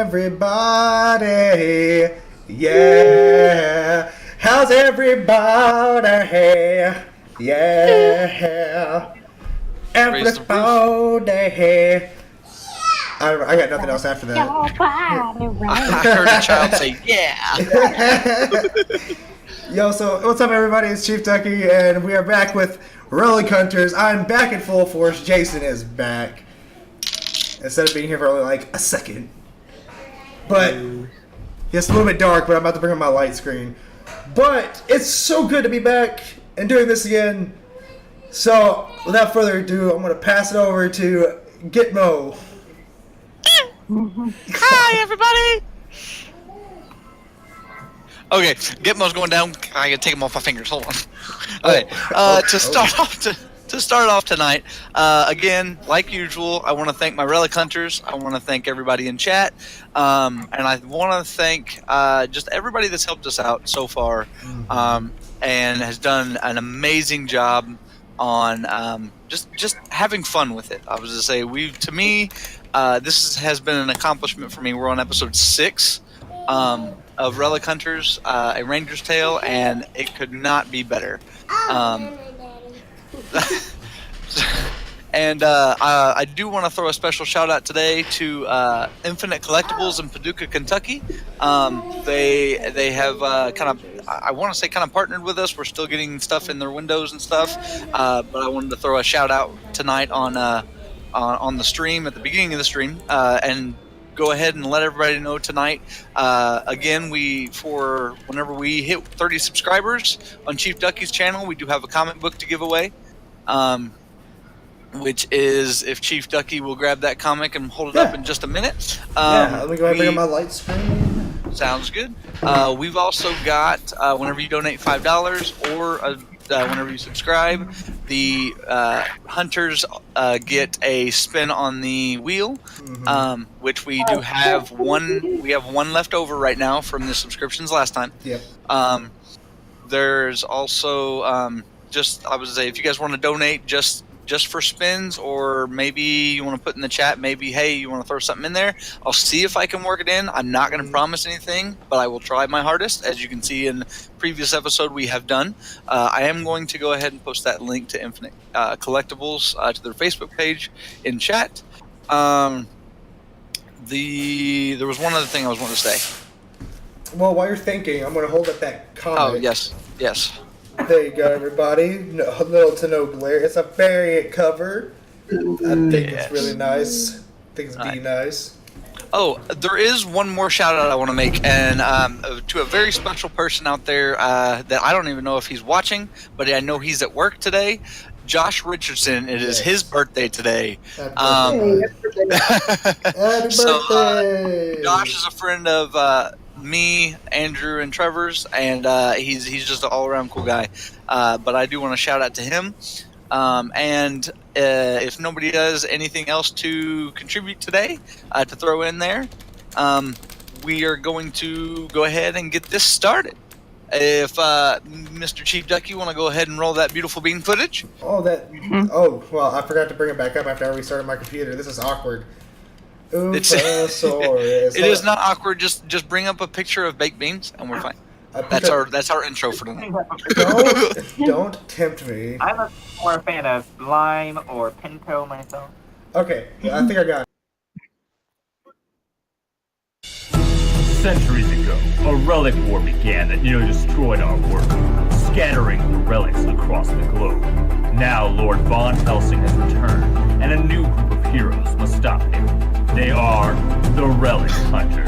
everybody? Yeah. How's everybody? Yeah. Everybody. I got nothing else after that. I heard a child say, yeah. Yo, so what's up, everybody? It's ChiefDucky, and we are back with Relic Hunters. I'm back in full force. Jason is back. Instead of being here for only like a second. But it's a little bit dark, but I'm about to bring up my light screen. But it's so good to be back and doing this again. So, without further ado, I'm going to pass it over to Gitmo. Hi, everybody. Okay, Gitmo's going down. I gotta take him off my fingers. Hold on. Okay, to start off tonight, again, like usual, I want to thank my Relic Hunters. I want to thank everybody in chat, and I want to thank just everybody that's helped us out so far, and has done an amazing job on just having fun with it. I was to say, this has been an accomplishment for me. We're on episode 6 of Relic Hunters, A Ranger's Tale, and it could not be better. And I do want to throw a special shout out today to Infinite Collectibles in Paducah, Kentucky. They have kind of partnered with us. We're still getting stuff in their windows and stuff, but I wanted to throw a shout out tonight on the stream at the beginning of the stream, and go ahead and let everybody know tonight. Again, whenever we hit 30 subscribers on ChiefDucky's channel, we do have a comic book to give away. Which is, if ChiefDucky will grab that comic and hold it up in just a minute. Let me go ahead and bring up my light screen. Sounds good. We've also got, whenever you donate $5 or whenever you subscribe, the hunters get a spin on the wheel, which we do have one. We have one left over right now from the subscriptions last time. Yep. There's also I would say, if you guys want to donate just for spins, or maybe you want to put in the chat, maybe, hey, you want to throw something in there, I'll see if I can work it in. I'm not going to promise anything, but I will try my hardest. As you can see in the previous episode, we have done. I am going to go ahead and post that link to Infinite Collectibles to their Facebook page in chat. There was one other thing I was wanting to say. Well, while you're thinking, I'm going to hold up that comic. Oh, yes. There you go, everybody. Little to no glare. It's a variant cover. I think it's really nice. I think it's really nice. Oh, there is one more shout out I want to make, and to a very special person out there that I don't even know if he's watching, but I know he's at work today. Josh Richardson. It is his birthday today. Happy birthday! So, Josh is a friend of me, Andrew, and Trevor's, and he's just an all-around cool guy. But I do want to shout out to him. And if nobody does anything else to contribute today, to throw in there, we are going to go ahead and get this started. If Mr. ChiefDucky, you want to go ahead and roll that beautiful bean footage? Oh, oh, well, I forgot to bring it back up after I restarted my computer. This is awkward. It is not awkward. Just bring up a picture of baked beans and we're fine. That's our intro for tonight. Don't tempt me. I'm more a fan of lime or pinto myself. Okay, I think I got it. Centuries ago, a relic war began that nearly destroyed our world, scattering the relics across the globe. Now Lord Von Helsing has returned, and a new group of heroes must stop him. They are the Relic Hunters.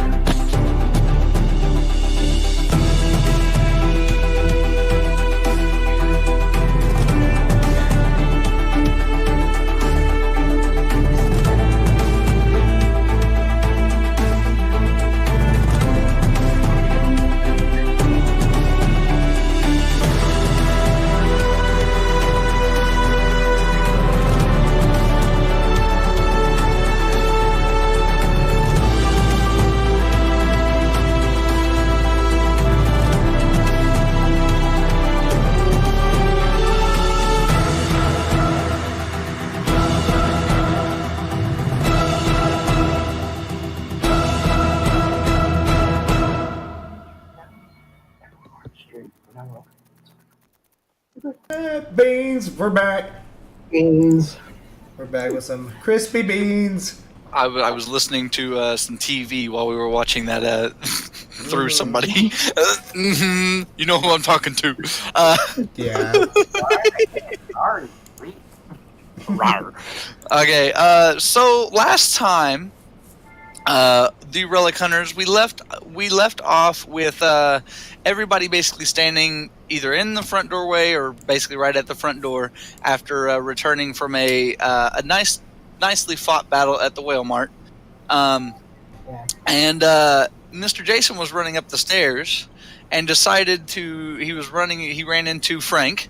Beans, we're back. Beans. We're back with some crispy beans. I was listening to some TV while we were watching that through somebody. You know who I'm talking to. Yeah. Sorry, sweet. Okay, so last time, the Relic Hunters, we left off with everybody basically standing either in the front doorway or basically right at the front door after returning from a nicely fought battle at the Whale Mart. And Mr. Jason was running up the stairs and decided he ran into Frank.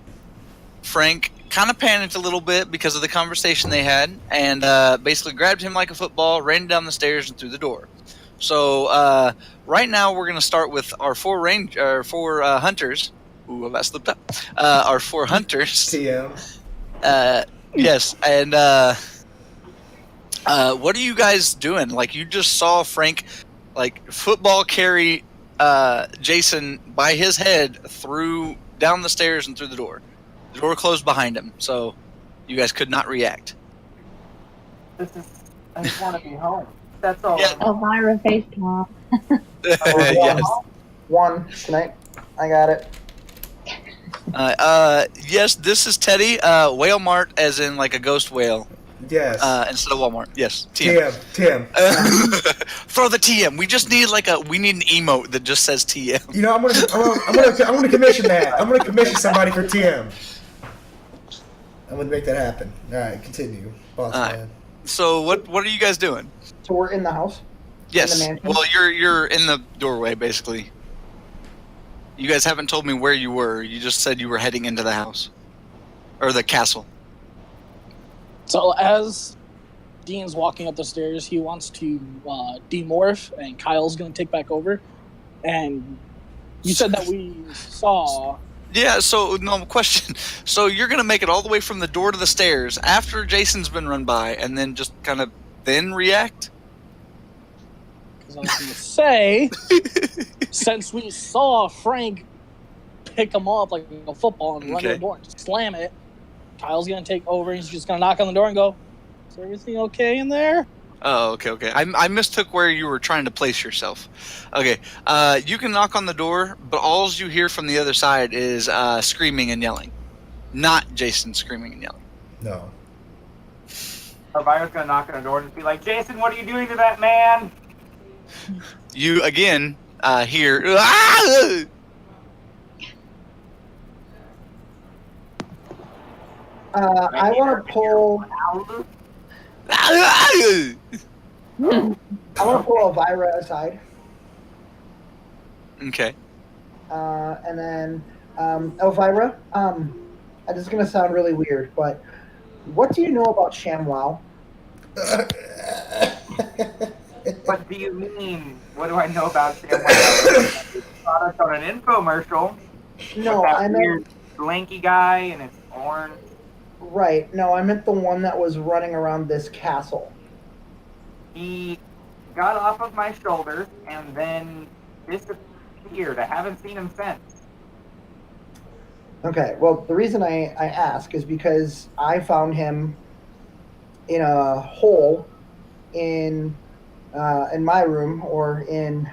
Frank kind of panicked a little bit because of the conversation they had, and basically grabbed him like a football, ran down the stairs and through the door. So right now we're going to start with our four hunters. Ooh, I slipped up. Our four hunters. TM. Yes, and what are you guys doing? Like, you just saw Frank, like, football carry Jason by his head down the stairs and through the door. The door closed behind him, so you guys could not react. I just want to be home. That's all. Yeah. Elvira face palm. Yes. One tonight. I got it. Yes, this is Teddy. Whale Mart, as in like a ghost whale. Yes. Instead of Walmart. Yes. TM. TM. Throw the TM. We just need we need an emote that just says TM. You know, I'm gonna commission that. I'm gonna commission somebody for TM. I'm gonna make that happen. All right, continue, boss man. So what are you guys doing? So we're in the house. Yes. In the mansion? Well, you're in the doorway basically. You guys haven't told me where you were. You just said you were heading into the house or the castle. So as Dean's walking up the stairs, he wants to demorph, and Kyle's going to take back over. And you said that we saw... Yeah, so, no, question. So you're going to make it all the way from the door to the stairs after Jason's been run by, and then just kind of then react? Because I was going to say, since we saw Frank pick him up like a football and run to the door and slam it, Kyle's going to take over. He's just going to knock on the door and go, "Is everything okay in there?" Oh, okay. I mistook where you were trying to place yourself. Okay, you can knock on the door, but all you hear from the other side is screaming and yelling. Not Jason screaming and yelling. No. Elvira's gonna knock on the door and just be like, "Jason, what are you doing to that man?" You, again, hear... "Ah!" I want to pull. I want to pull Elvira aside. Okay. And then Elvira. This is gonna sound really weird, but what do you know about ShamWow? What do you mean? What do I know about ShamWow? It's a product on an infomercial. No, that I meant weird lanky guy and it's orange. right. No, I meant the one that was running around this castle. He got off of my shoulders and then disappeared. I haven't seen him since. Okay, well, the reason I ask is because I found him in a hole in my room, or in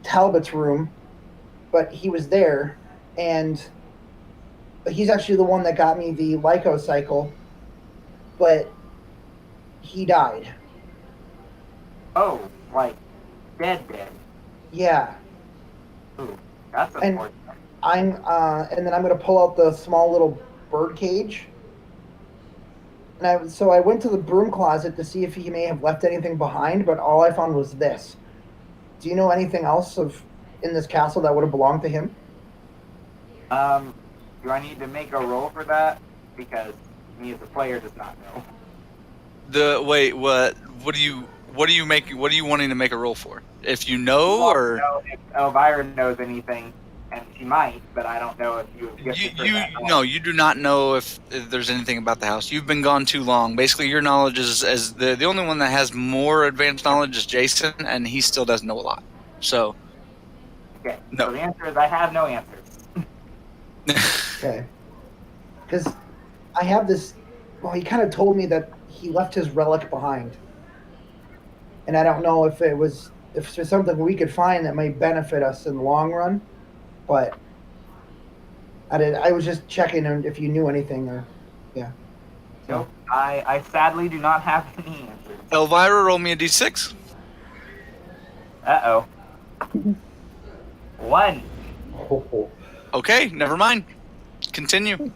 Talbot's room, but he was there, and he's actually the one that got me the Lyco cycle, but he died. Oh, like dead. Yeah. Ooh, that's And- unfortunate. And then I'm gonna pull out the small little bird cage. And so I went to the broom closet to see if he may have left anything behind, but all I found was this. Do you know anything else in this castle that would have belonged to him? Do I need to make a roll for that? Because me as a player does not know. Wait, what are you wanting to make a roll for? If you know, I or don't know if Elvira knows anything, and she might, but I don't know if you have gifted her that knowledge. no, you do not know if there's anything about the house. You've been gone too long. Basically, your knowledge is as the only one that has more advanced knowledge is Jason, and he still doesn't know a lot. So Okay, No. so the answer is I have no answers. Okay. Because I have this. Well, he kind of told me that he left his relic behind, and I don't know if it's something we could find that might benefit us in the long run. But I was just checking if you knew anything or, yeah. Nope. I sadly do not have any answers. Elvira, roll me a d6. Uh-oh. 1. Okay, never mind. Continue.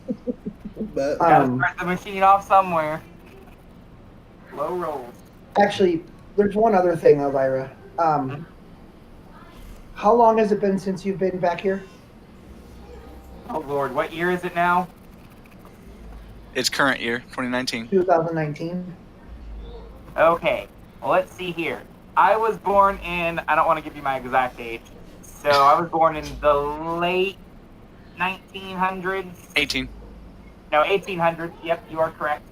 But Gotta start the machine off somewhere. Low rolls. Actually, there's one other thing, Elvira. How long has it been since you've been back here? Oh Lord, what year is it now? It's current year, 2019. 2019. Okay, well let's see here. I was born in, I don't want to give you my exact age, so I was born in the late 1900s. 18. No, 1800s, yep, you are correct.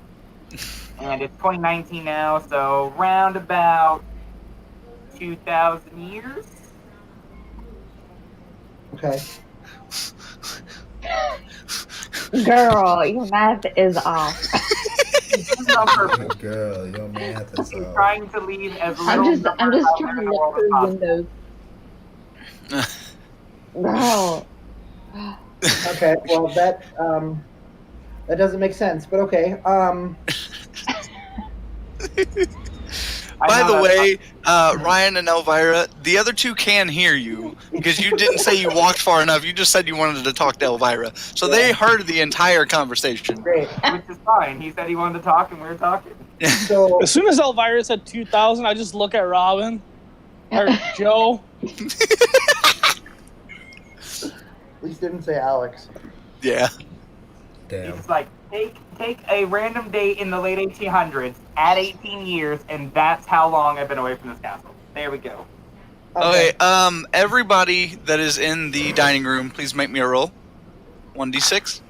And it's 2019 now, so round about 2,000 years. Okay. Girl, your math is off. On purpose. girl, your math is He's off. trying to leave as I'm little just numbers out trying there to in the look world as through possible. windows. Girl. Okay. Well, that doesn't make sense, but okay. By the way, Ryan and Elvira, the other two can hear you because you didn't say you walked far enough. You just said you wanted to talk to Elvira. So they heard the entire conversation. Great. Which is fine. He said he wanted to talk, and we were talking. So As soon as Elvira said 2,000, I just look at Robin or Joe. at least didn't say Alex. Yeah. Damn. It's like, take a random date in the late 1800s, add 18 years, and that's how long I've been away from this castle. There we go. Okay. Everybody that is in the dining room, please make me a roll. 1d6.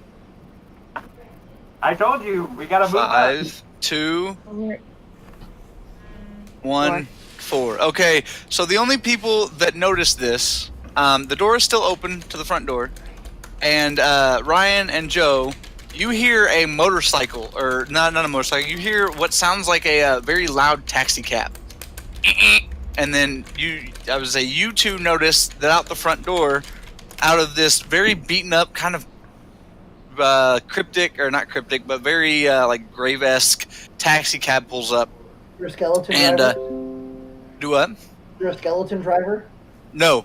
I told you, we gotta move back. 5, 2, 1, 4. Okay, so the only people that noticed this, the door is still open to the front door, and Ryan and Joe, you hear a motorcycle, or not a motorcycle, you hear what sounds like a very loud taxi cab. And then I would say you two notice that out the front door, out of this very beaten up kind of cryptic, or not cryptic, but very like grave-esque taxi cab pulls up. You're a skeleton And driver? do what? You're a skeleton driver? No.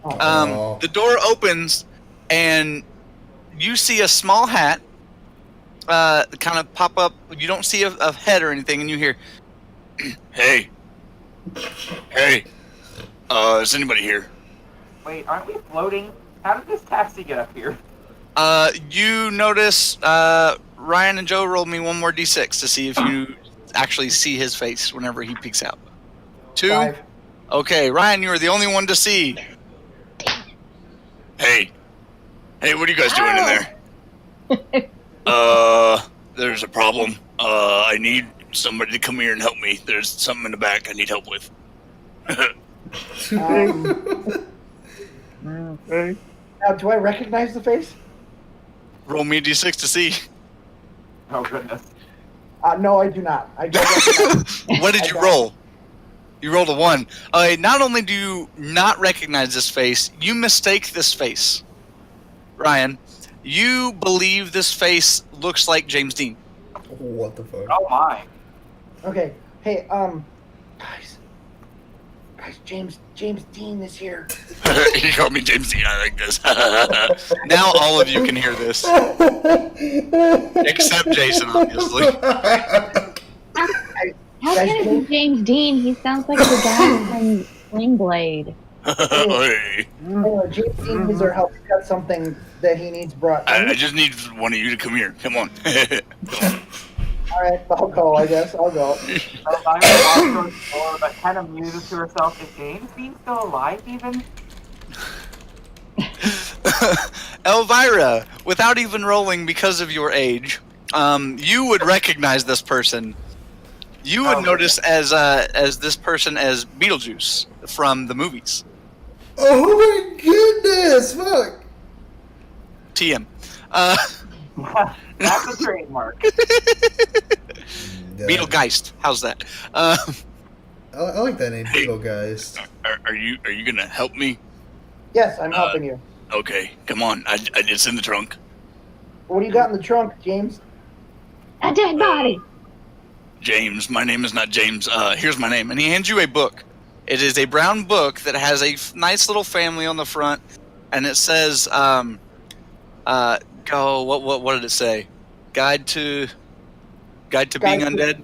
Oh. The door opens, and you see a small hat kind of pop up. You don't see a head or anything, and you hear, "Hey, is anybody here?" Wait, aren't we floating? How did this taxi get up here? You notice Ryan and Joe rolled me one more d6 to see if you actually see his face whenever he peeks out. 2. 5. Okay, Ryan, you are the only one to see. Hey, what are you guys doing in there? There's a problem. I need somebody to come here and help me. There's something in the back I need help with. Now, do I recognize the face? Roll me a d6 to see. Oh goodness. No, I do not. I don't recognize. What did you roll? You rolled a 1. Not only do you not recognize this face, you mistake this face. Ryan, you believe this face looks like James Dean. What the fuck? Oh my. Okay. Hey, guys, James Dean is here. You called me James Dean, I like this. Now all of you can hear this. Except Jason, obviously. How can it be James Dean? He sounds like the guy from Sling Blade. Hey. Anyway, James Dean needs our help. He's got something that he needs brought. I just need one of you to come here. Come on. All right, I'll go. I guess I'll go. So I'm also door, but kind of muses to herself. Is James Dean still alive even? Elvira, without even rolling because of your age, you would recognize this person. You would notice as this person as Beetlejuice from the movies. Oh my goodness! Fuck. TM. That's a trademark. Beetlegeist. How's that? I like that name, Beetlegeist. Are you gonna help me? Yes, I'm helping you. Okay, come on. It's in the trunk. What do you got in the trunk, James? A dead body. James, my name is not James. Here's my name, and he hands you a book. It is a brown book that has a nice little family on the front, and it says, what did it say? Guide to being undead.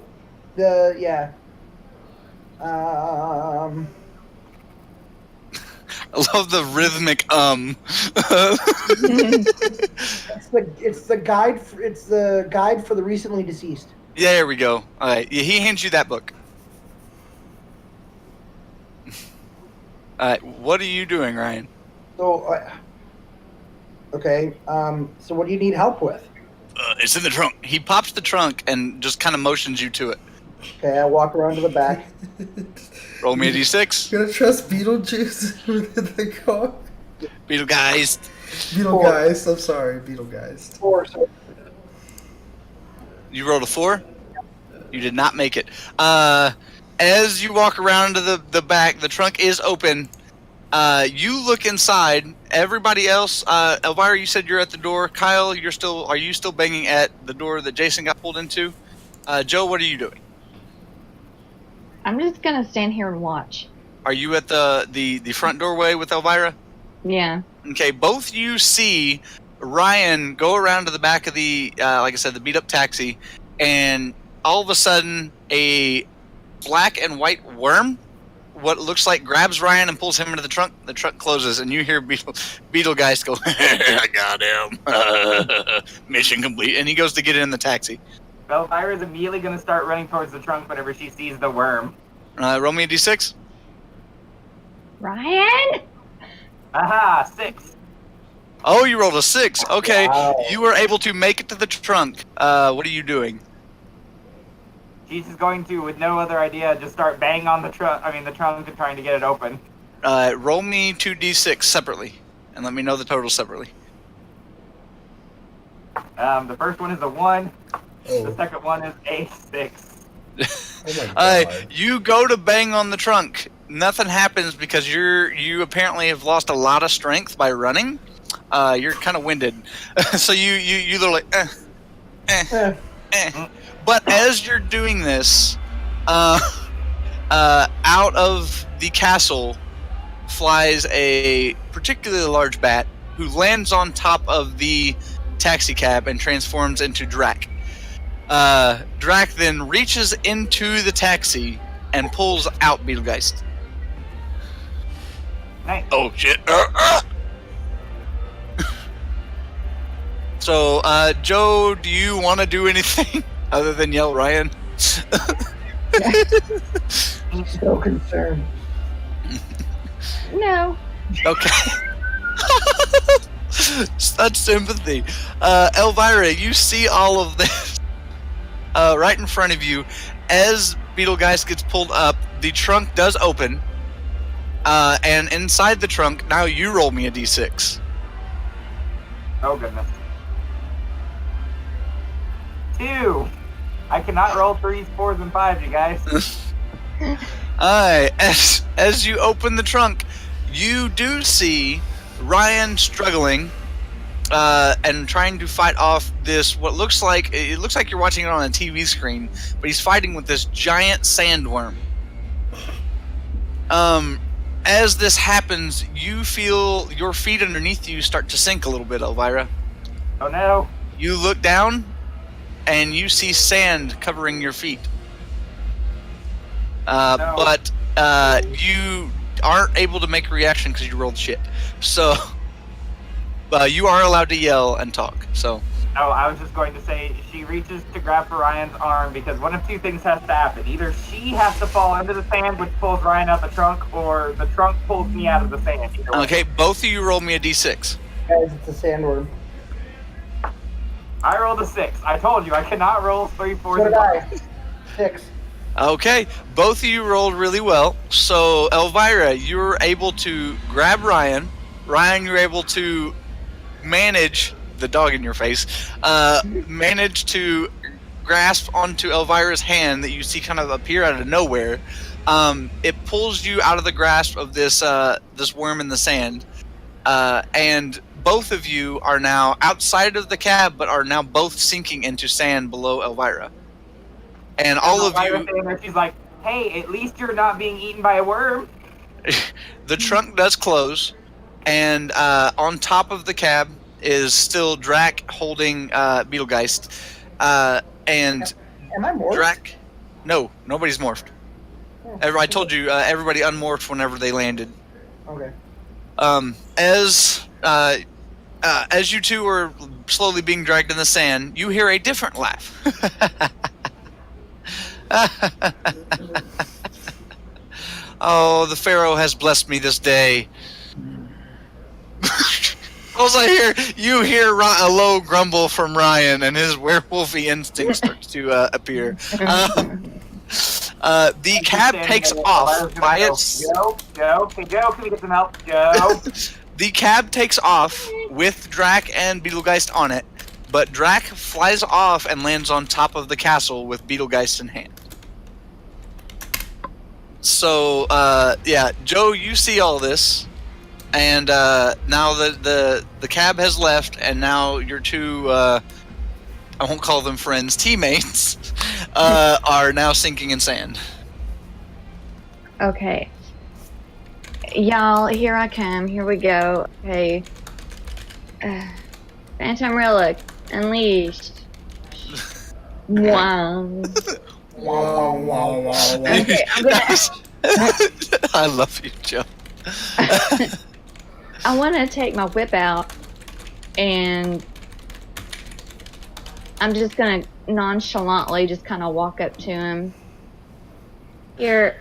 I love the rhythmic It's the guide. It's the guide for the recently deceased. Yeah, there we go. All right, yeah, he hands you that book. All right, what are you doing, Ryan? So, okay. So, what do you need help with? It's in the trunk. He pops the trunk and just kind of motions you to it. Okay, I walk around to the back. Roll me a d6. You gonna trust Beetlejuice within the car? Beetlegeist. Beetlegeist. I'm sorry, Beetlegeist. 4. So You rolled a 4? You did not make it. As you walk around to the back, the trunk is open. You look inside. Everybody else, Elvira, you said you're at the door. Kyle, are you still banging at the door that Jason got pulled into? Joe, what are you doing? I'm just gonna stand here and watch. Are you at the front doorway with Elvira? Yeah. Okay, both you see Ryan go around to the back of the, like I said, the beat up taxi, and all of a sudden a black and white worm, what looks like, grabs Ryan and pulls him into the trunk. The trunk closes, and you hear Beetlegeist go, I got him. Mission complete. and he goes to get in the taxi. Elvira is immediately going to start running towards the trunk whenever she sees the worm. Roll me a d6. Ryan? Aha, 6. Oh, you rolled a 6. Okay, Wow. you were able to make it to the trunk. What are you doing? She's just going to, with no other idea, just start banging on the trunk and trying to get it open. Roll me 2d6 separately, and let me know the total separately. The first one is a 1. Oh. The second one is a 6. Oh my god. You go to bang on the trunk. Nothing happens because you apparently have lost a lot of strength by running. You're kind of winded, so you literally But as you're doing this, out of the castle flies a particularly large bat who lands on top of the taxi cab and transforms into Drac. Drac then reaches into the taxi and pulls out Beetlegeist. Nice. Oh, shit. So, Joe, do you want to do anything other than yell Ryan? I'm so concerned. No. Okay. Such sympathy. Elvira, you see all of this right in front of you. As Beetlegeist gets pulled up, the trunk does open. And inside the trunk, now you roll me a d6. Oh, goodness. 2. I cannot roll 3s, 4s, and 5s, you guys. Alright, as you open the trunk, you do see Ryan struggling and trying to fight off this, what looks like, it looks like you're watching it on a TV screen, but he's fighting with this giant sandworm. As this happens, you feel your feet underneath you start to sink a little bit, Elvira. Oh, no. You look down, and you see sand covering your feet. No. But you aren't able to make a reaction because you rolled shit. So, you are allowed to yell and talk. So. Oh, I was just going to say, she reaches to grab for Ryan's arm because one of two things has to happen. Either she has to fall into the sand, which pulls Ryan out the trunk, or the trunk pulls me out of the sand. Either way. Okay, both of you roll me a d6. Guys, it's a sandworm. I rolled a 6. I told you, I cannot roll 3, 4s, So and did I. 5s. 6. Okay, both of you rolled really well. So, Elvira, you're able to grab Ryan. Ryan, you're able to manage the dog in your face, manage to grasp onto Elvira's hand that you see kind of appear out of nowhere. It pulls you out of the grasp of this worm in the sand, and both of you are now outside of the cab, but are now both sinking into sand below Elvira. And all of you... She's like, hey, at least you're not being eaten by a worm. The trunk does close, and on top of the cab is still Drac holding Beetlegeist. And am I morphed? Drac... No, nobody's morphed. I told you, everybody unmorphed whenever they landed. Okay. As you two are slowly being dragged in the sand, you hear a different laugh. Oh, the Pharaoh has blessed me this day. Also, you hear a low grumble from Ryan, and his werewolfy instinct starts to appear. The cab takes off by its... Joe, can we get some help? Joe. The cab takes off with Drac and Beetlegeist on it, but Drac flies off and lands on top of the castle with Beetlegeist in hand. So, yeah, Joe, you see all this, and now the cab has left, and now your two, I won't call them friends, teammates, are now sinking in sand. Okay. Y'all, here I come. Here we go. Okay. Phantom Relic unleashed. Wow. Wow. Okay, I'm gonna. I love you, Joe. I want to take my whip out, and I'm just gonna nonchalantly just kind of walk up to him. Here,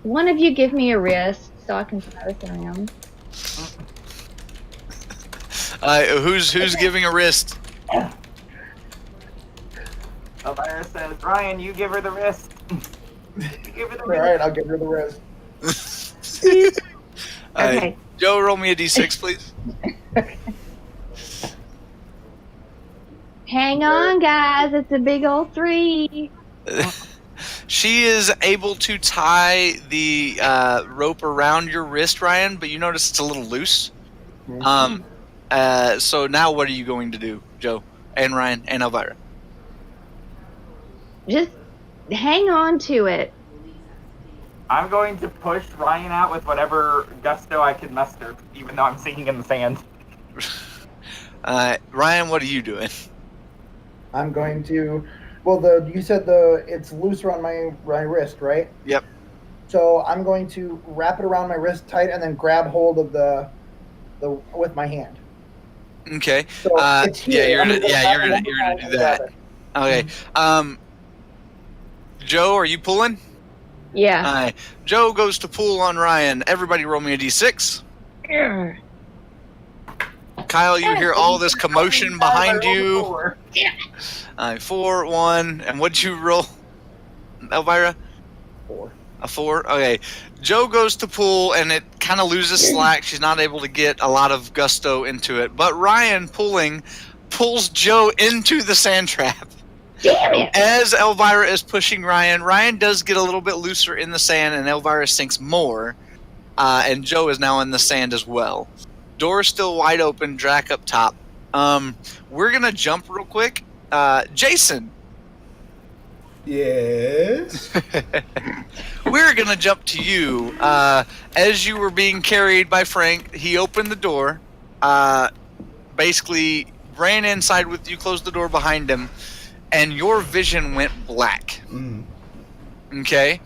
one of you give me a wrist so I can throw this around. Who's giving a wrist? Elvira says, Ryan, you give her the wrist. Give her the wrist. Alright, I'll give her the rest. Okay. Joe, roll me a d6, please. Hang on, guys. It's a big old 3. She is able to tie the rope around your wrist, Ryan, but you notice it's a little loose. So now what are you going to do, Joe, and Ryan, and Elvira? Just hang on to it. I'm going to push Ryan out with whatever gusto I can muster, even though I'm sinking in the sand. Ryan, what are you doing? I'm going to... Well, you said it's loose around my wrist, right? Yep. So I'm going to wrap it around my wrist tight and then grab hold of the with my hand. Okay. So it's here. You're gonna do that. Okay. Joe, are you pulling? Yeah. Joe goes to pull on Ryan. Everybody roll me a d6. Yeah. Kyle, you hear all this commotion behind you. Yeah. 4, 1, and what'd you roll, Elvira? 4. A 4? Okay. Joe goes to pull, and it kind of loses slack. She's not able to get a lot of gusto into it. But Ryan pulls Joe into the sand trap. Damn it. As Elvira is pushing Ryan does get a little bit looser in the sand, and Elvira sinks more. And Joe is now in the sand as well. Door's still wide open, Drac up top. We're going to jump real quick. Jason. Yes. We're going to jump to you. As you were being carried by Frank, he opened the door, basically ran inside with you, closed the door behind him, and your vision went black. Okay?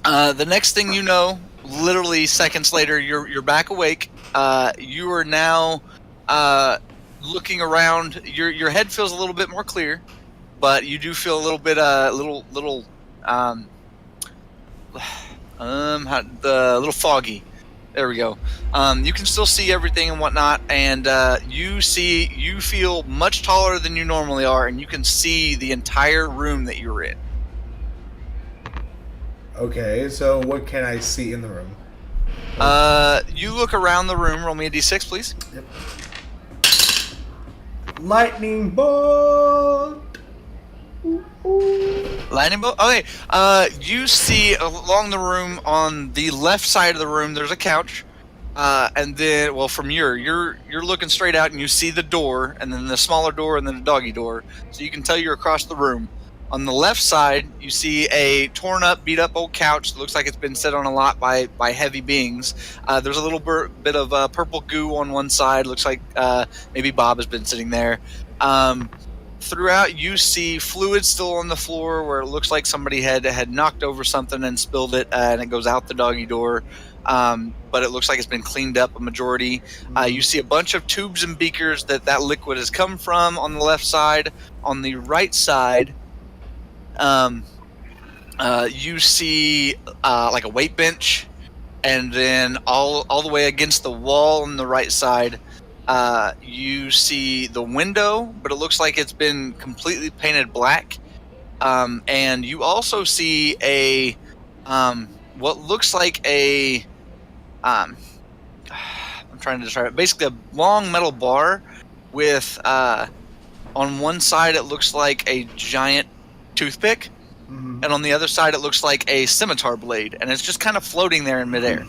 The next thing you know, literally seconds later, you're back awake. You are now looking around. Your head feels a little bit more clear, but you do feel a little bit little foggy. There we go. You can still see everything and whatnot, and you feel much taller than you normally are, and you can see the entire room that you're in. Okay, so what can I see in the room? You look around the room. Roll me a d6, please. Yep. Lightning bolt. Lightning bolt. Okay. You see along the room on the left side of the room, there's a couch. And then, well, from you're looking straight out, and you see the door, and then the smaller door, and then the doggy door. So you can tell you're across the room. On the left side, you see a torn up, beat up old couch that looks like it's been set on a lot by heavy beings. There's a little bit of purple goo on one side. Looks like maybe Bob has been sitting there. Throughout, you see fluid still on the floor where it looks like somebody had knocked over something and spilled it, and it goes out the doggy door. But it looks like it's been cleaned up a majority. You see a bunch of tubes and beakers that liquid has come from on the left side. On the right side, you see like a weight bench, and then all the way against the wall on the right side, you see the window, but it looks like it's been completely painted black. And you also see a what looks like a I'm trying to describe it. Basically, a long metal bar with on one side it looks like a giant toothpick, and on the other side it looks like a scimitar blade, and it's just kind of floating there in midair.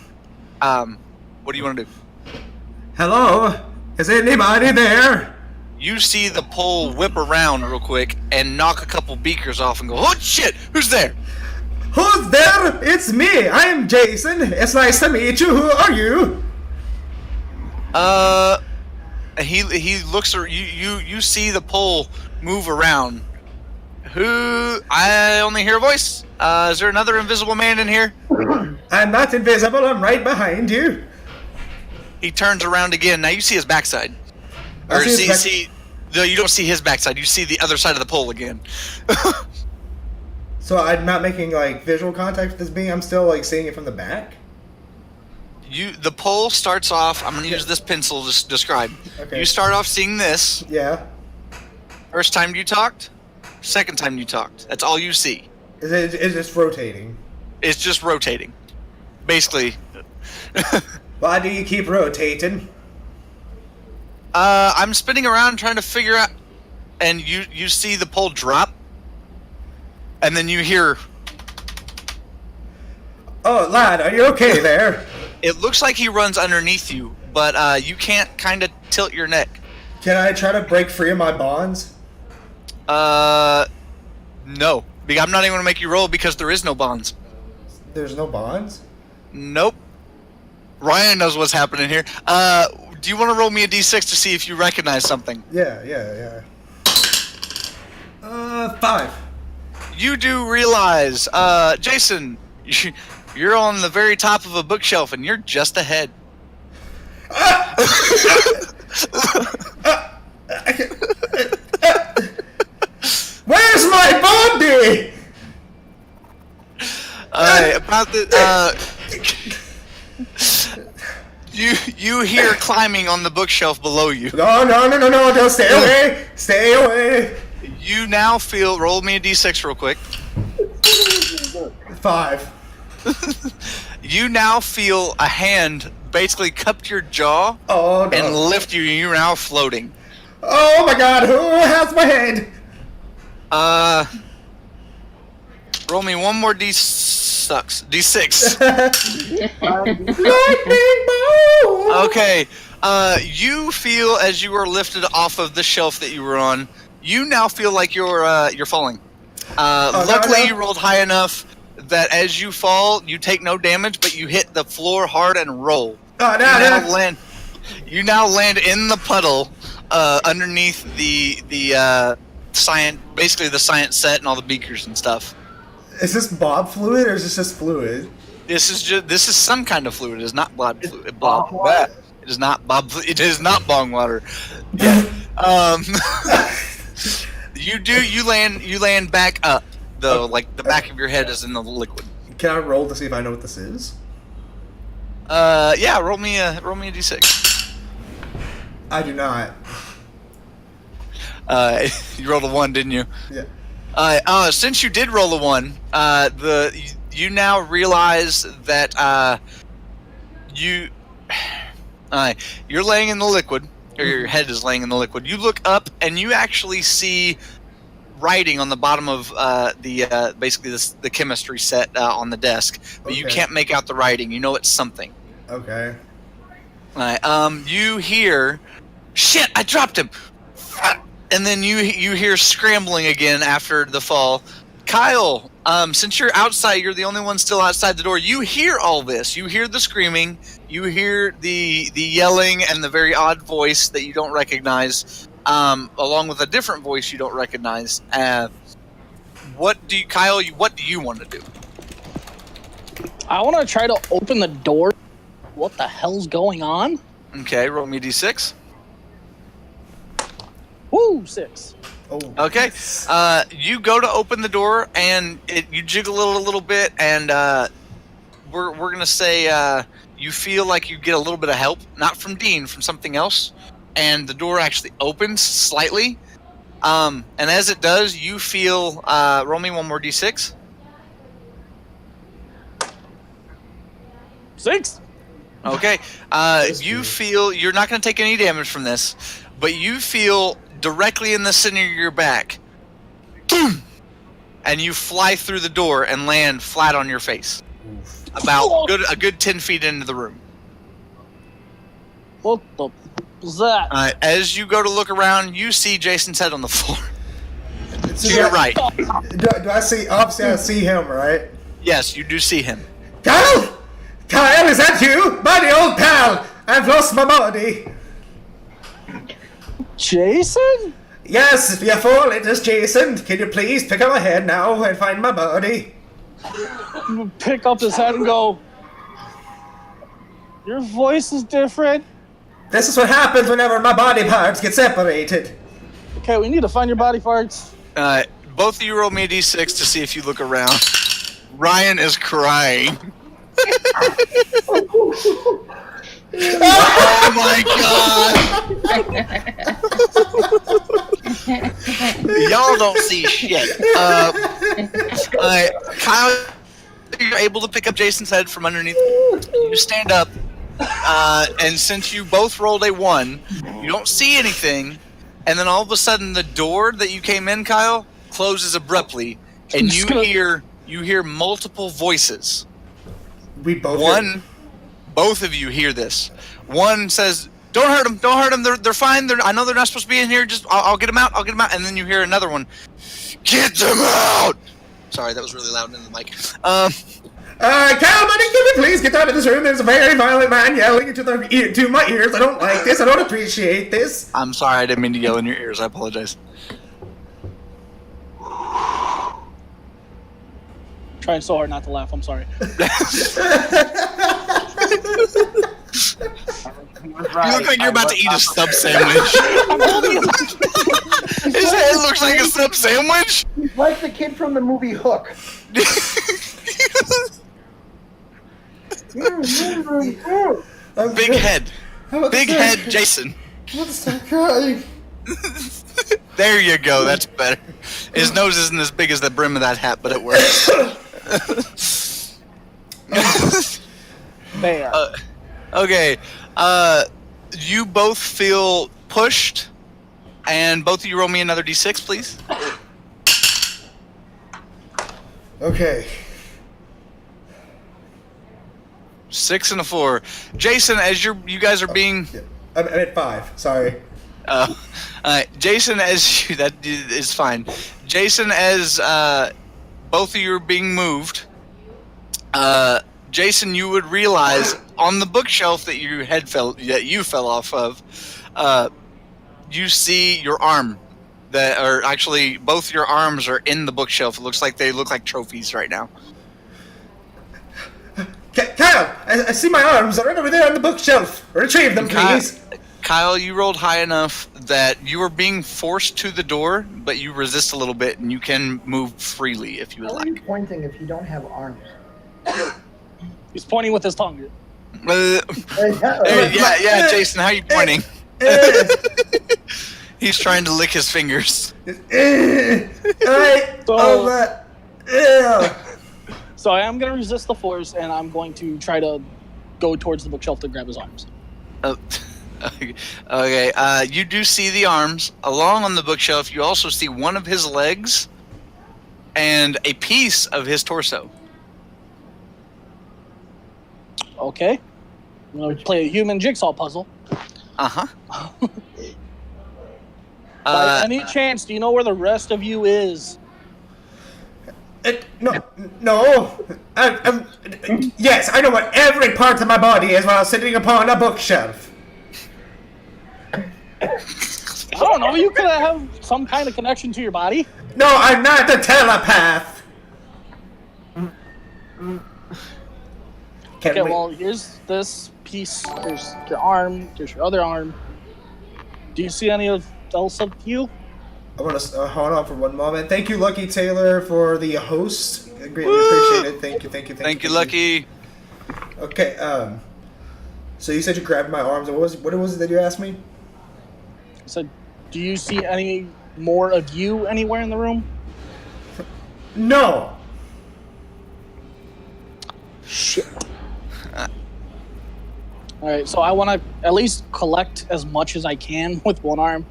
What do you want to do? Hello? Is anybody there? You see the pole whip around real quick and knock a couple beakers off and go, "Oh shit! Who's there?" Who's there? It's me. I am Jason. It's nice to meet you. Who are you? He looks. You see the pole move around. Who? I only hear a voice. Is there another invisible man in here? I'm not invisible. I'm right behind you. He turns around again. Now you see his backside. Or no, you don't see his backside. You see the other side of the pole again. So I'm not making like visual contact with this being. I'm still like seeing it from the back. The pole starts off. I'm gonna use this pencil to describe. Okay. You start off seeing this. Yeah. First time you talked. Second time you talked. That's all you see. It's just rotating. It's just rotating. Basically. Why do you keep rotating? I'm spinning around trying to figure out, and you see the pole drop, and then you hear. Oh, lad, are you okay there? It looks like he runs underneath you, but you can't kind of tilt your neck. Can I try to break free of my bonds? No. I'm not even going to make you roll because there is no bonds. There's no bonds? Nope. Ryan knows what's happening here. Do you want to roll me a d6 to see if you recognize something? Yeah. 5. You do realize, Jason, you're on the very top of a bookshelf and you're just ahead. Where's my body? About the you hear climbing on the bookshelf below you. No! Don't stay away! Stay away! You now feel. Roll me a d6 real quick. 5. You now feel a hand basically cup your jaw and lift you. You're now floating. Oh my God! Who has my head? Roll me one more D6. Lightning bolt! Okay. You feel as you are lifted off of the shelf that you were on. You now feel like you're falling. Luckily, you rolled high enough that as you fall, you take no damage, but you hit the floor hard and roll. You now land in the puddle underneath the science, basically the science set and all the beakers and stuff. Is this Bob fluid or is this just fluid? This is some kind of fluid. It is not blood fluid. It is not Bob. It is not bong water. Yeah. You land back up though, like the back of your head is in the liquid. Can I roll to see if I know what this is? Yeah. Roll me a d6. I do not. You rolled a 1, didn't you? Yeah. Since you did roll a 1, you now realize that you're laying in the liquid. or your head is laying in the liquid. You look up and you actually see writing on the bottom of basically the chemistry set on the desk, but you can't make out the writing. You know it's something. Okay. All right. You hear, shit! I dropped him. And then you hear scrambling again after the fall. Kyle, since you're outside, you're the only one still outside the door. You hear all this. You hear the screaming. You hear the yelling and the very odd voice that you don't recognize, along with a different voice you don't recognize. What do you want to do? I want to try to open the door. What the hell's going on? Okay, roll me d6. Woo, 6. Oh. Okay, you go to open the door and you jiggle it a little bit, and we're gonna say you feel like you get a little bit of help, not from Dean, from something else, and the door actually opens slightly. And as it does, you feel. Roll me one more d6. 6. Okay, you feel you're not gonna take any damage from this, but you feel directly in the center of your back, boom, and you fly through the door and land flat on your face, about a good 10 feet into the room. What the was that? As you go to look around, you see Jason's head on the floor. To your right. Do I see? Obviously, I see him, right? Yes, you do see him. Kyle! Kyle, is that you? My old pal! I've lost my body. Jason? Yes, you fool, it is Jason. Can you please pick up my head now and find my body? Pick up his head and go, your voice is different. This is what happens whenever my body parts get separated. Okay, we need to find your body parts. Both of you roll me a d6 to see if you look around. Ryan is crying. Oh my god! Y'all don't see shit. Kyle, you're able to pick up Jason's head from underneath. You stand up, and since you both rolled a 1, you don't see anything. And then all of a sudden, the door that you came in, Kyle, closes abruptly, and you hear multiple voices. We both. Both of you hear this. One says, "Don't hurt them! Don't hurt them! They're fine. I know they're not supposed to be in here. Just I'll get them out. I'll get them out." And then you hear another one, "Get them out!" Sorry, that was really loud into the mic. Kyle, buddy, can you please get out of this room? There's a very violent man yelling into my ears. I don't like this. I don't appreciate this. I'm sorry, I didn't mean to yell in your ears. I apologize. Trying so hard not to laugh. I'm sorry. He was You right. look like you're about to eat a was sub unprepared. sandwich. His head looks like a sub sandwich. He's like the kid from the movie Hook. Big head. Big head, Jason. Let's stop crying. There you go. That's better. His nose isn't as big as the brim of that hat, but it works. There. Okay. You both feel pushed, and both of you roll me another d6, please. Okay. 6 and a 4. Jason, as you guys are being... I'm at 5. Sorry. Jason, as you... That is fine. Jason, as both of you are being moved, Jason, you would realize on the bookshelf that you fell off of, you see your arm. That are actually both your arms are in the bookshelf. It looks like they look like trophies right now. Kyle, I see my arms. They're right over there on the bookshelf. Retrieve them, please. Kyle, you rolled high enough that you are being forced to the door, but you resist a little bit, and you can move freely if you would How are you like. pointing if you don't have arms? He's pointing with his tongue. Yeah, Jason, how are you pointing? He's trying to lick his fingers. So I am going to resist the force, and I'm going to try to go towards the bookshelf to grab his arms. Okay. You do see the arms along on the bookshelf. You also see one of his legs and a piece of his torso. Okay. I'm going to play a human jigsaw puzzle. Uh-huh. By any chance, do you know where the rest of you is? No. Yes, I know what every part of my body is while sitting upon a bookshelf. I don't know. You could have some kind of connection to your body. No, I'm not a telepath. Okay, well, here's this piece. There's your arm. There's your other arm. Do you see any else of you? I want to hold on for one moment. Thank you, Lucky Taylor, for the host. I greatly appreciate it. Thank you, Lucky. Okay. So you said you grabbed my arms. What was it that you asked me? I said, do you see any more of you anywhere in the room? No. Shit. Alright, so I want to at least collect as much as I can with one arm.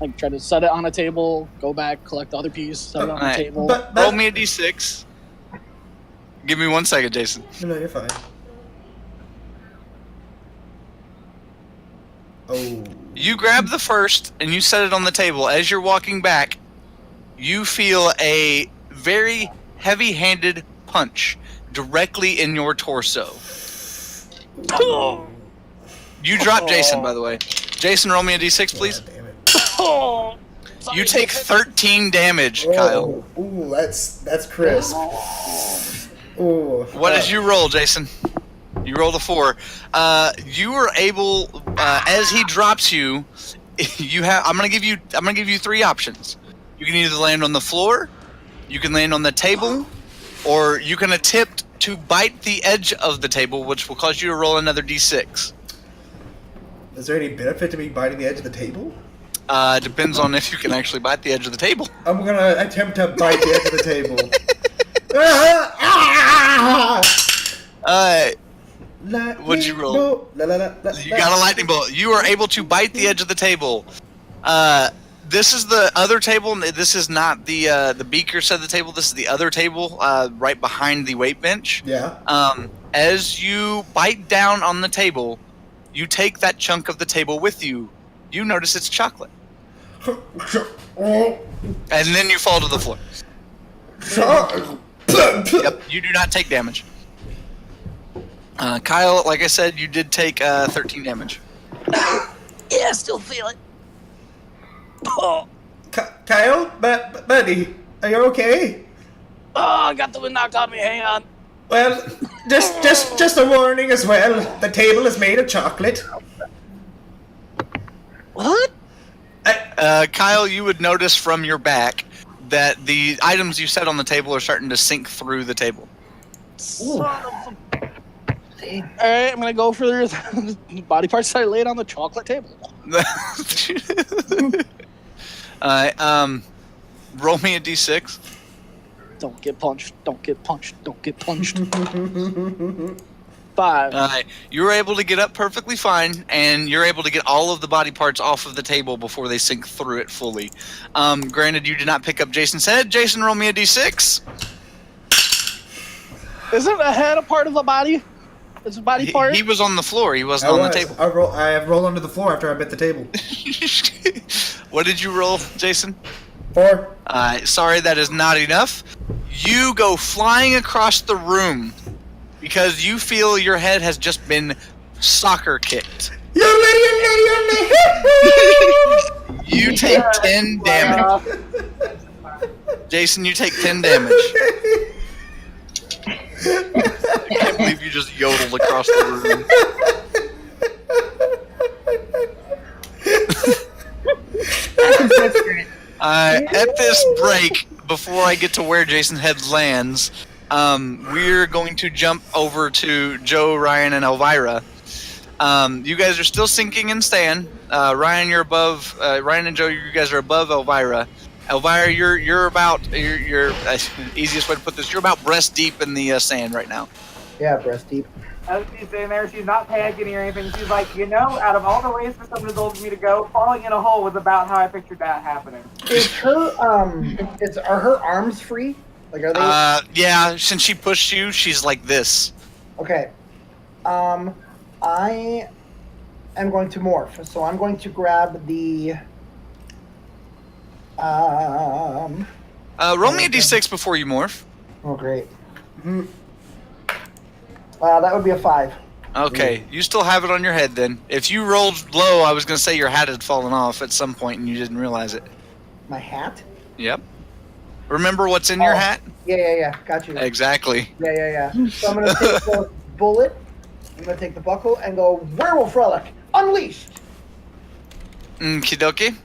Like, try to set it on a table, go back, collect the other piece, set it on the table. Roll me a d6. Give me 1 second, Jason. No, you're fine. Oh. You grab the first and you set it on the table. As you're walking back, you feel a very heavy-handed punch directly in your torso. You dropped Jason, by the way. Jason, roll me a d6, please. God damn it. You take 13 damage, Kyle. Ooh, that's crisp. Ooh. What did you roll, Jason? You rolled a 4. You were able, as he drops you, I'm gonna give you 3 options. You can either land on the floor, you can land on the table, or you can attempt to bite the edge of the table, which will cause you to roll another d6. Is there any benefit to me biting the edge of the table? Depends on if you can actually bite the edge of the table. I'm gonna attempt to bite the edge of the table. What'd you roll? You got a lightning bolt. You are able to bite the edge of the table. This is the other table. This is not the beaker side of the table. This is the other table right behind the weight bench. Yeah. As you bite down on the table, you take that chunk of the table with you. You notice it's chocolate. And then you fall to the floor. Yep, you do not take damage. Kyle, like I said, you did take 13 damage. Yeah, I still feel it. Oh. Kyle, buddy, are you okay? Oh, I got the wind knocked out of me. Hang on. Well, just a warning as well. The table is made of chocolate. What? Kyle, you would notice from your back that the items you set on the table are starting to sink through the table. Alright, I'm gonna go for the body parts that I laid on the chocolate table. Roll me a d6. Don't get punched. Don't get punched. Don't get punched. 5. You're able to get up perfectly fine, and you're able to get all of the body parts off of the table before they sink through it fully. Granted, you did not pick up Jason's head. Jason, roll me a d6. Isn't a head a part of the body? It's a body part? He was on the floor. He wasn't on the table. I have rolled onto the floor after I bit the table. What did you roll, Jason? 4. Sorry, that is not enough. You go flying across the room because you feel your head has just been soccer kicked. You take 10 damage. Jason, you take 10 damage. I can't believe you just yodeled across the room. At this break, before I get to where Jason's head lands, we're going to jump over to Joe, Ryan, and Elvira. You guys are still sinking and staying. Ryan, you're above. Ryan and Joe, you guys are above Elvira. Elvira, you're about. You're easiest way to put this. You're about breast deep in the sand right now. Yeah, breast deep. As she's sitting there, she's not panicking or anything. She's like, out of all the ways for some adults me to go, falling in a hole was about how I pictured that happening. Is her are her arms free? Like, are they? Yeah. Since she pushed you, she's like this. Okay. I am going to morph, so I'm going to grab the. Roll me a d6 before you morph. Oh, great. That would be a 5. Okay, you still have it on your head then. If you rolled low, I was going to say your hat had fallen off at some point and you didn't realize it. My hat? Yep. Remember what's in your hat? Yeah. Got you. Exactly. Yeah. So I'm going to take the bullet, I'm going to take the buckle, and go, Werewolf Relic, unleashed! Okie dokie.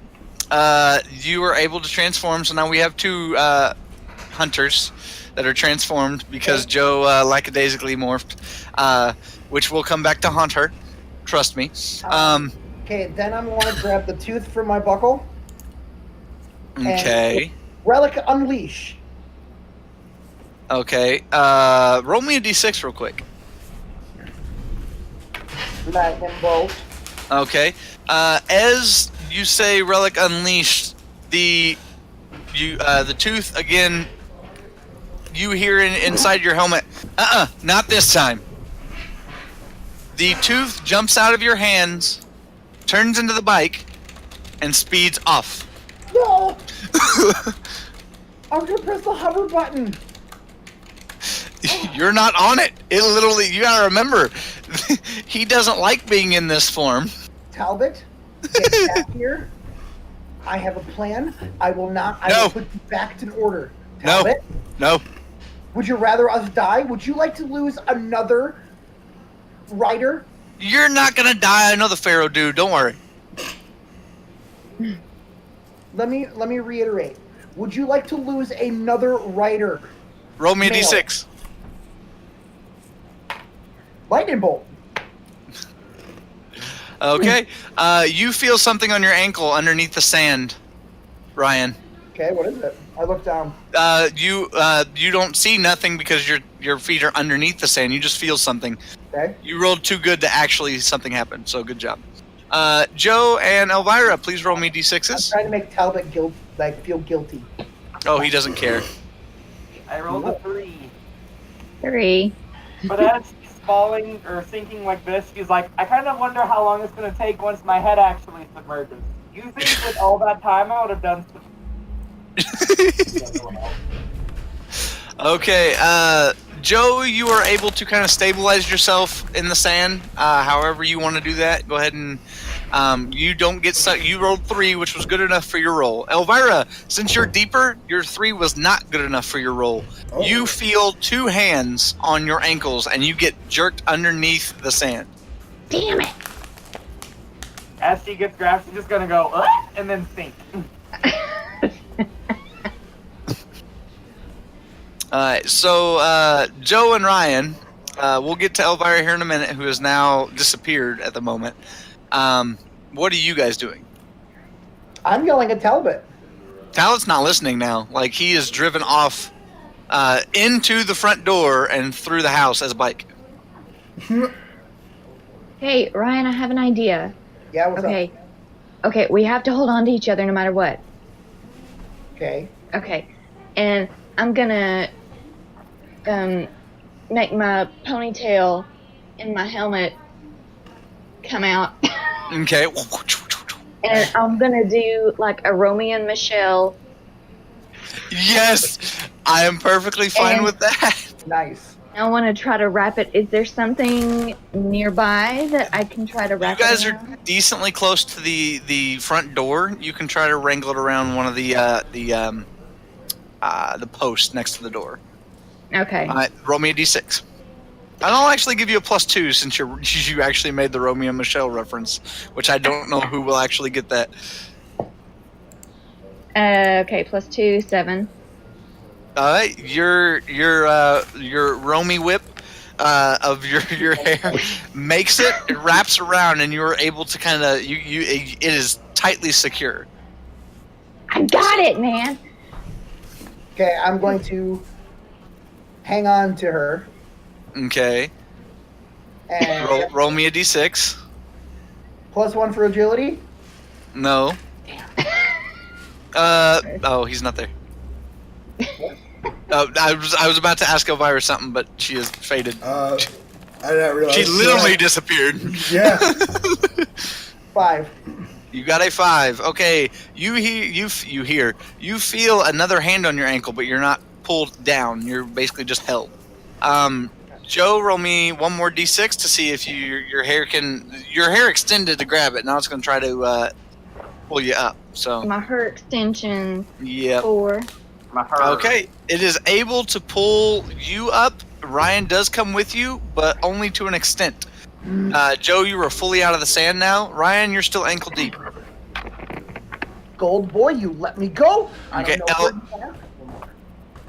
You were able to transform, so now we have 2 hunters that are transformed because Joe lackadaisically morphed, which will come back to haunt her. Trust me. Okay, then I'm going to grab the tooth from my buckle. Okay. Relic unleash. Okay. Roll me a d6 real quick. Lightning bolt. Okay. As you say Relic unleashed, the tooth again, you hear inside your helmet, not this time. The tooth jumps out of your hands, turns into the bike, and speeds off. No! I'm gonna press the hover button. You're not on it. It literally, you gotta remember, he doesn't like being in this form. Talbot, get back here. I have a plan. I will put you back in order. Talbot? No. Would you rather us die? Would you like to lose another rider? You're not gonna die. I know the Pharaoh dude. Don't worry. Let me reiterate. Would you like to lose another rider? Roll me a d6. Lightning bolt. Okay. You feel something on your ankle underneath the sand, Ryan. Okay, what is it? I look down. You don't see nothing because your feet are underneath the sand. You just feel something. Okay. You rolled too good to actually something happen. So good job. Joe and Elvira, please roll me d6s. I'm trying to make Talbot feel guilty. Oh, he doesn't care. I rolled a 3. 3. But as she's falling or sinking like this, she's like, I kind of wonder how long it's going to take once my head actually submerges. You think with all that time I would have done some... Okay, Joe, you are able to kind of stabilize yourself in the sand. However you want to do that, go ahead and you don't get stuck. You rolled 3, which was good enough for your roll. Elvira, since you're deeper, your 3 was not good enough for your roll. Oh. You feel 2 hands on your ankles, and you get jerked underneath the sand. Damn it! As she gets grabbed, she's just gonna go, and then sink. Alright, so Joe and Ryan, we'll get to Elvira here in a minute, who has now disappeared at the moment. What are you guys doing? I'm yelling at Talbot. Talbot's not listening now. Like, he is driven off into the front door and through the house as a bike. Hey, Ryan, I have an idea. Yeah, what's up? Okay, we have to hold on to each other no matter what. Okay. Okay, and I'm gonna make my ponytail in my helmet come out. Okay. And I'm gonna do like a Romeo and Michelle. Yes, I am perfectly fine with that. Nice. I want to try to wrap it. Is there something nearby that I can try to wrap it? You guys are decently close to the front door. You can try to wrangle it around one of the posts next to the door. Okay. Roll me a d6. And I'll actually give you a +2 since you actually made the Romeo and Michelle reference, which I don't know who will actually get that. Okay, +2, 7. All right, your Romy whip of your hair makes it wraps around, and you're able to kind of it is tightly secure. I got it, man. Okay, I'm going to hang on to her. Okay. And Roll me a d6. +1 for agility. No. Oh, he's not there. I was about to ask Elvira something, but she is faded. I didn't realize. She literally disappeared. Yeah. 5. You got a 5. Okay, you feel another hand on your ankle, but you're not pulled down. You're basically just held. Joe, roll me one more d6 to see if your hair extended to grab it. Now it's going to try to pull you up. So My hair extension. Yep. 4. Okay, it is able to pull you up. Ryan does come with you, but only to an extent. Joe, you are fully out of the sand now. Ryan, you're still ankle deep. Gold boy, you let me go. Okay, I don't know where you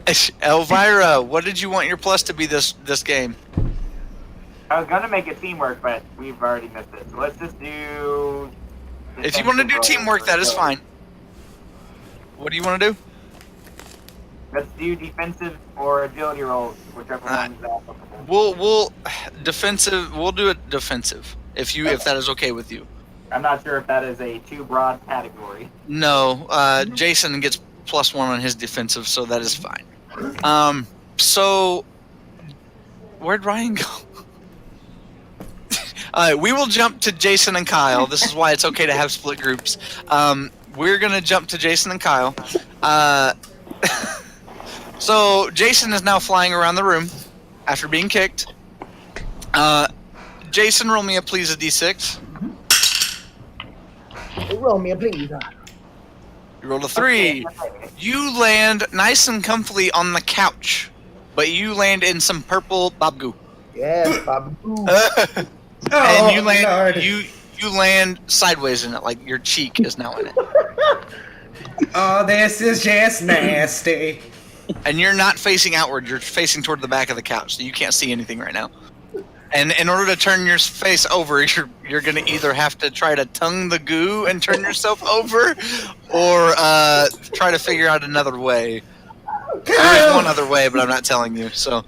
are. Elvira, what did you want your plus to be this game? I was gonna make it teamwork, but we've already missed it. So let's just do. If you want to do teamwork, that is fine. What do you want to do? Let's do defensive or agility rolls, whichever one is applicable. We'll defensive. We'll do it defensive if that is okay with you. I'm not sure if that is a too broad category. No, Jason gets +1 on his defensive, so that is fine. So where'd Ryan go? We will jump to Jason and Kyle. This is why it's okay to have split groups. We're gonna jump to Jason and Kyle. So Jason is now flying around the room after being kicked. Jason, roll me a please a d6. Roll me a please. You rolled a 3. You land nice and comfily on the couch, but you land in some purple babgoo. Yes, Babu. And you land Lord. you land sideways in it, like your cheek is now in it. Oh, this is just nasty. And you're not facing outward, you're facing toward the back of the couch, so you can't see anything right now. And in order to turn your face over, you're gonna either have to try to tongue the goo and turn yourself over, or try to figure out another way. There's one other way, but I'm not telling you. So,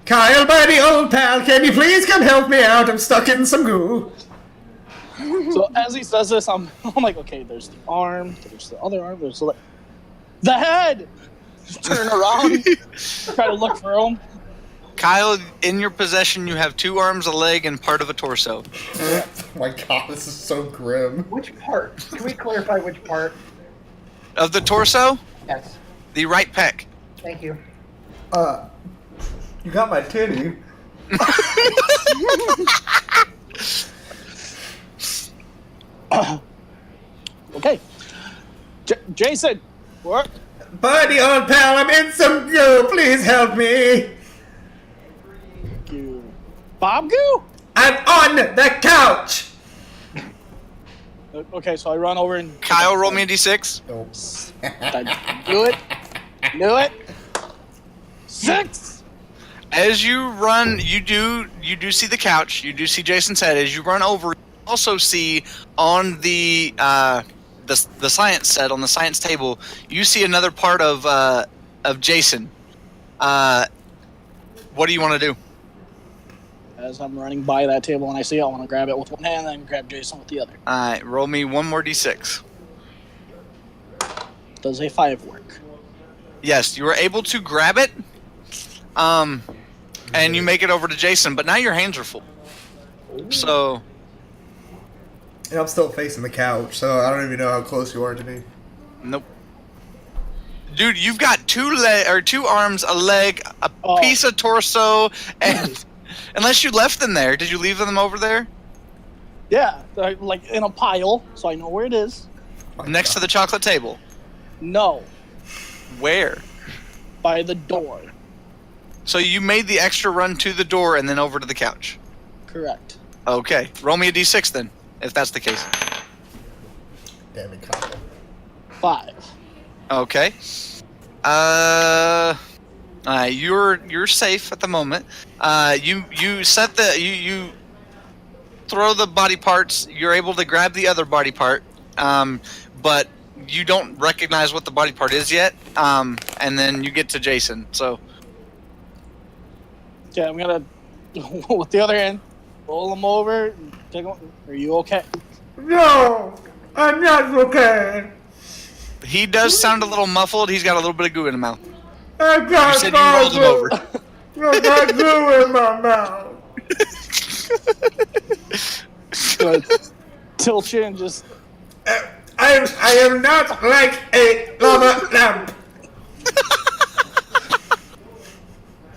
Kyle, buddy, old pal, can you please come help me out? I'm stuck in some goo. So as he says this, I'm like, okay, there's the arm, there's the other arm, there's the head. Just turn around, try to look for him. Kyle, in your possession, you have 2 arms, a leg, and part of a torso. Oh my god, this is so grim. Which part? Can we clarify which part? Of the torso, Yes. the right pec. Thank you. You got my titty. Okay. Jason, what? Buddy, old pal, I'm in some goo. Please help me. You Bob Goo? I'm on the couch. Okay, so I run over and Kyle, roll me a d6. Knew it. 6. As you run, you do see the couch. You do see Jason's head. As you run over, you also see on the science set, on the science table, you see another part of Jason. What do you want to do? As I'm running by that table and I see it, I want to grab it with one hand and then grab Jason with the other. Alright, roll me one more d6. Does a 5 work? Yes, you were able to grab it, and you make it over to Jason, but now your hands are full. So, And I'm still facing the couch, so I don't even know how close you are to me. nope. Dude, you've got 2 arms, a leg, a piece of torso, and unless you left them there, did you leave them over there? Yeah, they're like in a pile, so I know where it is. Next to the chocolate table. No, Where? by the door. So you made the extra run to the door and then over to the couch. Correct. Okay, roll me a d6 then, if that's the case. Damn it, Kyle. 5. Okay. You're safe at the moment. You set the you throw the body parts. You're able to grab the other body part, but you don't recognize what the body part is yet. And then you get to Jason. So Okay, I'm gonna with the other hand, roll him over. And take him. Are you okay? No, I'm not okay. He does sound a little muffled. He's got a little bit of goo in his mouth. I got You said you rolled him over. I got glue in my mouth. Tilt you and just. I am not like a lava lamp.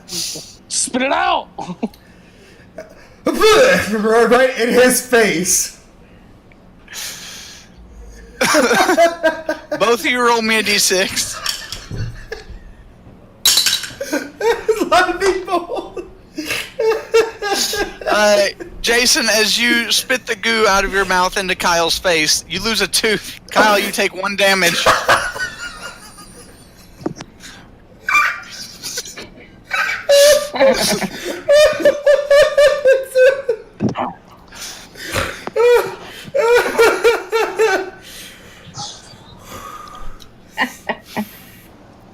Spit it out! Right in his face. Both of you roll me a d6. Lightning bolt. Jason, as you spit the goo out of your mouth into Kyle's face, you lose a tooth. Kyle, you take 1 damage.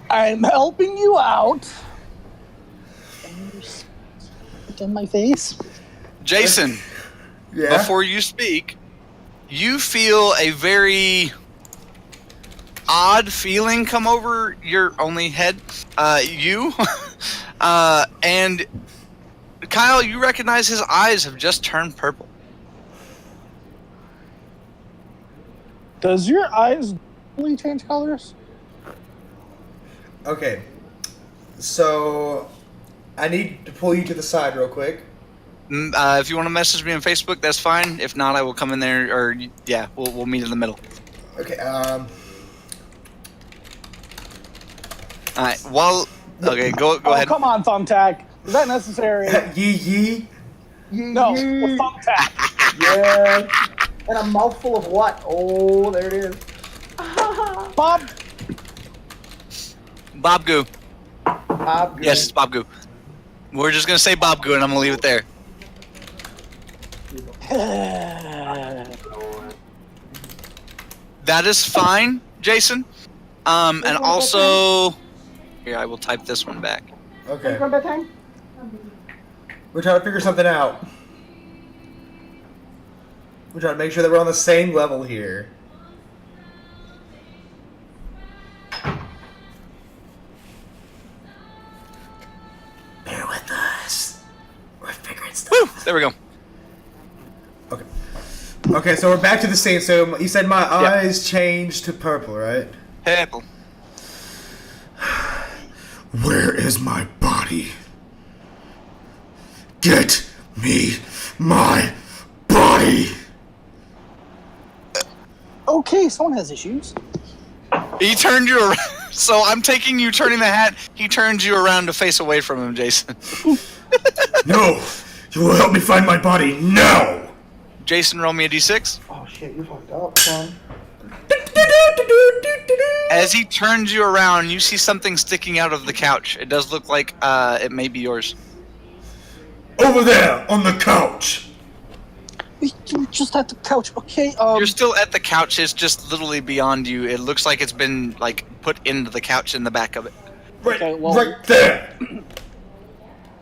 I'm helping you out. Spit in my face. Jason, Yeah. before you speak, you feel a very odd feeling come over your only head. And Kyle, you recognize his eyes have just turned purple. Does your eyes really change colors? Okay. So, I need to pull you to the side real quick. If you want to message me on Facebook, that's fine. If not, I will come in there, or yeah, we'll meet in the middle. Okay. Alright. Well, okay, go Oh, ahead. come on, Thumbtack. Is that necessary? Yee. No, with Thumbtack. Yeah. And a mouthful of what? Oh, there it is. Bob. Bob Goo. Bob. Yes, it's Bob Goo. We're just gonna say Bob Goo, and I'm gonna leave it there. That is fine, Jason. And also, here I will type this one back. Okay. We're trying to figure something out. We're trying to make sure that we're on the same level here. Bear with us. We're figuring stuff. Woo! There we go. Okay. Okay, so we're back to the scene. So you said my eyes changed to purple, right? Purple. Where is my body? Get me my body! Okay, someone has issues. He turned you around. So I'm taking you turning the hat. He turns you around to face away from him, Jason. No! You will help me find my body now! Jason, roll me a d6. Oh shit, you fucked up, son. As he turns you around, you see something sticking out of the couch. It does look like it may be yours. Over there, on the couch! You're just at the couch, okay? You're still at the couch. It's just literally beyond you. It looks like it's been like put into the couch in the back of it. Right, Okay, well- right there!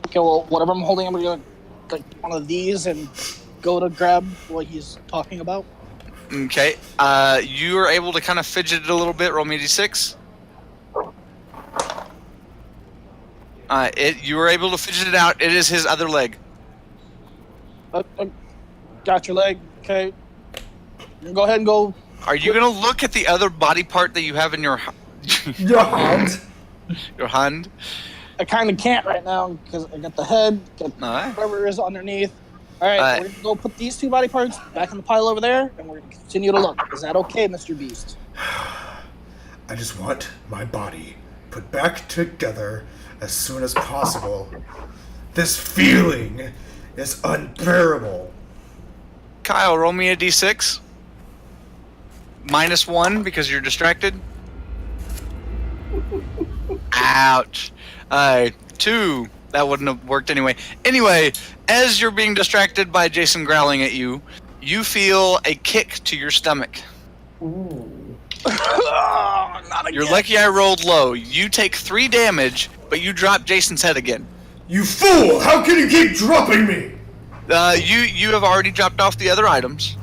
Okay, well, whatever I'm holding, I'm gonna take one of these and go to grab what he's talking about. Okay. You are able to kind of fidget it a little bit. Roll me a d6. You were able to fidget it out. It is his other leg. Got your leg, okay. Go ahead and go. Are you gonna look at the other body part that you have in your Your hand? your hand? I kind of can't right now because I got the head, got Alright. whatever is underneath. All right, we're gonna go put these 2 body parts back in the pile over there, and we're gonna continue to look. Is that okay, Mr. Beast? I just want my body put back together as soon as possible. This feeling is unbearable. Kyle, roll me a d6. -1 because you're distracted. Ouch. 2. That wouldn't have worked anyway. Anyway, as you're being distracted by Jason growling at you, you feel a kick to your stomach. Ooh. Not again. You're lucky I rolled low. You take 3 damage, but you drop Jason's head again. You fool! How can you keep dropping me? You have already dropped off the other items,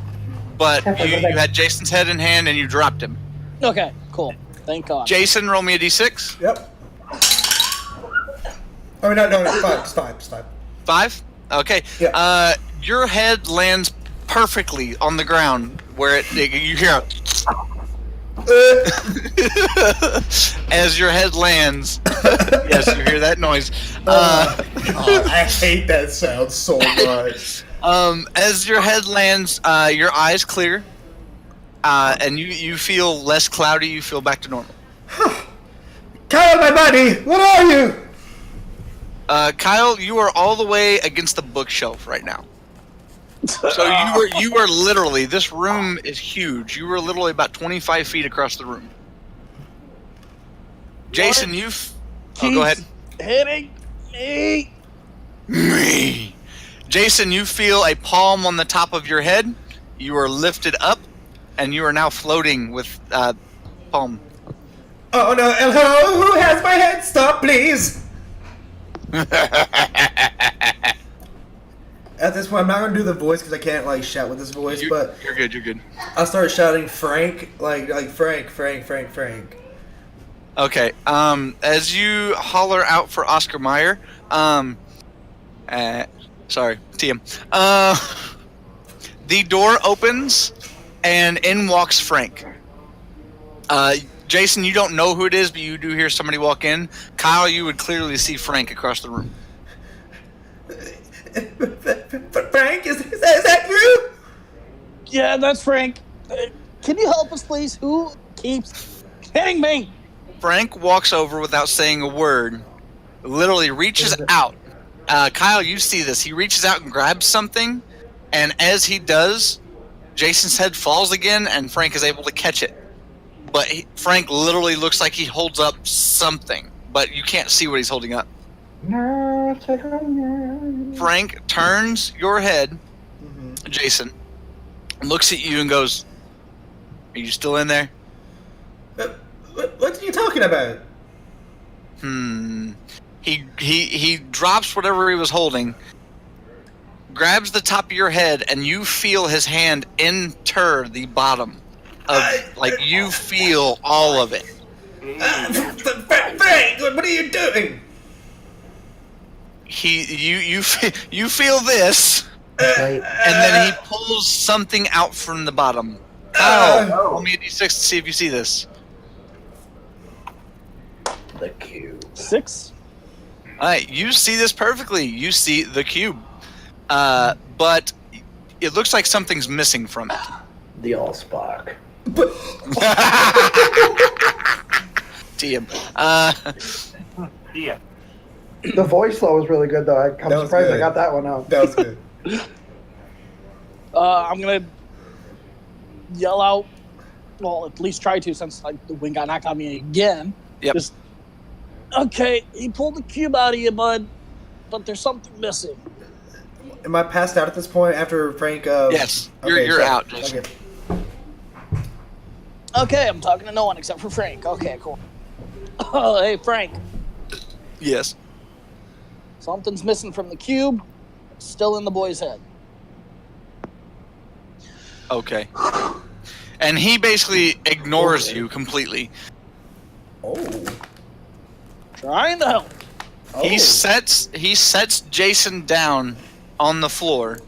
but you had Jason's head in hand and you dropped him. Okay, cool. Thank God. Jason, roll me a d6. Yep. Oh, no, 5. It's 5. It's 5. 5? Okay. Yeah. Your head lands perfectly on the ground where you hear as your head lands. Yes, you hear that noise. I hate that sound so much. As your head lands, your eyes clear, and you feel less cloudy. You feel back to normal. Kyle, my buddy, what are you? Kyle, you are all the way against the bookshelf right now. So you are literally, this room is huge. You were literally about 25 feet across the room. Jason, go ahead. Hitting me. Me. Jason, you feel a palm on the top of your head. You are lifted up, and you are now floating with palm. Oh no, hello, who has my head? Stop, please! At this point, I'm not gonna do the voice because I can't like shout with this voice, but you're good. You're good. I'll start shouting Frank, like Frank. Okay. As you holler out for Oscar Mayer, sorry, TM. The door opens, and in walks Frank. Jason, you don't know who it is, but you do hear somebody walk in. Kyle, you would clearly see Frank across the room. Frank, is that you? Yeah, that's Frank. Can you help us, please? Who keeps hitting me? Frank walks over without saying a word, literally reaches out. Kyle, you see this. He reaches out and grabs something, and as he does, Jason's head falls again, and Frank is able to catch it. But Frank literally looks like he holds up something, but you can't see what he's holding up. Frank turns your head, Jason, looks at you and goes, "Are you still in there?" What are you talking about? He drops whatever he was holding, grabs the top of your head, and you feel his hand enter the bottom of, you feel all of it. Frank, what are you doing? You feel this, and then he pulls something out from the bottom. Roll me a d6 to see if you see this. The cube. 6. All right, you see this perfectly. You see the cube, but it looks like something's missing from it. The Allspark. TM. Yeah. The voice though was really good though. I'm surprised good. I got that one out. That was good. I'm gonna yell out. Well, at least try to, since the wind got knocked on me again. Yep. Just, okay, he pulled the cube out of you, bud, but there's something missing. Am I passed out at this point after Frank? Yes, you're out, Jason. Okay. Okay, I'm talking to no one except for Frank. Okay, cool. Oh, hey, Frank. Yes. Something's missing from the cube. Still in the boy's head. Okay. And he basically ignores you completely. Oh. Trying to help. Oh. He sets Jason down on the floor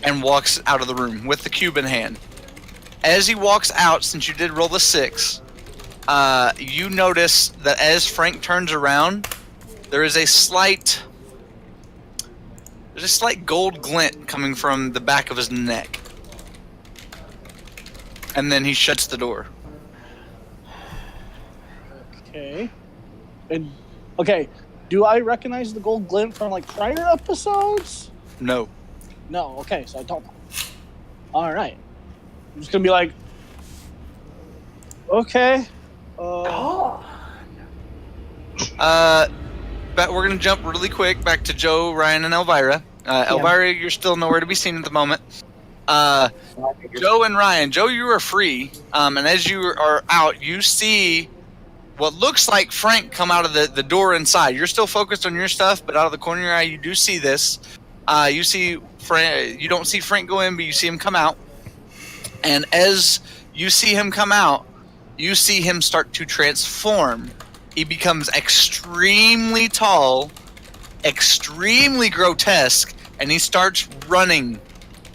and walks out of the room with the cube in hand. As he walks out, since you did roll the 6, you notice that as Frank turns around, there's a slight gold glint coming from the back of his neck. And then he shuts the door. Okay. And okay, do I recognize the gold glint from prior episodes? No. No. Okay, so I don't. All right. I'm just gonna be like, okay. But we're gonna jump really quick back to Joe, Ryan, and Elvira. Elvira, you're still nowhere to be seen at the moment. Joe and Ryan. Joe, you are free, and as you are out, you see what looks like Frank come out of the door inside. You're still focused on your stuff, but out of the corner of your eye, you do see this. You see Frank. You don't see Frank go in, but you see him come out. And as you see him come out, you see him start to transform. He becomes extremely tall, extremely grotesque, and he starts running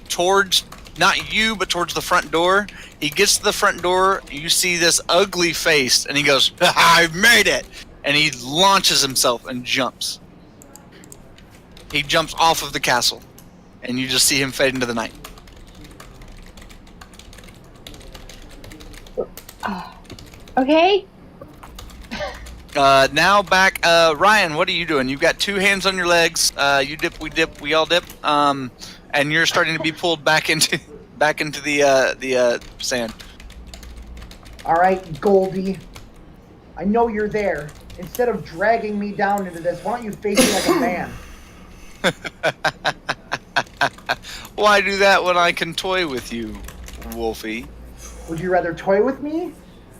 towards, not you, but towards the front door. He gets to the front door, you see this ugly face, and he goes, I've made it! And he launches himself and jumps. He jumps off of the castle, and you just see him fade into the night. Okay. Now back, Ryan, what are you doing? You've got 2 hands on your legs. You dip, we all dip. And you're starting to be pulled back into the sand. All right, Goldie. I know you're there. Instead of dragging me down into this, why don't you face me like a man? Why do that when I can toy with you, Wolfie? Would you rather toy with me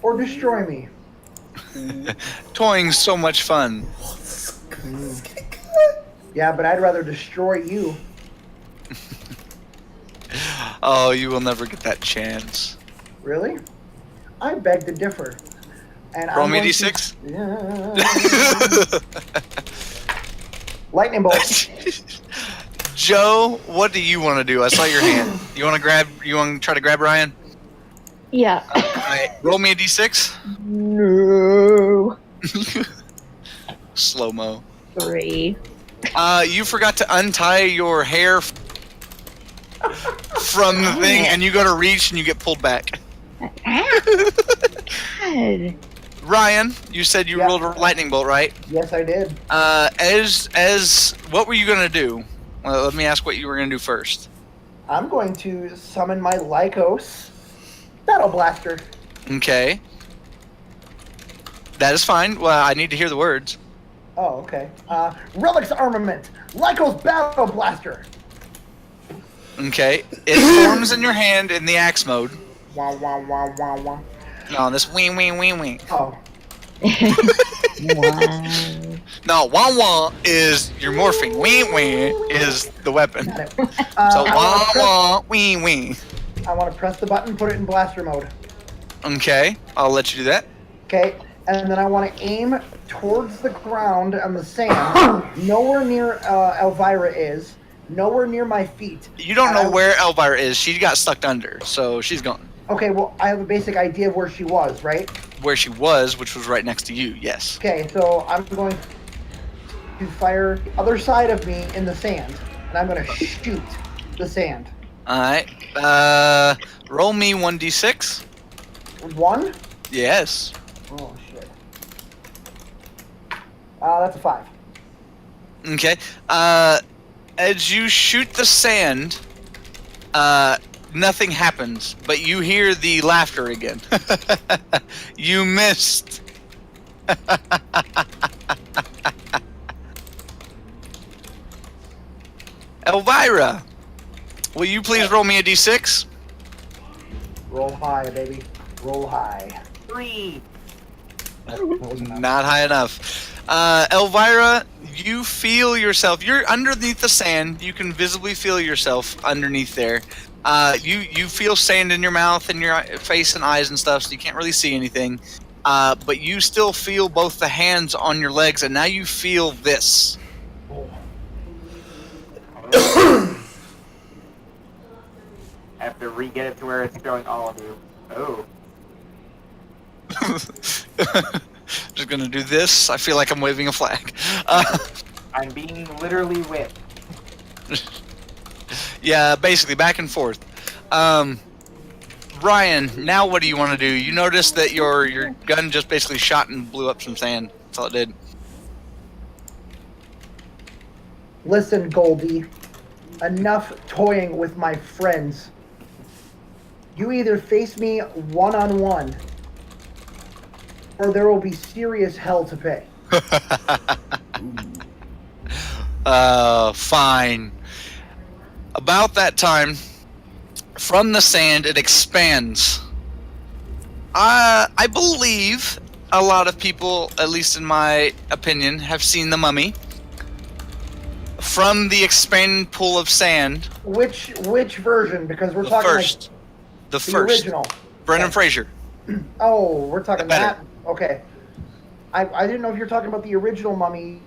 or destroy me? Toying's so much fun. Yeah, but I'd rather destroy you. Oh, you will never get that chance. Really? I beg to differ. And Roll I'm me a going d6. Lightning bolt. Joe, what do you want to do? I saw your hand. You want to try to grab Ryan? Yeah. Alright, roll me a d6. No. Slow-mo. 3. You forgot to untie your hair from the thing, and you go to reach and you get pulled back. God. Ryan, you said you rolled a lightning bolt, right? Yes, I did. As what were you gonna do? Well, let me ask what you were gonna do first. I'm going to summon my Lycos Battle Blaster. Okay. That is fine. Well, I need to hear the words. Oh, okay. Relic's Armament, Lycos Battle Blaster. Okay. It forms in your hand in the axe mode. Wah, wah, wah, wah, wah. No, this wing, wing, wing, wing. Oh. Wow. No, wah wah is your morphing. Wing, wing is the weapon. Got it. So wah wah, wing, wing. I want to press the button, put it in blaster mode. Okay, I'll let you do that. Okay, and then I want to aim towards the ground on the sand, nowhere near Elvira is, nowhere near my feet. You don't know where Elvira is. She got stuck under, so she's gone. Okay, well, I have a basic idea of where she was, right? Where she was, which was right next to you, yes. Okay, so I'm going to fire the other side of me in the sand, and I'm going to shoot the sand. Alright. Roll me 1d6. 1? Yes. Oh, shit. That's a 5. Okay. As you shoot the sand, nothing happens, but you hear the laughter again. You missed. Elvira, will you please roll me a d6? Roll high, baby. Roll high. 3. That wasn't enough. Not high enough. Elvira, you feel yourself. You're underneath the sand. You can visibly feel yourself underneath there. You feel sand in your mouth and your face and eyes and stuff, so you can't really see anything. But you still feel both the hands on your legs, and now you feel this. I have to re-get it to where it's showing all of you. Oh. Just gonna do this. I feel like I'm waving a flag. I'm being literally whipped. Yeah, basically back and forth. Ryan, now what do you want to do? You notice that your gun just basically shot and blew up some sand. That's all it did. Listen, Goldie. Enough toying with my friends. You either face me one-on-one, or there will be serious hell to pay. Fine. About that time, from the sand, it expands. I believe a lot of people, at least in my opinion, have seen the mummy. From the expanding pool of sand. Which version? Because we're The talking first. like The the first. original. Brendan Okay. Fraser. Oh, we're talking The better. that. Okay. I didn't know if you're talking about the original mummy,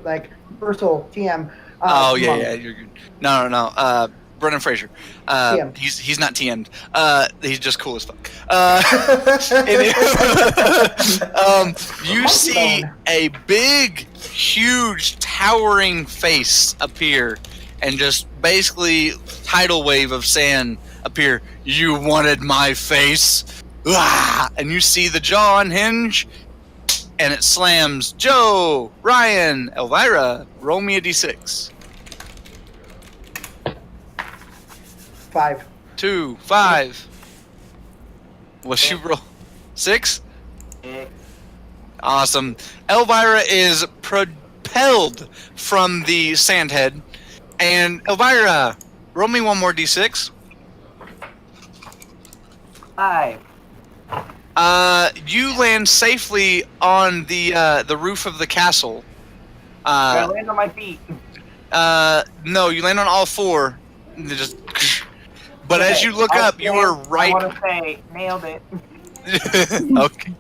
like Universal TM. Oh yeah, mummy. yeah, you're good. No. Brendan Fraser. TM. He's not TM'd. He's just cool as fuck. You see a big, huge, towering face appear, and just basically tidal wave of sand appear. You wanted my face, and you see the jaw unhinge, and it slams. Joe, Ryan, Elvira, roll me a d6. 5. 2, 5. What's she roll? 6? Awesome. Elvira is propelled from the sand head. And Elvira, roll me one more d6. 5. You land safely on the roof of the castle. I land on my feet. No, you land on all four. Just. But as you look up, you are right. I want to say, nailed it. Okay.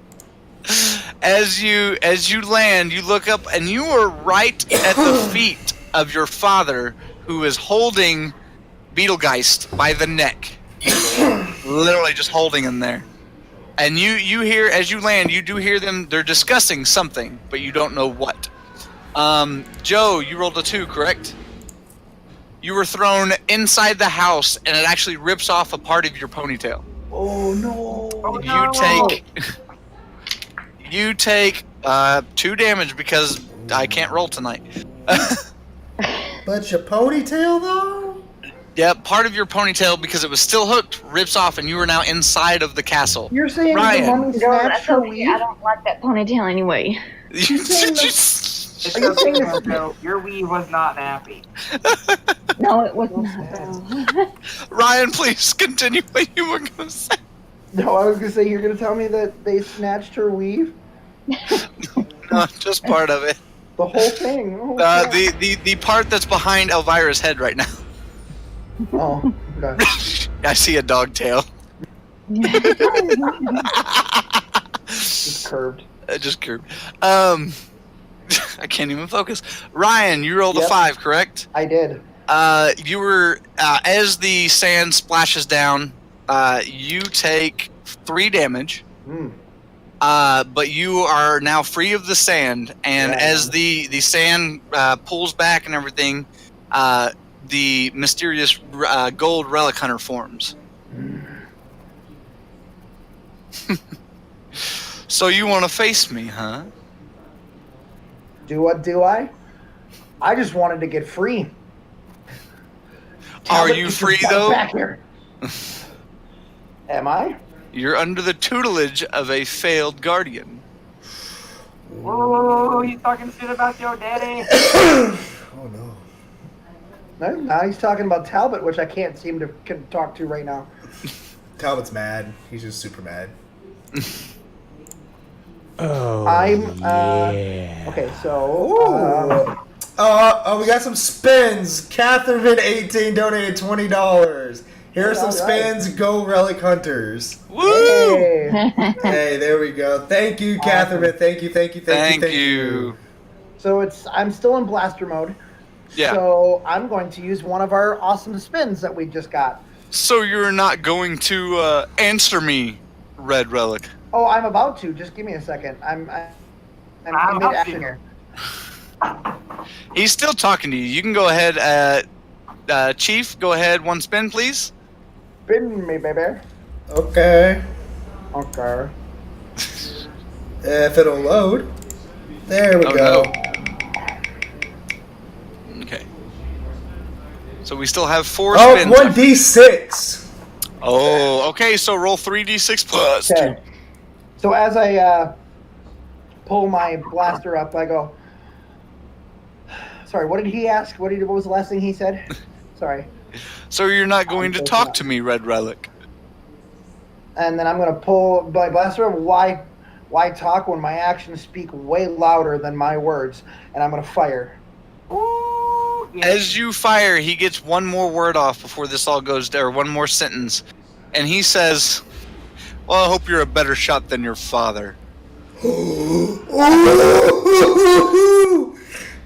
As you land, you look up, and you are right at the feet of your father, who is holding Beetlegeist by the neck, literally just holding him there. And you hear, as you land, you do hear them. They're discussing something, but you don't know what. Joe, you rolled a 2, correct? You were thrown inside the house, and it actually rips off a part of your ponytail. Oh no! Oh, no. You take 2 damage because I can't roll tonight. But your ponytail, though? Yep, part of your ponytail, because it was still hooked, rips off, and you are now inside of the castle. You're saying Ryan. the mummy Girl, snatched that's her okay. weave? I don't like that ponytail anyway. It's okay, Joe. Your weave was not nappy. No, it was not. Ryan, please continue what you were going to say. No, I was gonna say you're gonna tell me that they snatched her weave. No, just part of it. The whole thing. Oh, crap. The part that's behind Elvira's head right now. Oh, okay. I see a dog tail. Just curved. Just curved. I can't even focus. Ryan, you rolled a Yep. 5, correct? I did. You were as the sand splashes down. You take 3 damage. Mm. But you are now free of the sand, and Yeah. as the sand pulls back and everything, the mysterious gold relic hunter forms. So you want to face me, huh? Do what? Do I? I just wanted to get free. Are Talbot, you get free, your butt though? Back here. Am I? You're under the tutelage of a failed guardian. Whoa, he's talking shit about your daddy. Oh no. No, now he's talking about Talbot, which I can't seem to talk to right now. Talbot's mad. He's just super mad. Okay, so Oh, we got some spins. Catherman 18 donated $20. Here are some Alright. spins. Go Relic Hunters. Woo! hey. Hey, there we go. Thank you, Catherman. Thank you. Thank you. So I'm still in blaster mode. Yeah. So I'm going to use one of our awesome spins that we just got. So you're not going to answer me, Red Relic? Oh, I'm about to. Just give me a second. I'm in mid-action here. He's still talking to you. You can go ahead. Chief, go ahead. 1 spin, please. Spin me, baby. Okay. Okay. If it'll load. There we Oh, go. no. Okay. So we still have 4 Oh, spins. 1d6. Oh, okay. So roll 3d6 plus 2. Okay. So as I pull my blaster up, I go. Sorry, what did he ask? What was the last thing he said? Sorry. So you're not going I'm to so talk sorry. to me, Red Relic. And then I'm gonna pull my blaster up. Why Why talk when my actions speak way louder than my words? And I'm gonna fire. Ooh, yeah. As you fire, he gets one more word off before this all goes down, or one more sentence. And he says, well, I hope you're a better shot than your father.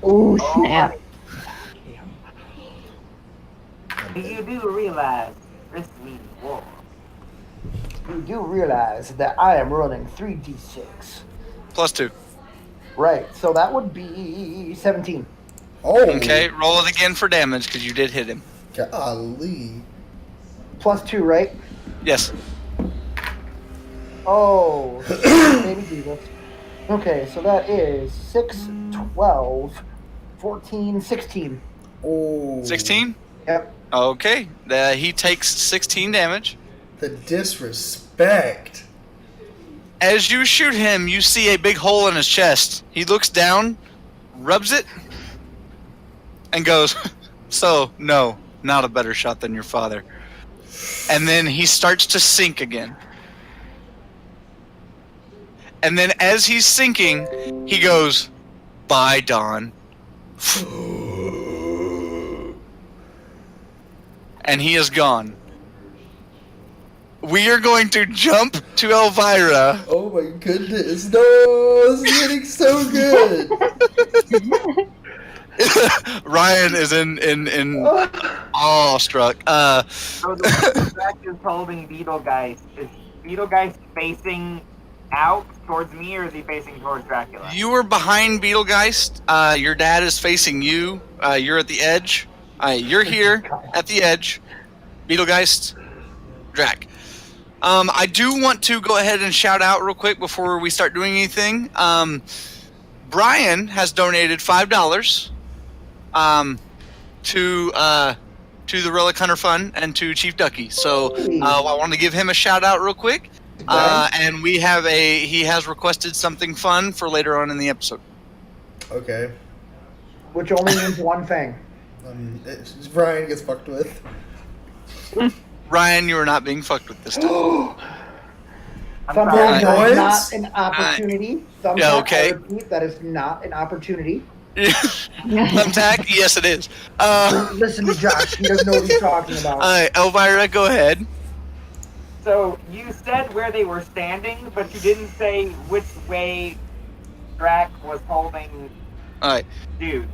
Oh, snap. You do realize this means war. You do realize that I am running 3d6. +2. Right, so that would be 17. Oh. Okay, roll it again for damage, because you did hit him. Golly. +2, right? Yes. Oh, baby Jesus. Okay, so that is 6, 12, 14, 16. Oh. 16? Yep. Okay, he takes 16 damage. The disrespect. As you shoot him, you see a big hole in his chest. He looks down, rubs it, and goes, so, no, not a better shot than your father. And then he starts to sink again. And then as he's sinking, he goes, bye, Dawn. And he is gone. We are going to jump to Elvira. Oh my goodness. No, this is getting so good. Ryan is in awestruck. So the back is holding Beetlegeist. Is Beetlegeist facing out towards me, or is he facing towards Dracula? You are behind Beetlegeist. Your dad is facing you. You're at the edge. You're here at the edge. Beetlegeist, Drac. I do want to go ahead and shout out real quick before we start doing anything. Brian has donated $5 to the Relic Hunter Fund and to ChiefDucky. So I want to give him a shout out real quick. And he has requested something fun for later on in the episode. Okay. Which only means one thing. Brian gets fucked with. Ryan, you are not being fucked with this time. Sometimes that is Boys? not an opportunity. Sometimes, Yeah, okay. I repeat, that is not an opportunity. Thumbtack? Yes, it is. Listen to Josh. He doesn't know what he's talking about. Elvira, go ahead. So you said where they were standing, but you didn't say which way Drac was holding All right. dude.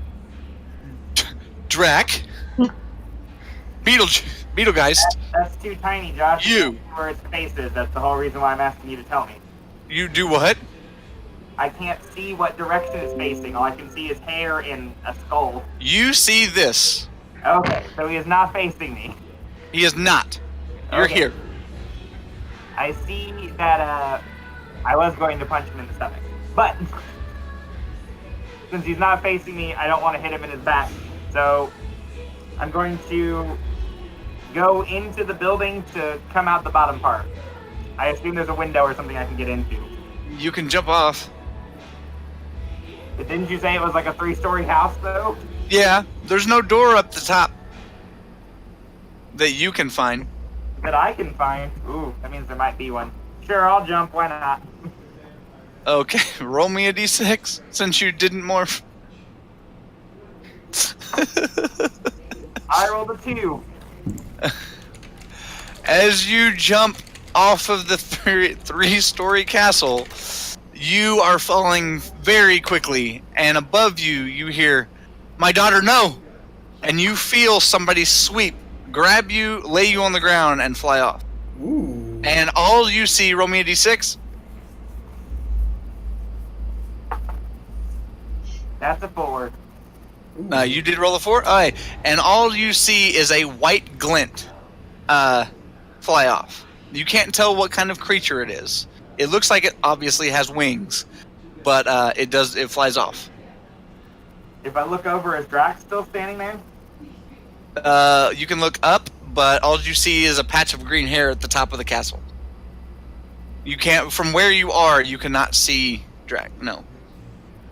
Drac. Beetlegeist. That's too tiny, Josh. You. don't know where its face is. That's the whole reason why I'm asking you to tell me. You do what? I can't see what direction it's facing. All I can see is hair and a skull. You see this. Okay, so he is not facing me. He is not. You're Okay. here. I see that I was going to punch him in the stomach. But since he's not facing me, I don't want to hit him in his back. So I'm going to go into the building to come out the bottom part. I assume there's a window or something I can get into. You can jump off. But didn't you say it was like a 3-story house, though? Yeah, there's no door up the top that you can find. That I can find. Ooh, that means there might be one. Sure, I'll jump. Why not? Okay, roll me a d6 since you didn't morph. I rolled a 2. As you jump off of the 3-story castle, you are falling very quickly, and above you, you hear, "My daughter, no!" And you feel somebody sweep, grab you, lay you on the ground, and fly off. Ooh. And all you see, roll me a d6. That's a 4. You did roll a 4? Alright. And all you see is a white glint fly off. You can't tell what kind of creature it is. It looks like it obviously has wings, but it flies off. If I look over, is Drax still standing there? You can look up, but all you see is a patch of green hair at the top of the castle. You can't, from where you are, you cannot see Drac. No.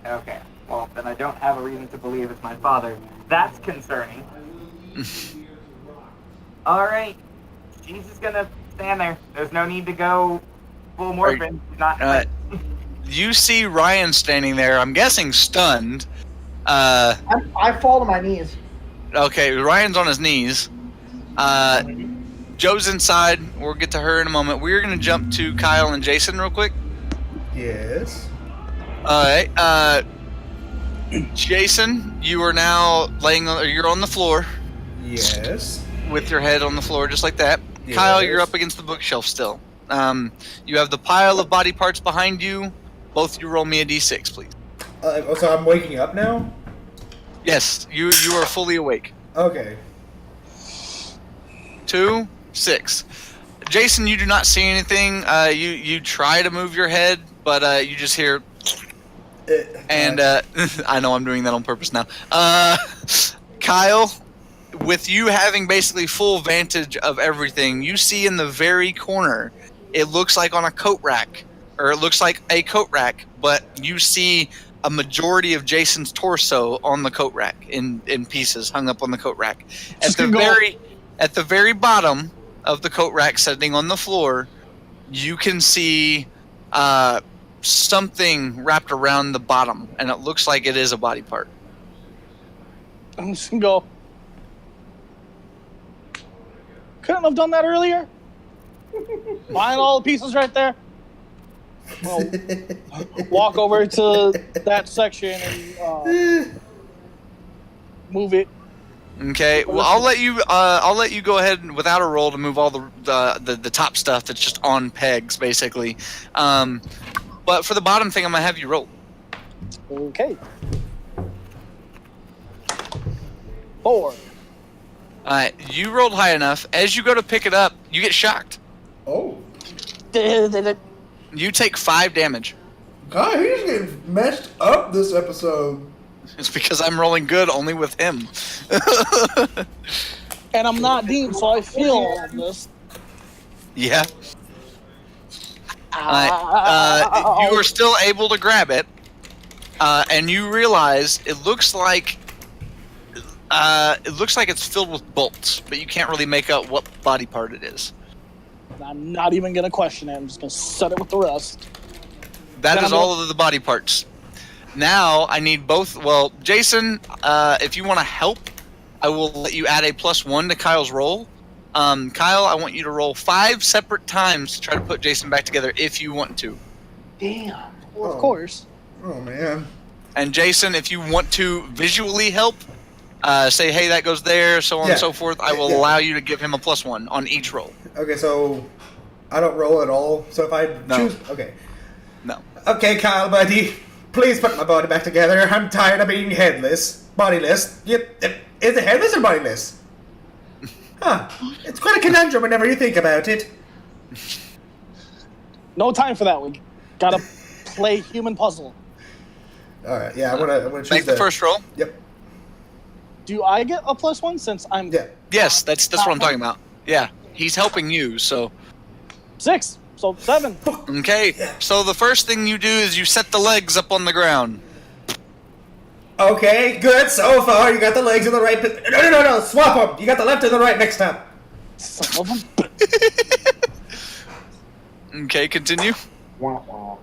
Okay. Well, then I don't have a reason to believe it's my father. That's concerning. Alright. She's just gonna stand there. There's no need to go full Morphin. Not. you see Ryan standing there. I'm guessing stunned. I fall to my knees. Okay, Ryan's on his knees. Joe's inside. We'll get to her in a moment. We're gonna jump to Kyle and Jason real quick. Yes. All right. Jason, you are now you're on the floor Yes. with your head on the floor, just like that. Yes. Kyle, you're up against the bookshelf still. You have the pile of body parts behind you. Both you roll me a d6, please. So I'm waking up now? Yes, you are fully awake. Okay. 2, 6. Jason, you do not see anything. You try to move your head, but you just hear. And I know I'm doing that on purpose now. Kyle, with you having basically full vantage of everything, you see in the very corner, it looks like on a coat rack, or it looks like a coat rack, but you see a majority of Jason's torso on the coat rack in pieces hung up on the coat rack. At the very bottom of the coat rack, sitting on the floor, you can see something wrapped around the bottom, and it looks like it is a body part. I'm just gonna go. Couldn't have done that earlier. Find all the pieces right there. Well, walk over to that section and move it. Okay. Well, I'll let you go ahead and, without a roll, to move all the top stuff that's just on pegs, basically. But for the bottom thing, I'm gonna have you roll. Okay. 4. Alright, you rolled high enough. As you go to pick it up, you get shocked. Oh. You take 5 damage. God, he's getting messed up this episode. It's because I'm rolling good only with him. And I'm not Dean, so I feel all of this. Yeah. You are still able to grab it, and you realize it looks like it's filled with bolts, but you can't really make out what body part it is. I'm not even gonna question it. I'm just gonna set it with the rest. That is all of the body parts. Now I need both. Well, Jason, if you want to help, I will let you add a +1 to Kyle's roll. Kyle, I want you to roll 5 separate times to try to put Jason back together if you want to. Damn. Well, of course. Oh, man. And Jason, if you want to visually help, say, hey, that goes there, so on and so forth, I will allow you to give him a +1 on each roll. Okay, so I don't roll at all. So if I choose... Okay. No. Okay, Kyle, buddy. Please put my body back together. I'm tired of being headless. Bodiless. Yep. Is it headless or bodiless? Huh. It's quite a conundrum whenever you think about it. No time for that. We gotta play human puzzle. All right. Yeah, I want to choose Make the first roll. Yep. Do I get a +1 since I'm... Yeah. Yes, that's what I'm talking about. Yeah, he's helping you, so... 6, so 7. Okay, so the first thing you do is you set the legs up on the ground. Okay, good. So far, you got the legs in the right... No. Swap them. You got the left and the right next time. Son of a... Okay, continue. 4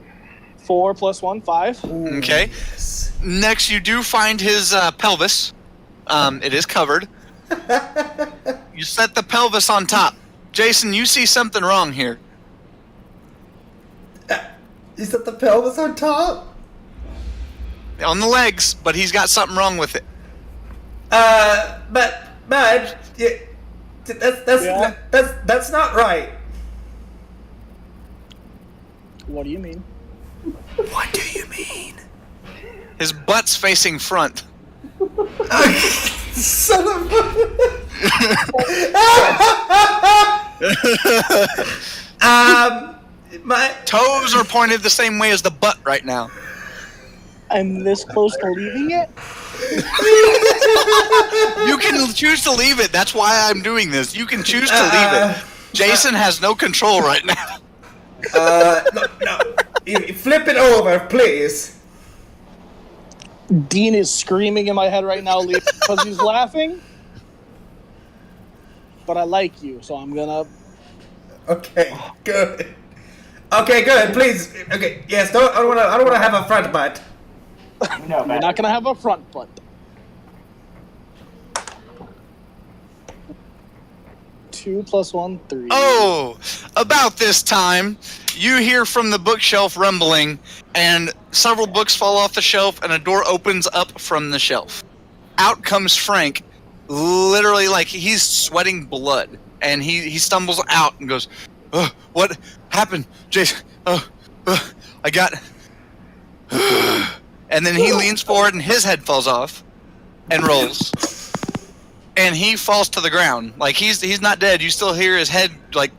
+ 1, 5. Okay. Next, you do find his pelvis. It is covered. You set the pelvis on top. Jason, you see something wrong here. You set the pelvis on top? On the legs, but he's got something wrong with it. But that's not right. What do you mean? What do you mean? His butt's facing front. Son of my toes are pointed the same way as the butt right now. I'm this close to leaving it? You can choose to leave it. That's why I'm doing this. You can choose to leave it. Jason has no control right now. No. You flip it over, please. Dean is screaming in my head right now because he's laughing. But I like you, so I'm gonna... Okay, good. Okay, good. Please. Okay. Yes. I don't want to have a front butt. You know, You're not gonna have a front butt. Two plus 1, 3. Oh, about this time, you hear from the bookshelf rumbling, and several books fall off the shelf, and a door opens up from the shelf. Out comes Frank, literally like he's sweating blood, and he stumbles out and goes, "What happened, Jason? I got." And then he leans forward, and his head falls off, and rolls. And he falls to the ground. Like, he's not dead. You still hear his head, like,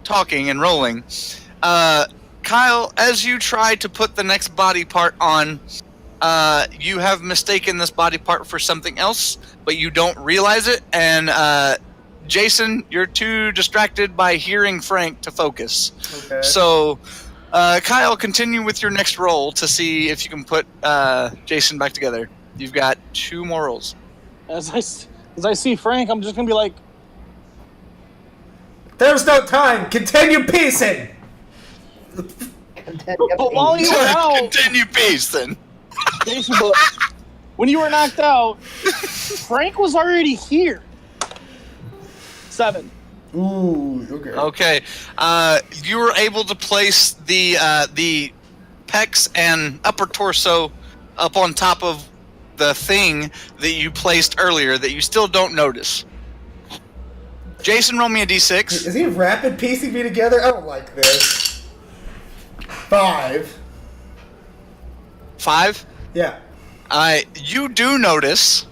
talking and rolling. Kyle, as you try to put the next body part on, you have mistaken this body part for something else, but you don't realize it. And, Jason, you're too distracted by hearing Frank to focus. Okay. So, Kyle, continue with your next roll to see if you can put Jason back together. You've got 2 more rolls. As I see Frank, I'm just gonna be like, There's no time. Continue piecing. but while you were out, Continue piecing. Jason, but when you were knocked out, Frank was already here. 7. Ooh. Okay. Okay. You were able to place the pecs and upper torso up on top of the thing that you placed earlier that you still don't notice. Jason, roll me a d6. Is he rapid piecing me together? I don't like this. 5. 5. Yeah. You do notice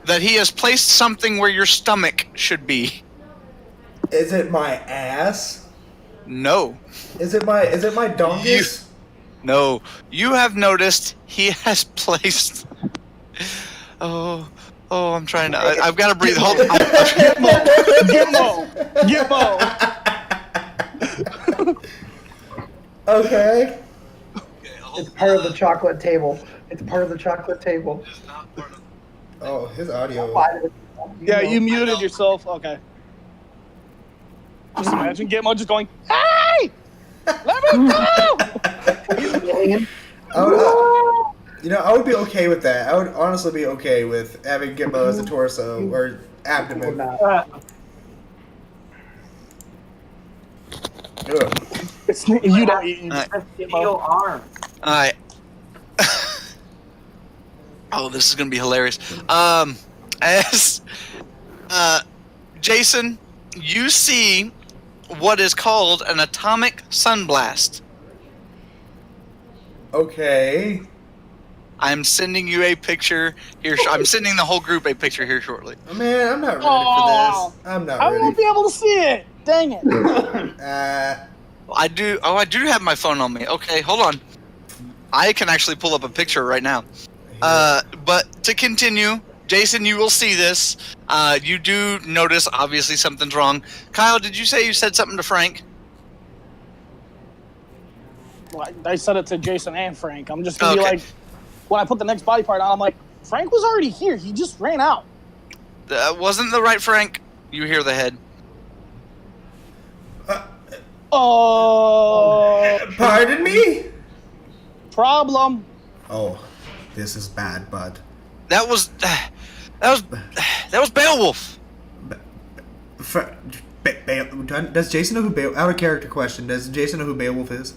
that he has placed something where your stomach should be. Is it my ass? No. Is it my dongus? No. You have noticed he has placed... Oh, I'm trying to... I've got to breathe. Hold on. Gimbo. Okay. It's part of the chocolate table. It's part of the chocolate table. Oh, his audio. Yeah, you muted yourself. Okay. Just imagine Gitmo just going, "Hey, let me go!" I would be okay with that. I would honestly be okay with having Gimbo as a torso or abdomen. Ugh. You don't eat. Steel arm. Alright. Oh, this is gonna be hilarious. Jason, you see what is called an atomic sunblast. Okay. I'm sending you a picture here. I'm sending the whole group a picture here shortly. Man, I'm not ready for this. I'm not I ready. won't be able to see it. Dang it. I do. Oh, I do have my phone on me. Okay, hold on. I can actually pull up a picture right now. But to continue, Jason, you will see this. You do notice, obviously, something's wrong. Kyle, did you say you said something to Frank? Well, I said it to Jason and Frank. I'm just going to be Okay. like, when I put the next body part on, I'm like, Frank was already here. He just ran out. Wasn't the right Frank? You hear the head. Pardon me? Problem. Oh, this is bad, bud. That was Beowulf. Does Jason know who Beowulf? Out of character question. Does Jason know who Beowulf is?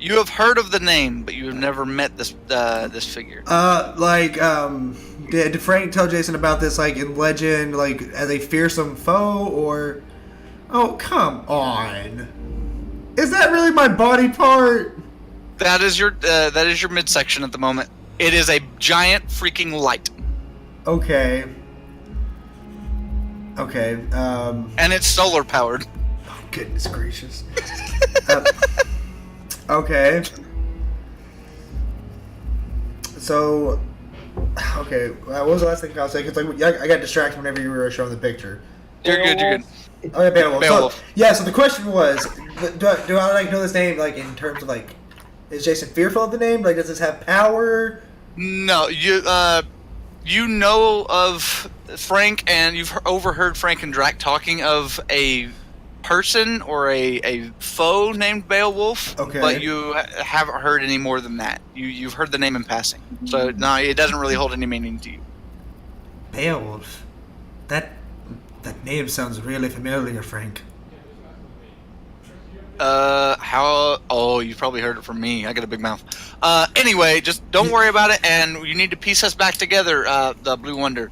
You have heard of the name, but you have never met this figure. Did Frank tell Jason about this, like, in legend, like, as a fearsome foe, or... Oh, come on. Is that really my body part? That is your midsection at the moment. It is a giant freaking light. Okay. And it's solar powered. Oh, goodness gracious. Okay. So, okay, what was the last thing I was saying? Because I got distracted whenever you were showing the picture. You're good. Oh yeah, Beowulf. Beowulf. So the question was, do I like know this name, like, in terms of, like, is Jason fearful of the name? Like, does this have power? No, you know of Frank, and you've overheard Frank and Drac talking of a person or a foe named Beowulf, Okay. but you haven't heard any more than that. You've heard the name in passing, so no, it doesn't really hold any meaning to you. Beowulf. That name sounds really familiar, Frank. How? Oh, you probably heard it from me. I got a big mouth. Anyway, just don't worry about it, and you need to piece us back together, the Blue Wonder.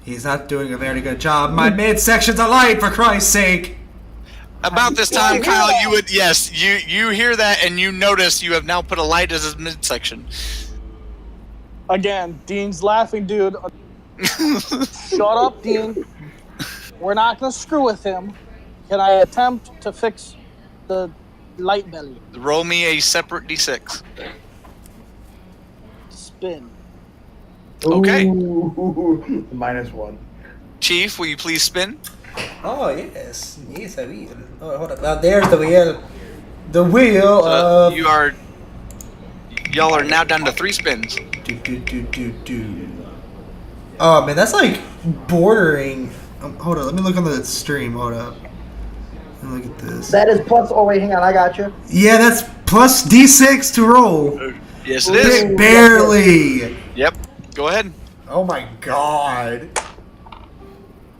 He's not doing a very good job. My midsection's alight, for Christ's sake! About this time, Kyle, you hear that, and you notice you have now put a light as his midsection. Again, Dean's laughing, dude. Shut up, Dean. We're not gonna screw with him. Can I attempt to fix the light belly? Roll me a separate d6. Spin. Okay. Ooh, -1. Chief, will you please spin? Oh, yes. Yes, I will. Oh, hold on. Now, there's the wheel. The wheel of... Y'all are now down to 3 spins. Oh, man, that's like bordering... hold on, let me look on the stream. Hold up. Let me look at this. That is plus. Oh wait, hang on, I got you. Yeah, that's plus D6 to roll. Yes, it is. Barely. Yep. Go ahead. Oh my god.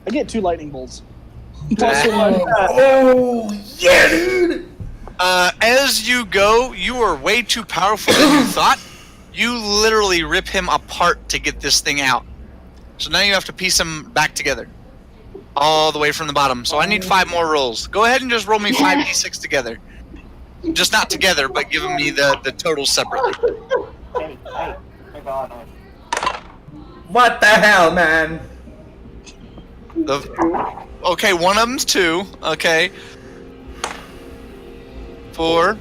I get 2 lightning bolts. Oh, yeah, dude. As you go, you are way too powerful than you thought. You literally rip him apart to get this thing out. So now you have to piece them back together. All the way from the bottom. So I need 5 more rolls. Go ahead and just roll me 5d6 together. Just not together, but giving me the total separately. Hey, God. What the hell, man? Okay, one of them's 2. Okay. 4.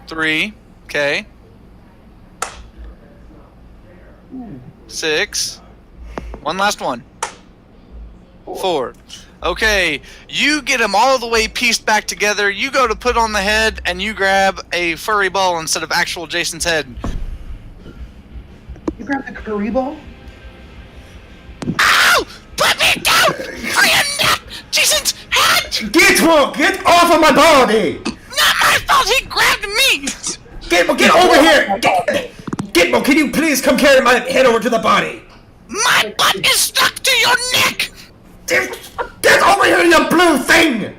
3. Okay. 6. One last one. 4. Okay, you get them all the way pieced back together. You go to put on the head, and you grab a furry ball instead of actual Jason's head. You grabbed the curry ball? Ow! Put me down! I am not Jason's head! Gitmo, get off of my body! Not my fault, he grabbed me! Gitmo, get over here! Gitmo, can you please come carry my head over to the body? My butt is stuck to your neck! Get over here, you blue thing!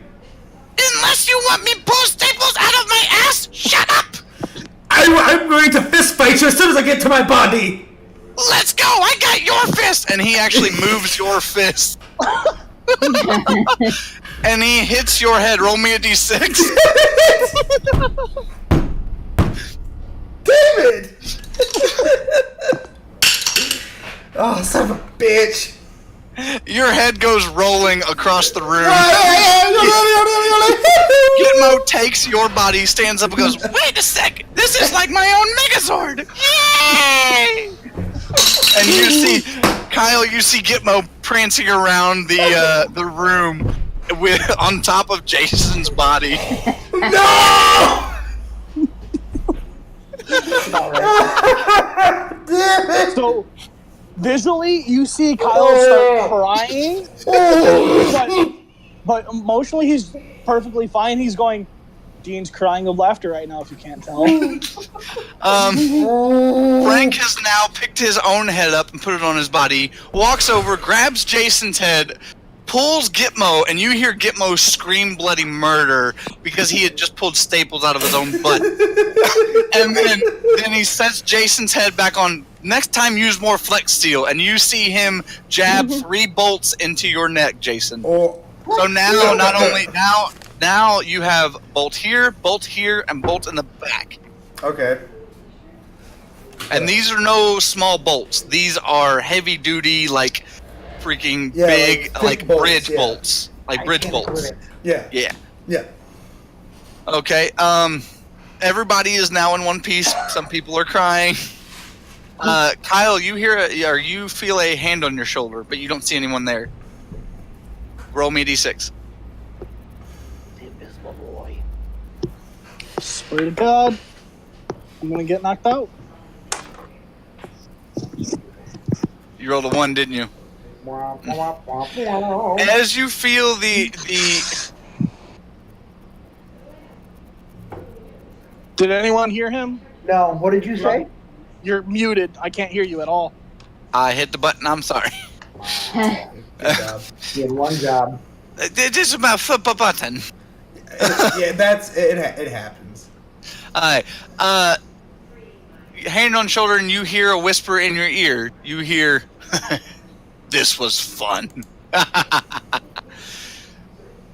Unless you want me pull staples out of my ass, shut up! I'm going to fist fight you as soon as I get to my body! Let's go, I got your fist! And he actually moves your fist. And he hits your head. Roll me a d6. Damn it! Oh, son of a bitch! Your head goes rolling across the room. Gitmo takes your body, stands up and goes, "Wait a sec! This is like my own Megazord! Yay!" And you see, Kyle, you see Gitmo prancing around the room with on top of Jason's body. No! Damn it! So, visually, you see Kyle start crying, but emotionally, he's perfectly fine. He's going, Dean's crying of laughter right now, if you can't tell. Frank has now picked his own head up and put it on his body, walks over, grabs Jason's head, pulls Gitmo, and you hear Gitmo scream bloody murder because he had just pulled staples out of his own butt. And then he sets Jason's head back on. Next time, use more flex steel, and you see him jab 3 bolts into your neck, Jason. Oh. So now, not only now you have bolt here, and bolt in the back. Okay. And these are no small bolts. These are heavy duty, like freaking Yeah, big, like thick bolts, bridge yeah. bolts, like bridge bolts. Yeah. Yeah. Yeah. Okay. Everybody is now in one piece. Some people are crying. Kyle, you you feel a hand on your shoulder, but you don't see anyone there. Roll me a d6. The invisible boy. Swear to God, I'm gonna get knocked out. You rolled a 1, didn't you? As you feel the Did anyone hear him? No, what did you say? You're muted. I can't hear you at all. I hit the button. I'm sorry. Good job. You had one job. Just about flip a button. Yeah, that's it. It happens. Alright. Hand on shoulder, and you hear a whisper in your ear. You hear, "This was fun."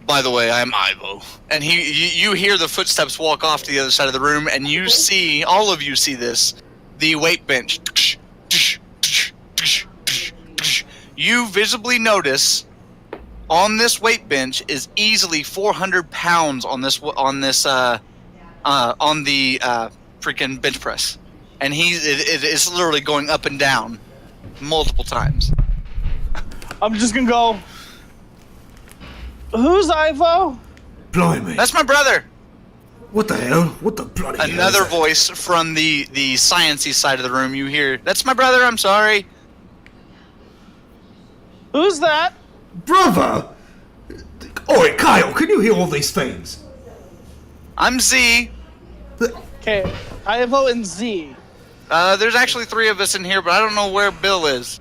By the way, I'm Ivo. And you hear the footsteps walk off to the other side of the room, and you see, all of you see this, the weight bench. You visibly notice on this weight bench is easily 400 pounds on the freaking bench press, and it's literally going up and down multiple times. I'm just gonna go. Who's Ivo? Blimey. That's my brother. What the hell? What the bloody hell? Another voice from the sciencey side of the room. You hear, "That's my brother. I'm sorry." Who's that? Brother! Oi, Kyle, can you hear all these things? I'm Z. Okay, Ivo and Z. There's actually 3 of us in here, but I don't know where Bill is.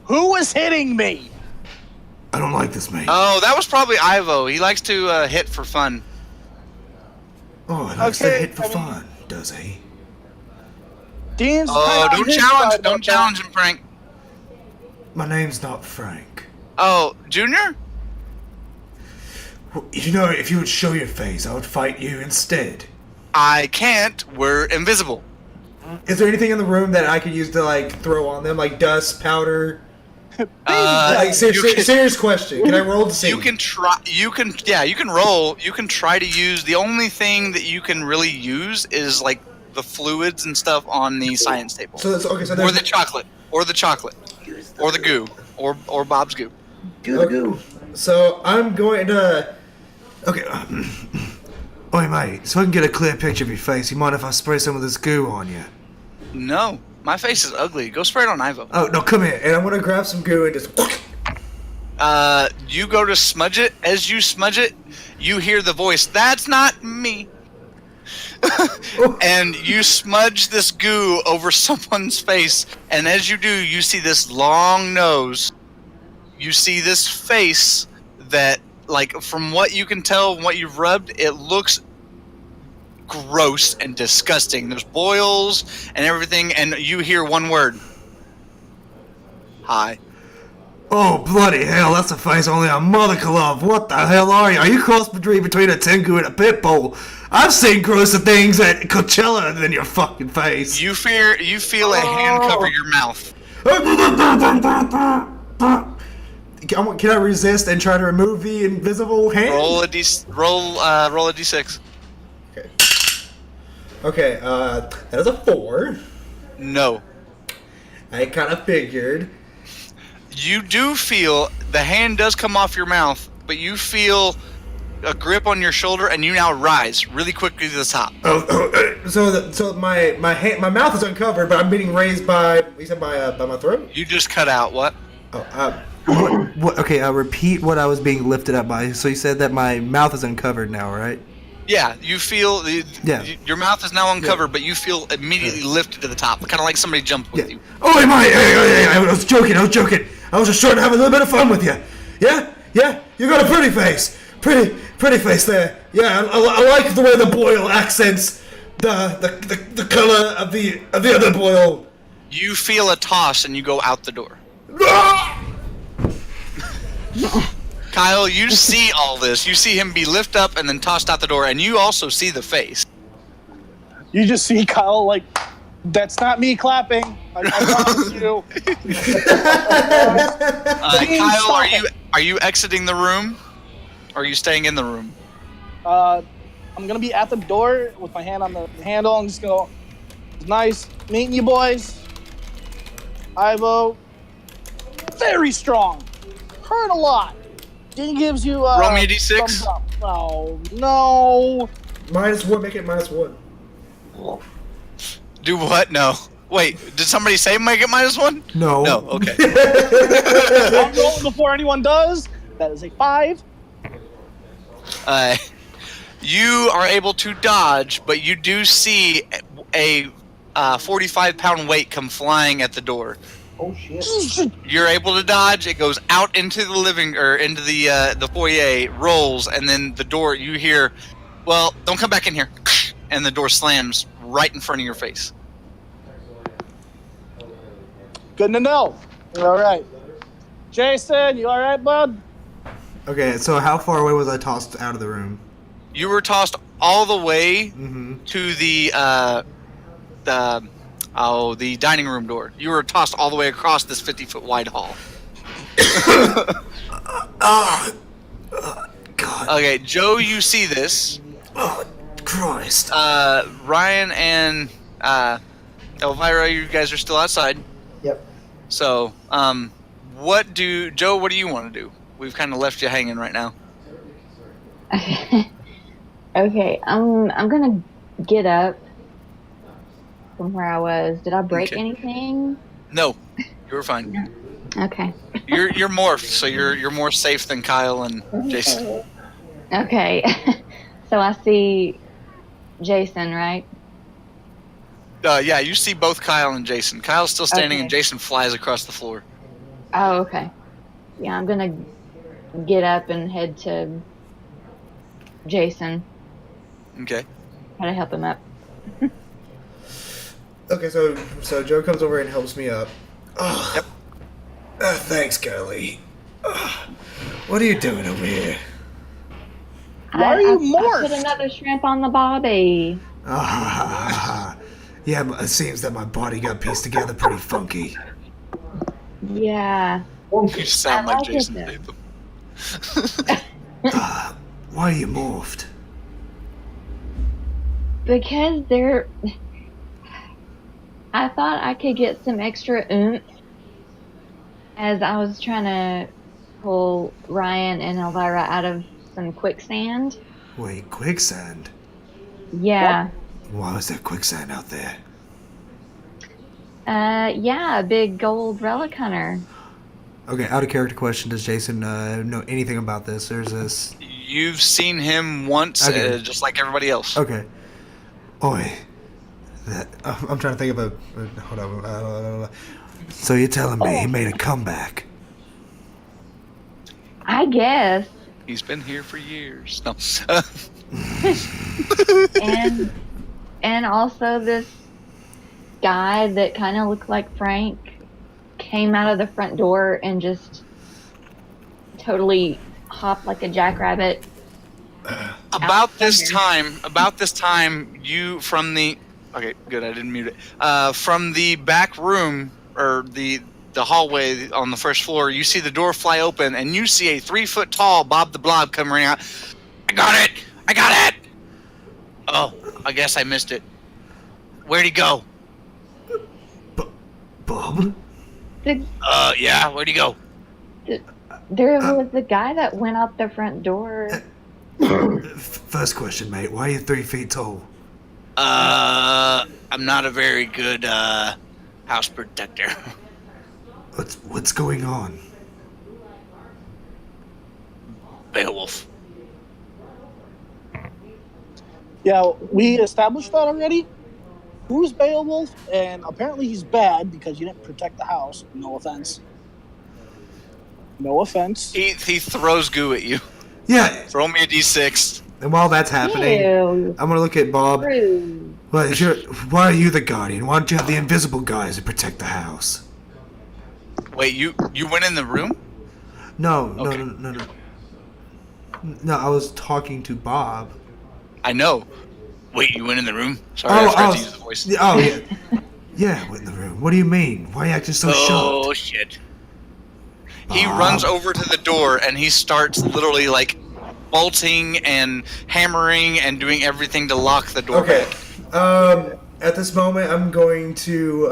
Who was hitting me? I don't like this, mate. Oh, that was probably Ivo. He likes to hit for fun. Oh, he likes to Okay, hit for fun, does he? Dean's Oh, kinda on his side don't about challenge him, Frank. My name's not Frank. Oh, Junior? Well, you know, if you would show your face, I would fight you instead. I can't. We're invisible. Is there anything in the room that I could use to, like, throw on them? Like dust, powder? Like, serious question. Can I roll to see? You can try. You can roll. You can try to use. The only thing that you can really use is like the fluids and stuff on the science table. So that's okay. So or the chocolate, or the goo, or Bob's goo. Do the goo. So I'm going to. Okay. Oi, mate. So I can get a clear picture of your face. You mind if I spray some of this goo on you? No, my face is ugly. Go spray it on Ivo. Oh no, come here. And I'm gonna grab some goo and just. You go to smudge it. As you smudge it, you hear the voice. "That's not me." And you smudge this goo over someone's face, and as you do, you see this long nose. You see this face that, like, from what you can tell, what you've rubbed, it looks gross and disgusting. There's boils and everything, and you hear one word. "Hi." Oh, bloody hell, that's a face only a mother can love. What the hell are you? Are you cross between a Tengu and a pit bull? I've seen grosser things at Coachella than your fucking face. You feel a hand cover your mouth. Can I resist and try to remove the invisible hand? Roll a d6. Okay, that is a 4. No. I kind of figured. You do feel the hand does come off your mouth, but you feel a grip on your shoulder, and you now rise really quickly to the top. So my mouth is uncovered, but I'm being raised by my throat. You just cut out what? What? Okay, repeat what I was being lifted up by. So you said that my mouth is uncovered now, right? Yeah, you feel your mouth is now uncovered, but you feel immediately lifted to the top, kind of like somebody jumped with you. Oh, hey, I was joking. I was just trying to have a little bit of fun with you. Yeah. You got a pretty face. Pretty face there. Yeah, I like the way the boil accents the color of the other boil. You feel a toss, and you go out the door. Kyle, you see all this. You see him be lifted up and then tossed out the door, and you also see the face. You just see Kyle like, "That's not me clapping. I promise you." Kyle, are you exiting the room? Or are you staying in the room? I'm gonna be at the door with my hand on the handle. I'm just gonna. Nice meeting you, boys. Ivo, very strong. Hurt a lot. Dean gives you roll me a d6. thumbs up. Oh no. -1, make it -1. Do what? No. Wait, did somebody say make it -1? No. No. Okay. I'm rolling before anyone does. That is a 5. You are able to dodge, but you do see a 45-pound weight come flying at the door. Oh shit! You're able to dodge. It goes out into the into the foyer, rolls, and then the door. You hear, "Well, don't come back in here," and the door slams right in front of your face. Good to know. All right. Jason, you all right, bud? Okay, so how far away was I tossed out of the room? You were tossed all the way Mm-hmm. to the dining room door. You were tossed all the way across this 50-foot wide hall. God. Okay, Joe, you see this. Oh, Christ. Ryan and Elvira, you guys are still outside. Yep. So, what do you want to do? We've kind of left you hanging right now. Okay, I'm gonna get up from where I was. Did I break Okay. anything? No, you were fine. Okay. You're morphed, so you're more safe than Kyle and Jason. Okay. So I see Jason, right? Yeah, you see both Kyle and Jason. Kyle's still standing, Okay. and Jason flies across the floor. Oh, okay. Yeah, I'm gonna get up and head to Jason. Okay. Try to help him up. Okay, so Joe comes over and helps me up. Oh, Yep. Thanks, Curly. What are you doing over here? Why are you I morphed? put another shrimp on the bobby. Yeah, but it seems that my body got pieced together pretty funky. Yeah. You sound I like like it Jason then. Statham. Why are you morphed? Because I thought I could get some extra oomph as I was trying to pull Ryan and Elvira out of some quicksand. Wait, quicksand? Yeah. Why was there quicksand out there? Yeah, a big gold relic hunter. Okay, out of character question, does Jason know anything about this? There's this... You've seen him once, Okay. just like everybody else. Okay. Oi. I'm trying to think of a... Hold on. So you're telling me he made a comeback? I guess. He's been here for years. No. And also this guy that kind of looked like Frank came out of the front door and just totally hopped like a jackrabbit. About this Somewhere. time, you from the... Okay, good, I didn't mute it. From the back room, or the hallway on the first floor, you see the door fly open, and you see a 3-foot-tall Bob the Blob come running out. I got it! Oh, I guess I missed it. Where'd he go? Bob? Yeah, where'd he go? There was the guy that went out the front door. First question, mate. Why are you 3 feet tall? I'm not a very good, house protector. What's going on? Beowulf. Yeah, we established that already. Who's Beowulf? And apparently he's bad because you didn't protect the house. No offense. No offense. He throws goo at you. Yeah, Throw me a d6. and while that's happening, Ew. I'm gonna look at Bob. Rude. Why are you the guardian? Why don't you have the invisible guys to protect the house? Wait, you went in the room? No. Okay. No, I was talking to Bob. I know. Wait, you went in the room? Sorry, I forgot to use the voice. Oh, yeah. Yeah, I went in the room. What do you mean? Why are you acting so Oh, shocked? shit. He Bob. runs over to the door and he starts literally like bolting and hammering and doing everything to lock the door Okay. back. At this moment, I'm going to,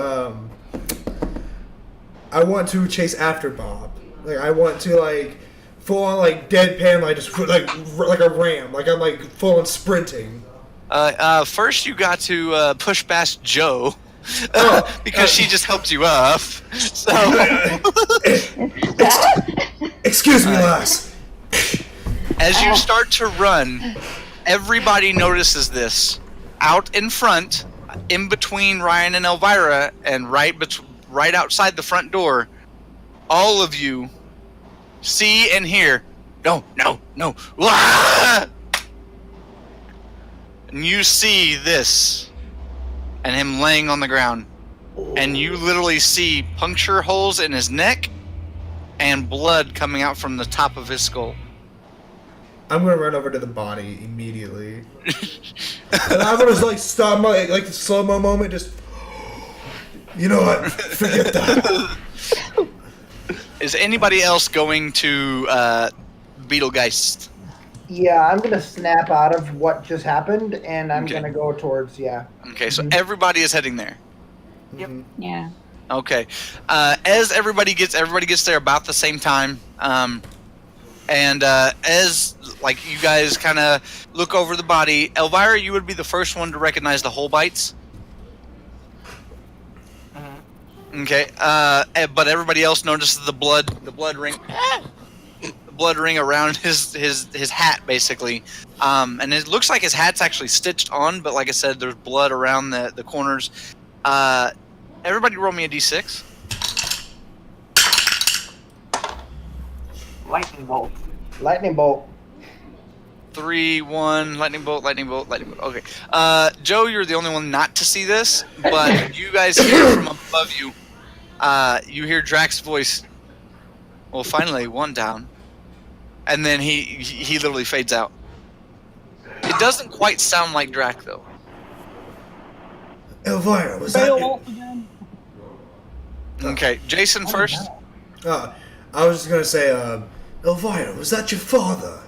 I want to chase after Bob. Like, I want to, like, full on, like, deadpan, like, just, like a ram. Like, I'm, like, full on sprinting. First you got to push past Joe. because she just helped you up. So, Excuse me, lass. as you start to run, everybody notices this. Out in front, in between Ryan and Elvira, and right outside the front door, all of you see and hear, no, Wah! And you see this, and him laying on the ground, and you literally see puncture holes in his neck, and blood coming out from the top of his skull. I'm gonna run over to the body immediately. And I'm gonna like stop my like the slow-mo moment, just you know what? Forget that. Is anybody else going to Beetlegeist? Yeah, I'm gonna snap out of what just happened, and I'm Okay. gonna go towards Okay, so everybody is heading there. Yep. Yeah. Okay, as everybody gets there about the same time, and as like you guys kind of look over the body, Elvira, you would be the first one to recognize the hole bites. Okay, but everybody else notices the blood ring around his hat, basically, and it looks like his hat's actually stitched on, but like I said, there's blood around the corners. Everybody roll me a d6. Lightning bolt. lightning bolt. 3, 1, lightning bolt. Okay. Joe, you're the only one not to see this, but you guys hear from above you. You hear Drax's voice. Well, finally, one down. And then he literally fades out. It doesn't quite sound like Drax, though. Elvira, was that you? Beowulf again. Okay, Jason first. I was just gonna say, Elvira, was that your father?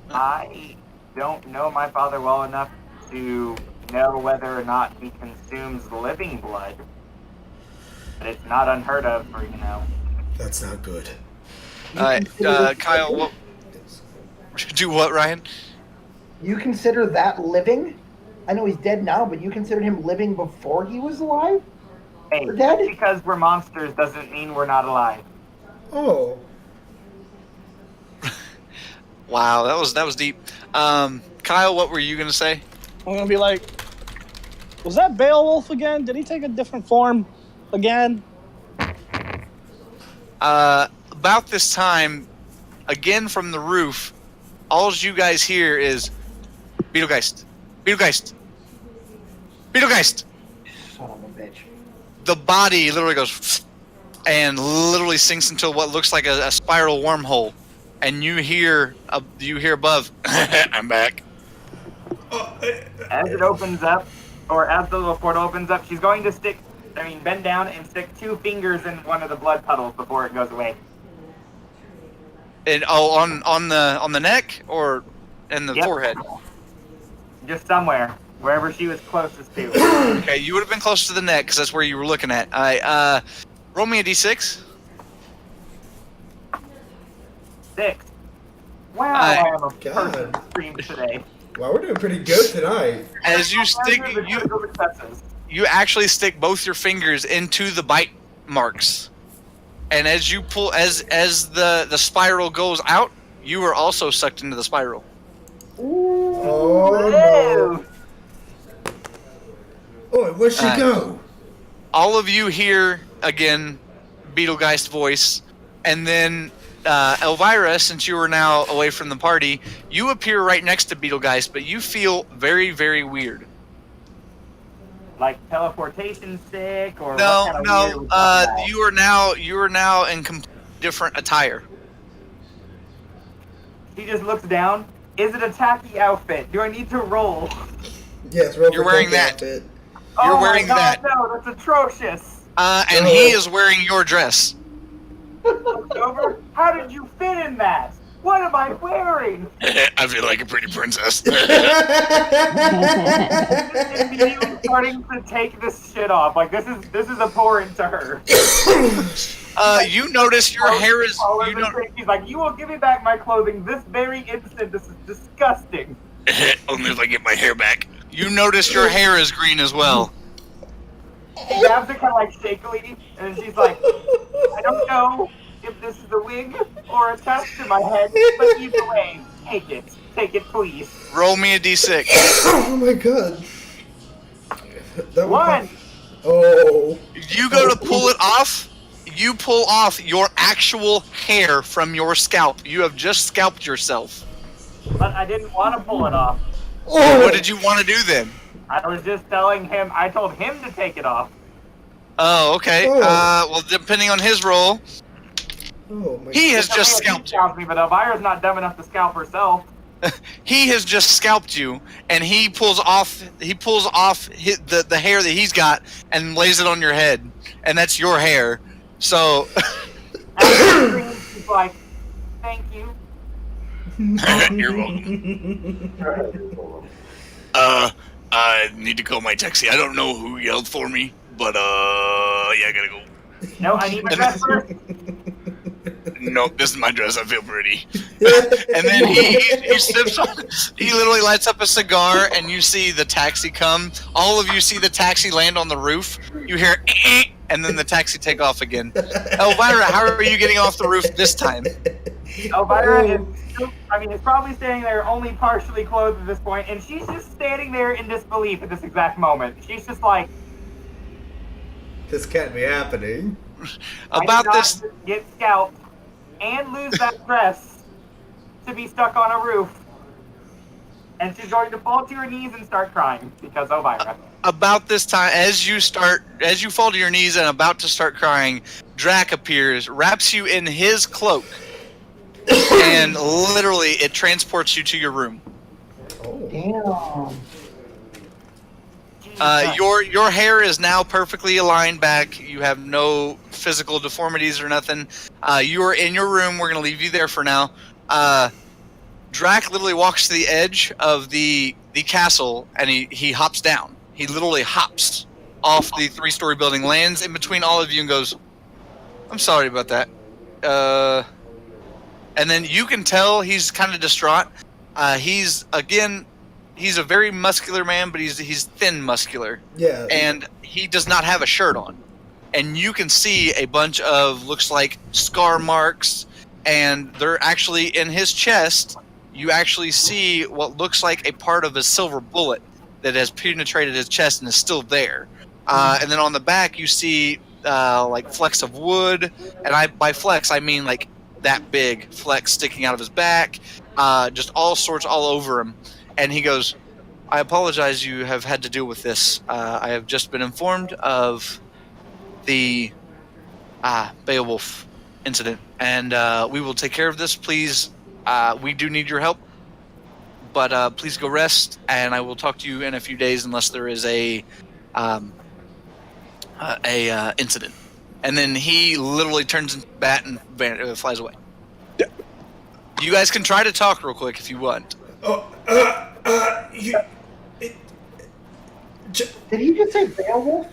I don't know my father well enough to know whether or not he consumes living blood. But it's not unheard of for, That's not good. Kyle, what? Do what, Ryan? You consider that living? I know he's dead now, but you considered him living before he was alive? Hey, We're dead? just because we're monsters doesn't mean we're not alive. Oh. Wow, that was deep. Kyle, what were you gonna say? I'm gonna be like, was that Beowulf again? Did he take a different form again? About this time, again from the roof, all you guys hear is Beetlegeist. Son of a bitch. The body literally goes and literally sinks into what looks like a spiral wormhole, and you hear above, I'm back. As it opens up, or as the little portal opens up, she's going to bend down and stick 2 fingers in one of the blood puddles before it goes away. And on the neck or in the Yep. forehead? Just somewhere, wherever she was closest to. Okay, you would have been close to the neck because that's where you were looking at. All right, roll me a d6. 6. Wow, I- I am a God. person stream today. Wow, we're doing pretty good tonight. As you stick, you actually stick both your fingers into the bite marks, and as you pull, as the spiral goes out, you are also sucked into the spiral. Oh no. Oh, where'd she go? All of you hear again Beetlegeist voice, and then Elvira, since you are now away from the party, you appear right next to Beetlegeist, but you feel very, very weird. Like teleportation sick, or No, what kind of no. weird was that? You are now in different attire. He just looks down. Is it a tacky outfit? Do I need to roll? Yes, roll You're for wearing tacky that. outfit. You're oh wearing my God, that. No, that's atrocious. And he is wearing your dress. Over? How did you fit in that? What am I wearing? I feel like a pretty princess. Immediately starting to take this shit off. Like this is abhorrent to her. You notice your hair is. She's like, you will give me back my clothing this very instant. This is disgusting. Only if I get my hair back. You notice your hair is green as well. She grabs it kind of like shakily, and she's like, I don't know if this is a wig or attached to my head, but either way, take it. Take it, please. Roll me a d6. Oh my god. That would One. Oh. You go to pull it off. You pull off your actual hair from your scalp. You have just scalped yourself. But I didn't want to pull it off. Oh. What did you want to do then? I was just telling him, I told him to take it off. Oh, okay. Oh. Well, depending on his role, Oh my he has He just scalped you. scalped me, but Elvira's not dumb enough to scalp herself. He has just scalped you, and he pulls off the hair that he's got and lays it on your head, and that's your hair. So And she's like, thank you. you're welcome. I need to call my taxi. I don't know who yelled for me, but yeah, I gotta go. No, I need my dress first. Nope, this is my dress. I feel pretty. And then he sips on. He literally lights up a cigar, and you see the taxi come. All of you see the taxi land on the roof. You hear, and then the taxi take off again. Elvira, how are you getting off the roof this time? Elvira is still, is probably standing there only partially clothed at this point, and she's just standing there in disbelief at this exact moment. She's just like, This can't be happening. About I did this. not get scalped and lose that dress to be stuck on a roof. And she's going to fall to her knees and start crying because Elvira. About this time, as you fall to your knees and about to start crying, Drac appears, wraps you in his cloak, and literally it transports you to your room. Damn. Your hair is now perfectly aligned back. You have no physical deformities or nothing. You are in your room. We're gonna leave you there for now. Drac literally walks to the edge of the castle, and he hops down. He literally hops off the 3-story building, lands in between all of you, and goes, "I'm sorry about that." And then you can tell he's kind of distraught. He's a very muscular man, but he's thin muscular. Yeah. And he does not have a shirt on. And you can see a bunch of, looks like, scar marks, and they're actually in his chest. You actually see what looks like a part of a silver bullet that has penetrated his chest and is still there. And then on the back, you see like flecks of wood, and by flecks I mean like that big flecks sticking out of his back, just all sorts all over him. And he goes, "I apologize you have had to deal with this. I have just been informed of the Beowulf incident, and we will take care of this. Please, we do need your help, but please go rest, and I will talk to you in a few days unless there is a incident." And then he literally turns into a bat and flies away. You guys can try to talk real quick if you want. Did he just say Beowulf?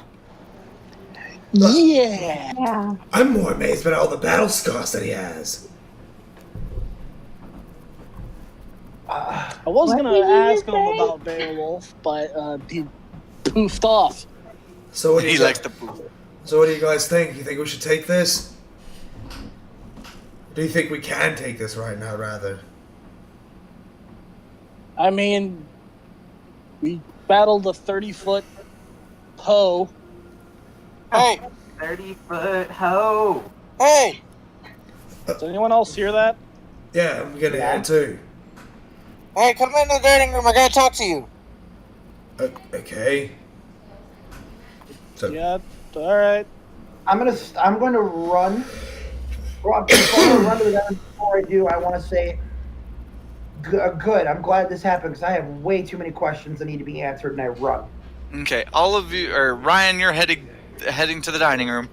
Yeah. Yeah. I'm more amazed by all the battle scars that he has. I was What gonna did you ask him say? about Beowulf, but he poofed off. So what do He you likes the poop. So what do you guys think? You think we should take this? Do you think we can take this right now, rather? I mean, we battled a 30-foot hoe. Hey, 30-foot hoe. hey! Does anyone else hear that? Yeah, I'm getting it too. Hey, come into the dining room. I gotta talk to you. Okay. So Yeah. All right. I'm going to run. Well, before I run to the gun, before I do, I want to say, good. I'm glad this happened because I have way too many questions that need to be answered, and I run. Okay, all of you, or Ryan, you're heading to the dining room.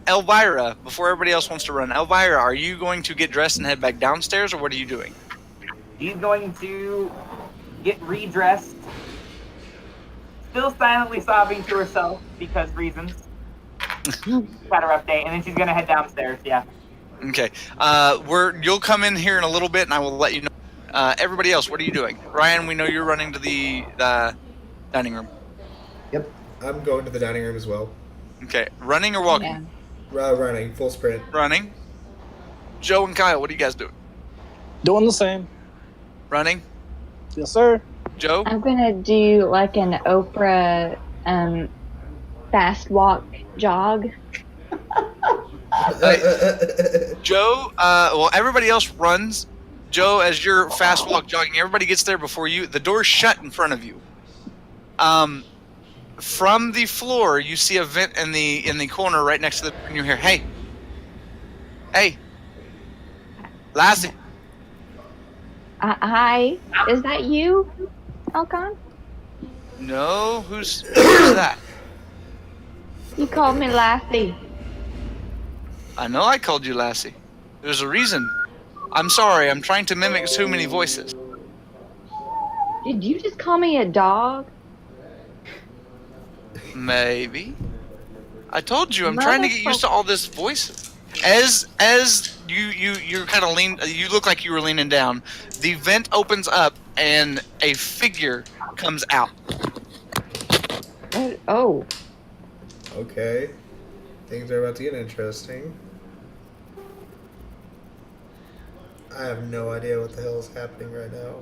Elvira, before everybody else wants to run, Elvira, are you going to get dressed and head back downstairs, or what are you doing? She's going to get redressed. Still silently sobbing to herself because reasons. Had her update, and then she's gonna head downstairs. Yeah. Okay, you'll come in here in a little bit, and I will let you know. Everybody else, what are you doing? Ryan, we know you're running to the dining room. Yep. I'm going to the dining room as well. Okay, running or walking? Yeah. Running, full sprint. Running. Joe and Kyle, what are you guys doing? Doing the same. Running. Yes, sir. Joe. I'm gonna do like an Oprah fast walk jog. Joe. Well, everybody else runs. Joe, as you're fast walk jogging, everybody gets there before you. The door's shut in front of you. From the floor, you see a vent in the corner right next to the. And you hear, "Hey, Lassie." Hi, is that you, Alcon? No, who's that? You called me Lassie. I know I called you Lassie. There's a reason. I'm sorry. I'm trying to mimic too many voices. Did you just call me a dog? Maybe. I told you. I'm trying to get used to all this voices. As you kind of lean, you look like you were leaning down. The vent opens up and a figure comes out. Oh. Okay. Things are about to get interesting. I have no idea what the hell is happening right now.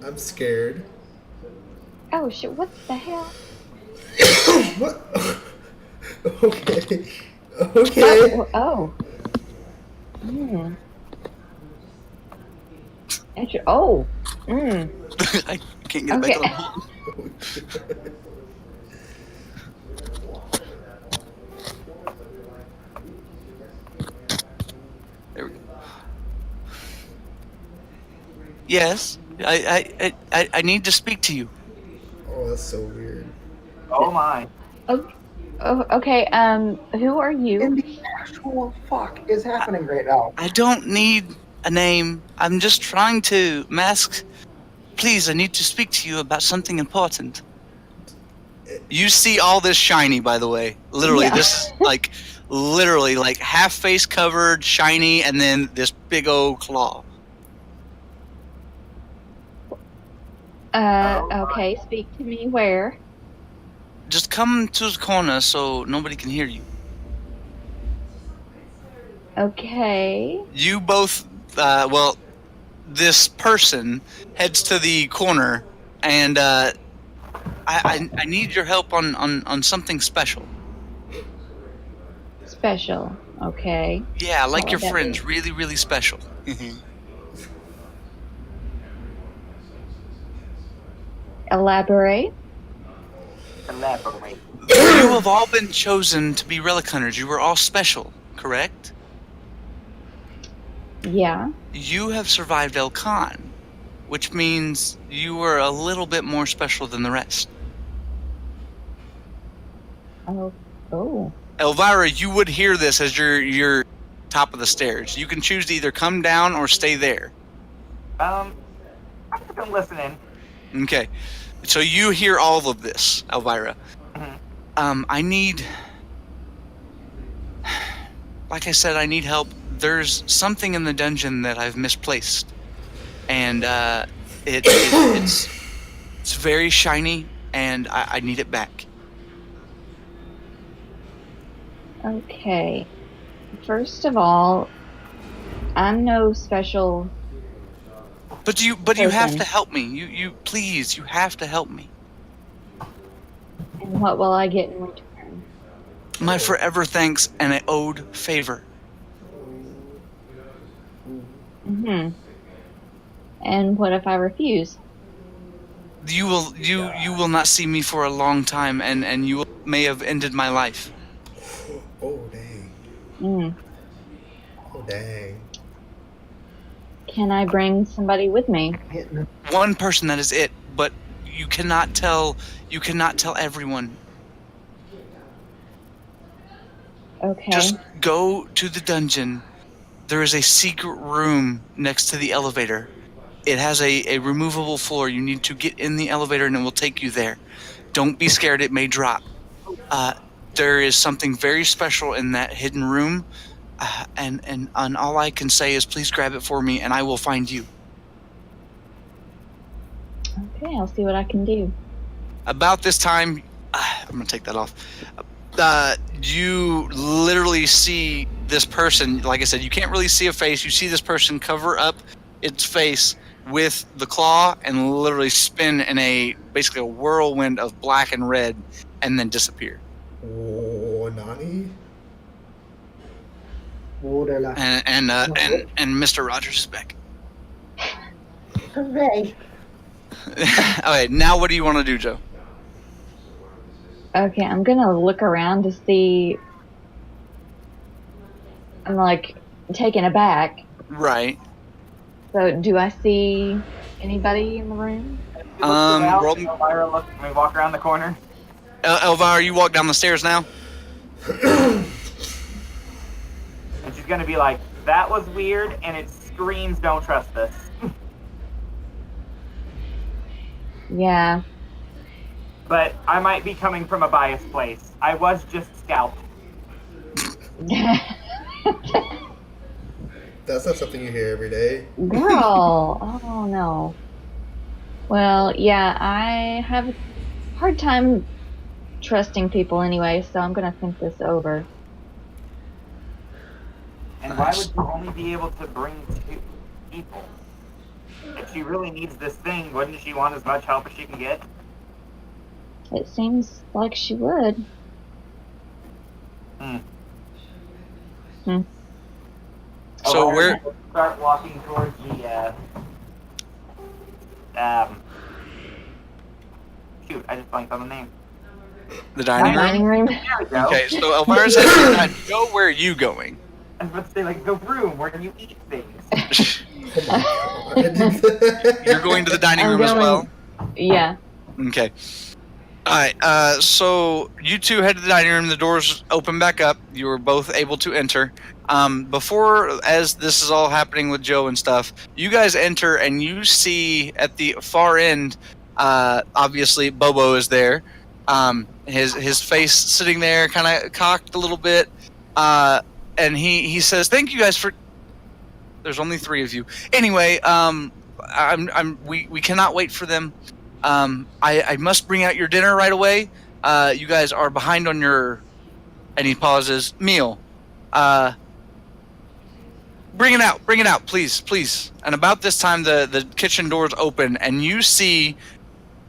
I'm scared. Oh shit! What the hell? What? Okay. Okay. Oh. Hmm. Oh. Hmm. I can't get it Okay. back on. There we go. Yes, I need to speak to you. Oh, that's so weird. Oh my. Oh, okay. Who are In you? the actual fuck is happening right now? I don't need a name. I'm just trying to mask. Please, I need to speak to you about something important. You see all this shiny, by the way. Literally, Yeah. this literally like half face covered, shiny, and then this big old claw. Okay. Speak to me. Where? Just come to the corner so nobody can hear you. Okay. You both, well, this person heads to the corner, and I need your help on something special. Special. Okay. Yeah, like What your would that friends, be? really, really special. Elaborate. Elaborate. You have all been chosen to be relic hunters. You were all special, correct? Yeah. You have survived El Khan, which means you were a little bit more special than the rest. Oh. Oh. Elvira, you would hear this as you're top of the stairs. You can choose to either come down or stay there. I think I'm listening. Okay. So you hear all of this, Elvira. Mhm. I need... Like I said, I need help. There's something in the dungeon that I've misplaced. And it's very shiny, and I need it back. Okay. First of all, I'm no special. But you have person. to help me. You please, you have to help me. And what will I get in return? My forever thanks and an owed favor. Mm-hmm. And what if I refuse? You will not see me for a long time, and you may have ended my life. Oh, dang. Mm. Oh, dang. Can I bring somebody with me? Hitting One person, that is it. But you cannot tell everyone. Okay. Just go to the dungeon. There is a secret room next to the elevator. It has a removable floor. You need to get in the elevator and it will take you there. Don't be scared, it may drop. There is something very special in that hidden room. And all I can say is please grab it for me and I will find you. Okay, I'll see what I can do. About this time, I'm gonna take that off. You literally see this person. Like I said, you can't really see a face. You see this person cover up its face with the claw and literally spin in basically a whirlwind of black and red, and then disappear. Oh, Nani? And Mr. Rogers is back. Hooray. Okay, now what do you want to do, Joe? Okay, I'm gonna look around to see. I'm like taken aback. Right. So, do I see anybody in the room? Roll- Elvira, look, can we walk around the corner? Elvira, you walk down the stairs now. And she's gonna be like, that was weird, and it screams, don't trust this. Yeah. But I might be coming from a biased place. I was just scalped. That's not something you hear every day. Girl. Oh no. Well, yeah, I have a hard time trusting people anyway, so I'm gonna think this over. And why would you only be able to bring 2 people? If she really needs this thing, wouldn't she want as much help as she can get? It seems like she would. So we're start walking towards the shoot, I just blanked on the name. The dining room. There we go. Okay, so Elvira says, "Go. Where are you going?" I was about to say, like, the room where you eat things. You're going to the dining room as well. Yeah. Okay. All right. So you two head to the dining room. The doors open back up. You were both able to enter. Before, as this is all happening with Joe and stuff, you guys enter and you see at the far end, obviously Bobo is there. His face sitting there, kind of cocked a little bit, and he says, "Thank you guys for." There's only 3 of you. Anyway, we cannot wait for them. I must bring out your dinner right away. You guys are behind on your, and he pauses, meal. Bring it out, please. And about this time, the kitchen doors open, and you see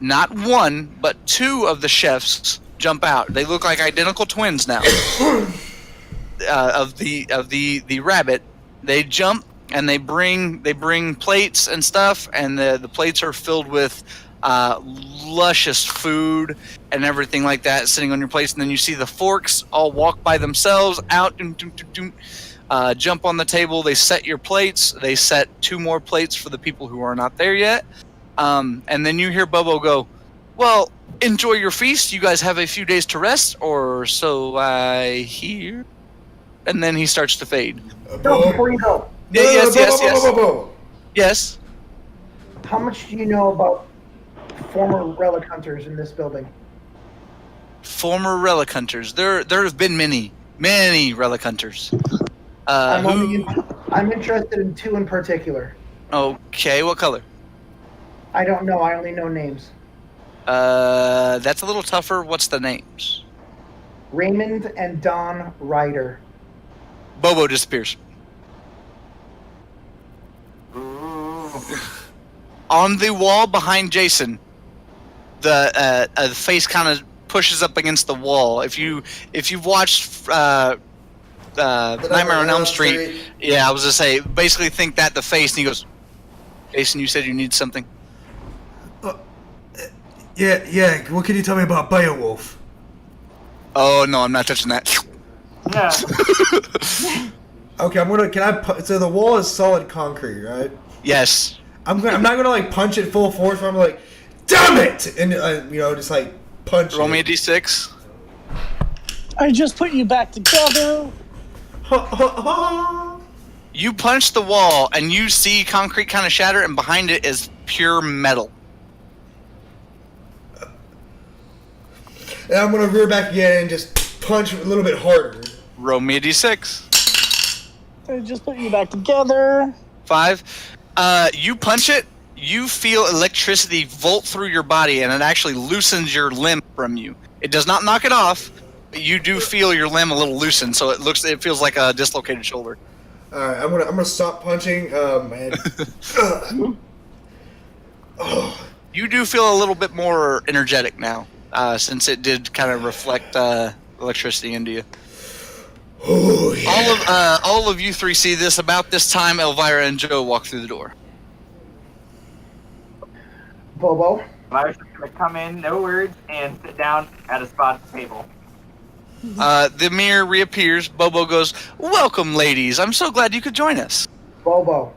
not 1, but 2 of the chefs jump out. They look like identical twins now. Of the rabbit, they jump and they bring plates and stuff, and the plates are filled with luscious food and everything like that sitting on your plates. And then you see the forks all walk by themselves out, jump on the table. They set your plates. They set 2 more plates for the people who are not there yet. And then you hear Bobo go, "Well, enjoy your feast. You guys have a few days to rest, or so I hear." And then he starts to fade. No, before you go. Yes. Yes. How much do you know about former relic hunters in this building? Former relic hunters. There have been many relic hunters. I'm interested in 2 in particular. Okay, what color? I don't know. I only know names. That's a little tougher. What's the names? Raymond and Don Ryder. Bobo disappears. On the wall behind Jason, the face kind of pushes up against the wall. If you've watched Nightmare on Elm Street, yeah, I was gonna say, basically think that the face, and he goes, "Jason, you said you need something." Yeah. What can you tell me about Beowulf? Oh no, I'm not touching that. Yeah. Okay, so the wall is solid concrete, right? Yes. I'm not gonna like punch it full force. I'm like, damn it, and just like punch. Roll me a it. d6. I just put you back together. You punch the wall, and you see concrete kind of shatter, and behind it is pure metal. And I'm gonna rear back again and just punch a little bit harder. Roll me a d6. I just put you back together. 5. You punch it, you feel electricity volt through your body, and it actually loosens your limb from you. It does not knock it off, but you do feel your limb a little loosened, so it feels like a dislocated shoulder. All right, I'm gonna stop punching. And You do feel a little bit more energetic now, since it did kind of reflect electricity into you. Oh, yeah. All of you three see this. About this time, Elvira and Joe walk through the door. Bobo. Elvira's just going to come in, no words, and sit down at a spot at the table. The mirror reappears. Bobo goes, "Welcome, ladies. I'm so glad you could join us." Bobo.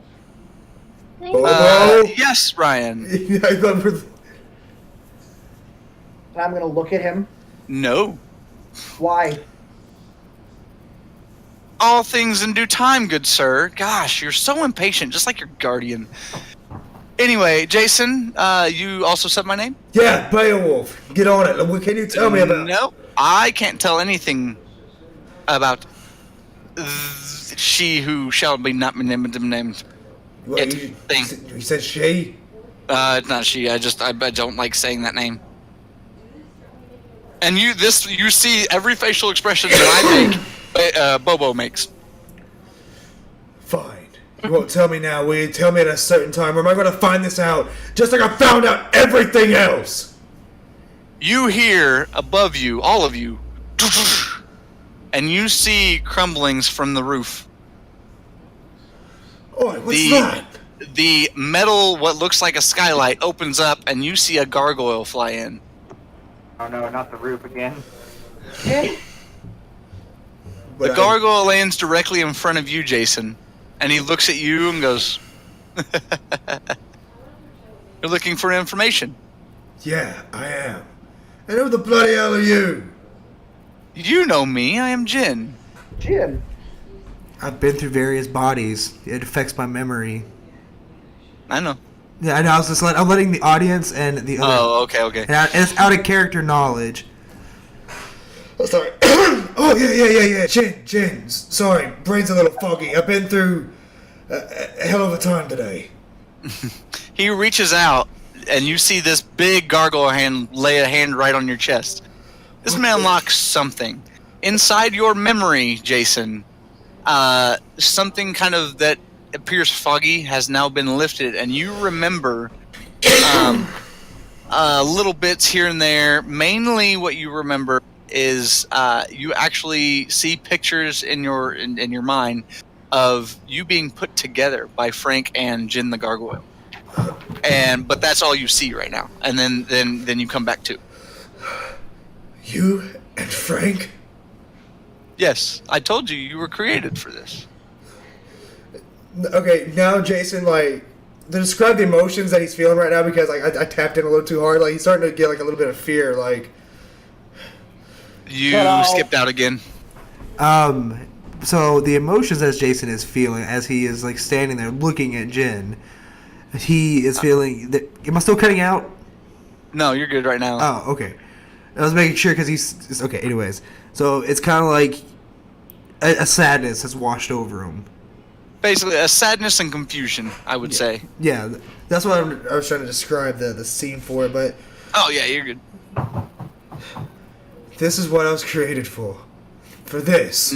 Bobo. Yes, Ryan. And I'm going to look at him. No. Why? All things in due time, good sir. Gosh, you're so impatient, just like your guardian. Anyway, Jason, you also said my name? Yeah, Beowulf. Get on it. What can you tell me about? No, I can't tell anything about she who shall be not named. What, you said she? It's not she. I don't like saying that name. And you see every facial expression that I make. Bobo makes. Fine. You won't tell me now, will you? Tell me at a certain time, or am I going to find this out just like I found out everything else? You hear above you, all of you, and you see crumblings from the roof. Oh, what's that? The metal, what looks like a skylight, opens up, and you see a gargoyle fly in. Oh no, not the roof again. The gargoyle lands directly in front of you, Jason, and he looks at you and goes, "You're looking for information." Yeah, I am. And who the bloody hell are you? You know me. I am Jin. Jin. I've been through various bodies. It affects my memory. I know. Yeah, I know. I'm letting the audience and the other. Oh, okay. And it's out of character knowledge. Oh, sorry. Oh, yeah. Jin. Sorry, brain's a little foggy. I've been through a hell of a time today. He reaches out, and you see this big gargoyle hand lay a hand right on your chest. This man unlocks something. Inside your memory, Jason, something kind of that appears foggy has now been lifted, and you remember little bits here and there. Mainly what you remember is you actually see pictures in your mind of you being put together by Frank and Jin the Gargoyle. But that's all you see right now. And then you come back to. You and Frank? Yes, I told you were created for this. Okay, now Jason, to describe the emotions that he's feeling right now, because I tapped in a little too hard. He's starting to get a little bit of fear. You skipped out again. So the emotions as Jason is feeling as he is standing there looking at Jin, he is feeling that. Am I still cutting out? No, you're good right now. Oh, okay. I was making sure because he's okay. Anyways, so it's kind of like a sadness has washed over him. Basically, a sadness and confusion, I would say. Yeah, that's what I was trying to describe the scene for it, but... Oh, yeah, you're good. This is what I was created for. For this.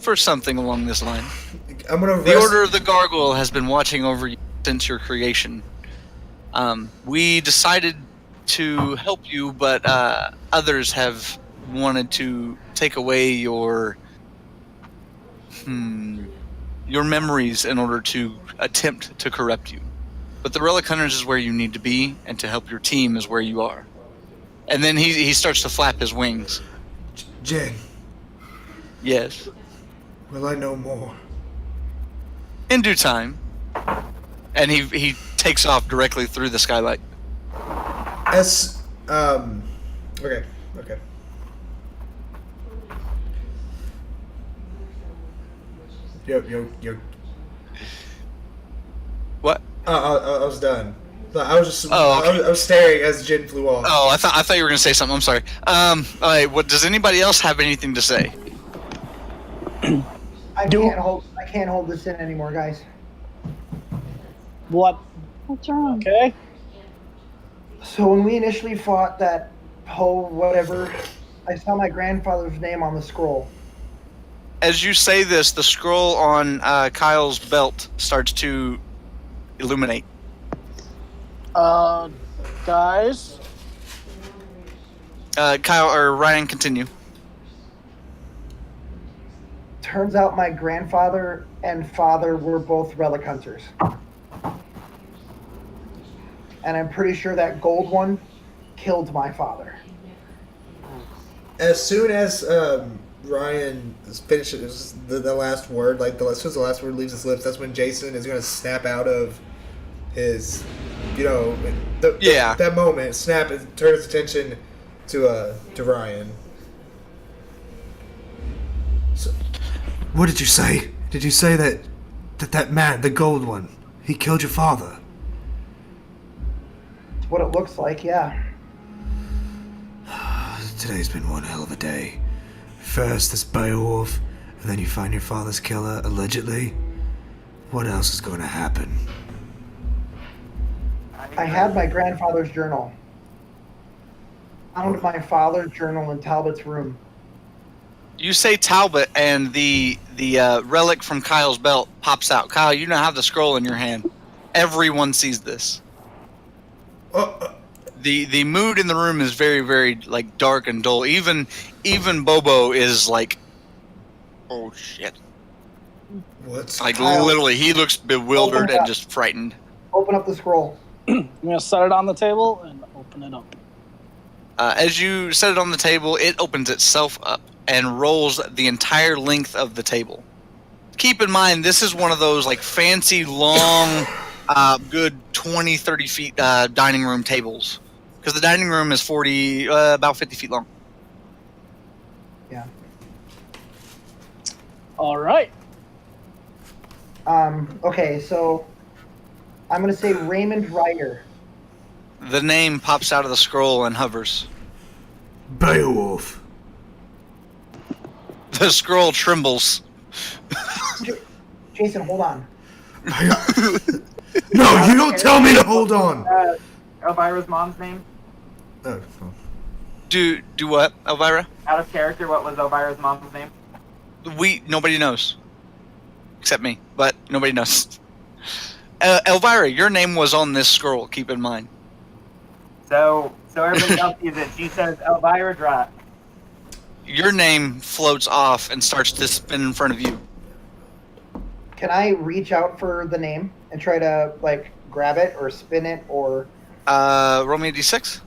For something along this line. I'm gonna The Order of the Gargoyle has been watching over you since your creation. We decided to help you, but others have wanted to take away your memories in order to attempt to corrupt you. But the Relic Hunters is where you need to be, and to help your team is where you are. And then he starts to flap his wings. Jin. Yes. Will I know more? In due time. And he takes off directly through the skylight. Okay. Yo. What? I was done. I was just. Oh, okay. I was staring as Jin flew off. Oh, I thought you were going to say something. I'm sorry. All right. What does anybody else have anything to say? I can't hold this in anymore, guys. What? What's wrong? Okay. So when we initially fought that whatever. I saw my grandfather's name on the scroll. As you say this, the scroll on Kyle's belt starts to illuminate. Guys. Kyle or Ryan, continue. Turns out my grandfather and father were both relic hunters. And I'm pretty sure that gold one killed my father. As soon as Ryan finishes the last word, like as soon as the last word leaves his lips, that's when Jason is going to snap out of his, that moment, snap and turn his attention to Ryan. So, what did you say? Did you say that man, the gold one, he killed your father? It's what it looks like, yeah. Today's been one hell of a day. First this Beowulf, and then you find your father's killer, allegedly. What else is going to happen? I had my grandfather's journal. Found my father's journal in Talbot's room. You say Talbot, and the relic from Kyle's belt pops out. Kyle, you now have the scroll in your hand. Everyone sees this. The mood in the room is very, very like dark and dull. Even Bobo is like, oh shit. What? Like Kyle, literally, he looks bewildered and just frightened. Open up the scroll. I'm gonna set it on the table and open it up. As you set it on the table, it opens itself up and rolls the entire length of the table. Keep in mind, this is one of those like fancy, long, good 20, 30 feet dining room tables. Because the dining room is about 50 feet long. Yeah. All right. Okay, so I'm going to say Raymond Ryder. The name pops out of the scroll and hovers. Beowulf. The scroll trembles. Jason, hold on. No, you don't tell me to hold on. Elvira's mom's name? Oh. Do what, Elvira? Out of character, what was Elvira's mom's name? Nobody knows. Except me, but nobody knows. Elvira, your name was on this scroll, keep in mind. So everybody else sees it. She says Elvira Drop. Your name floats off and starts to spin in front of you. Can I reach out for the name and try to, like, grab it or spin it or... Roll me a d6.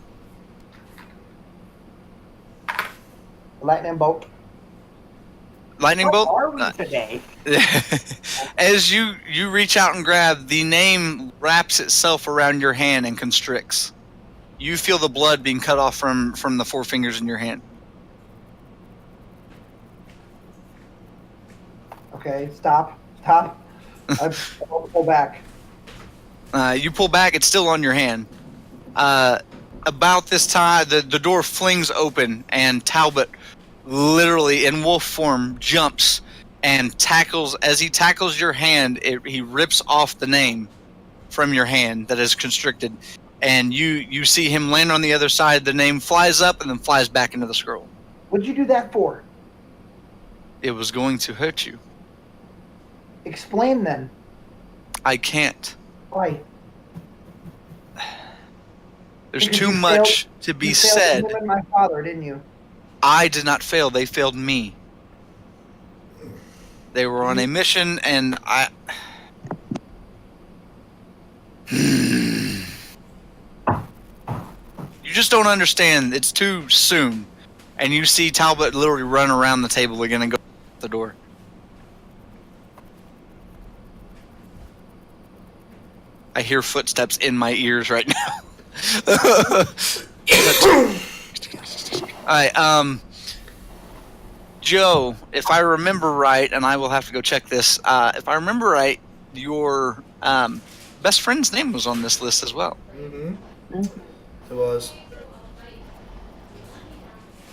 Lightning bolt. Lightning What bolt? are we today? As you reach out and grab, the name wraps itself around your hand and constricts. You feel the blood being cut off from the four fingers in your hand. Okay, stop. I pull back. You pull back, it's still on your hand. About this time, the door flings open, and Talbot, literally in wolf form, jumps and tackles. As he tackles your hand, he rips off the name from your hand that is constricted, and you see him land on the other side. The name flies up and then flies back into the scroll. What'd you do that for? It was going to hurt you. Explain then. I can't. Why? There's Because too you much failed- to be you failed said. him and my father, didn't you? I did not fail. They failed me. They were on a mission, and I... You just don't understand. It's too soon. And you see Talbot literally run around the table again and go out the door. I hear footsteps in my ears right now. Alright, Joe, if I remember right, and I will have to go check this, if I remember right, your best friend's name was on this list as well. Mm-hmm. It was.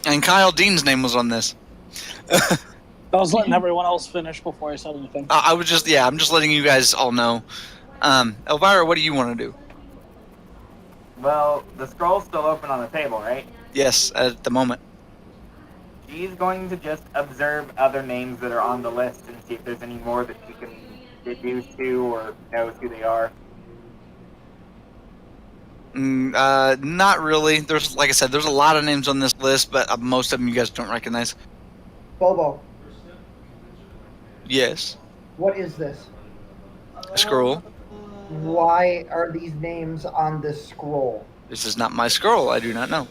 And Kyle Dean's name was on this. I was letting everyone else finish before I said anything. I'm just letting you guys all know. Elvira, what do you want to do? Well, the scroll's still open on the table, right? Yes, at the moment. She's going to just observe other names that are on the list and see if there's any more that she can deduce to or knows who they are. Not really. There's, like I said, there's a lot of names on this list, but most of them you guys don't recognize. Bobo, Yes. what is this? A scroll. Why are these names on this scroll? This is not my scroll. I do not know.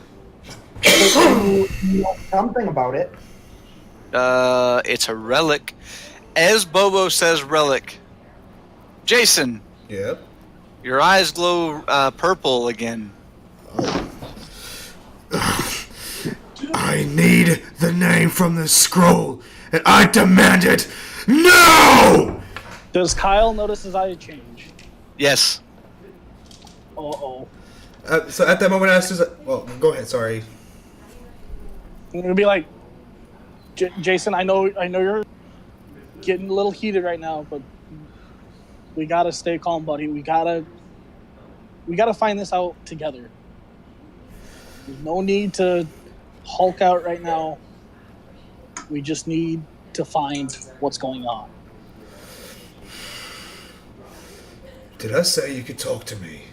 You know something about it. It's a relic. As Bobo says, relic. Jason, Yep. your eyes glow purple again. I need the name from the scroll, and I demand it now! Does Kyle notice his eye change? Yes. Uh-oh. So at that moment, I was just well, go ahead. Sorry. I'm gonna be like, Jason, I know you're getting a little heated right now, but we gotta stay calm, buddy. We gotta find this out together. There's no need to Hulk out right now. We just need to find what's going on. Did I say you could talk to me?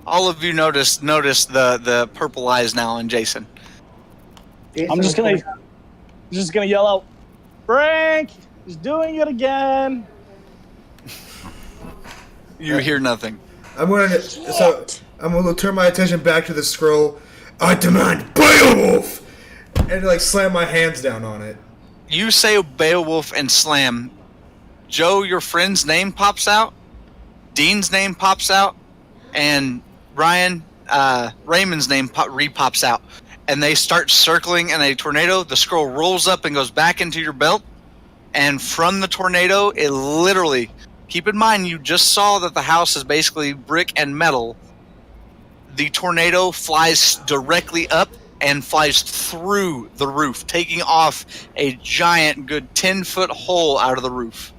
All of you notice the purple eyes now on Jason. Jason I'm just gonna yell out, Frank, he's doing it again. You hear nothing. I'm gonna turn my attention back to the scroll. I demand Beowulf, and like slam my hands down on it. You say Beowulf and slam. Joe, your friend's name pops out. Dean's name pops out, and Ryan, Raymond's name re-pops out. And they start circling in a tornado. The scroll rolls up and goes back into your belt. And from the tornado, it literally... Keep in mind, you just saw that the house is basically brick and metal. The tornado flies directly up and flies through the roof, taking off a giant, good 10-foot hole out of the roof.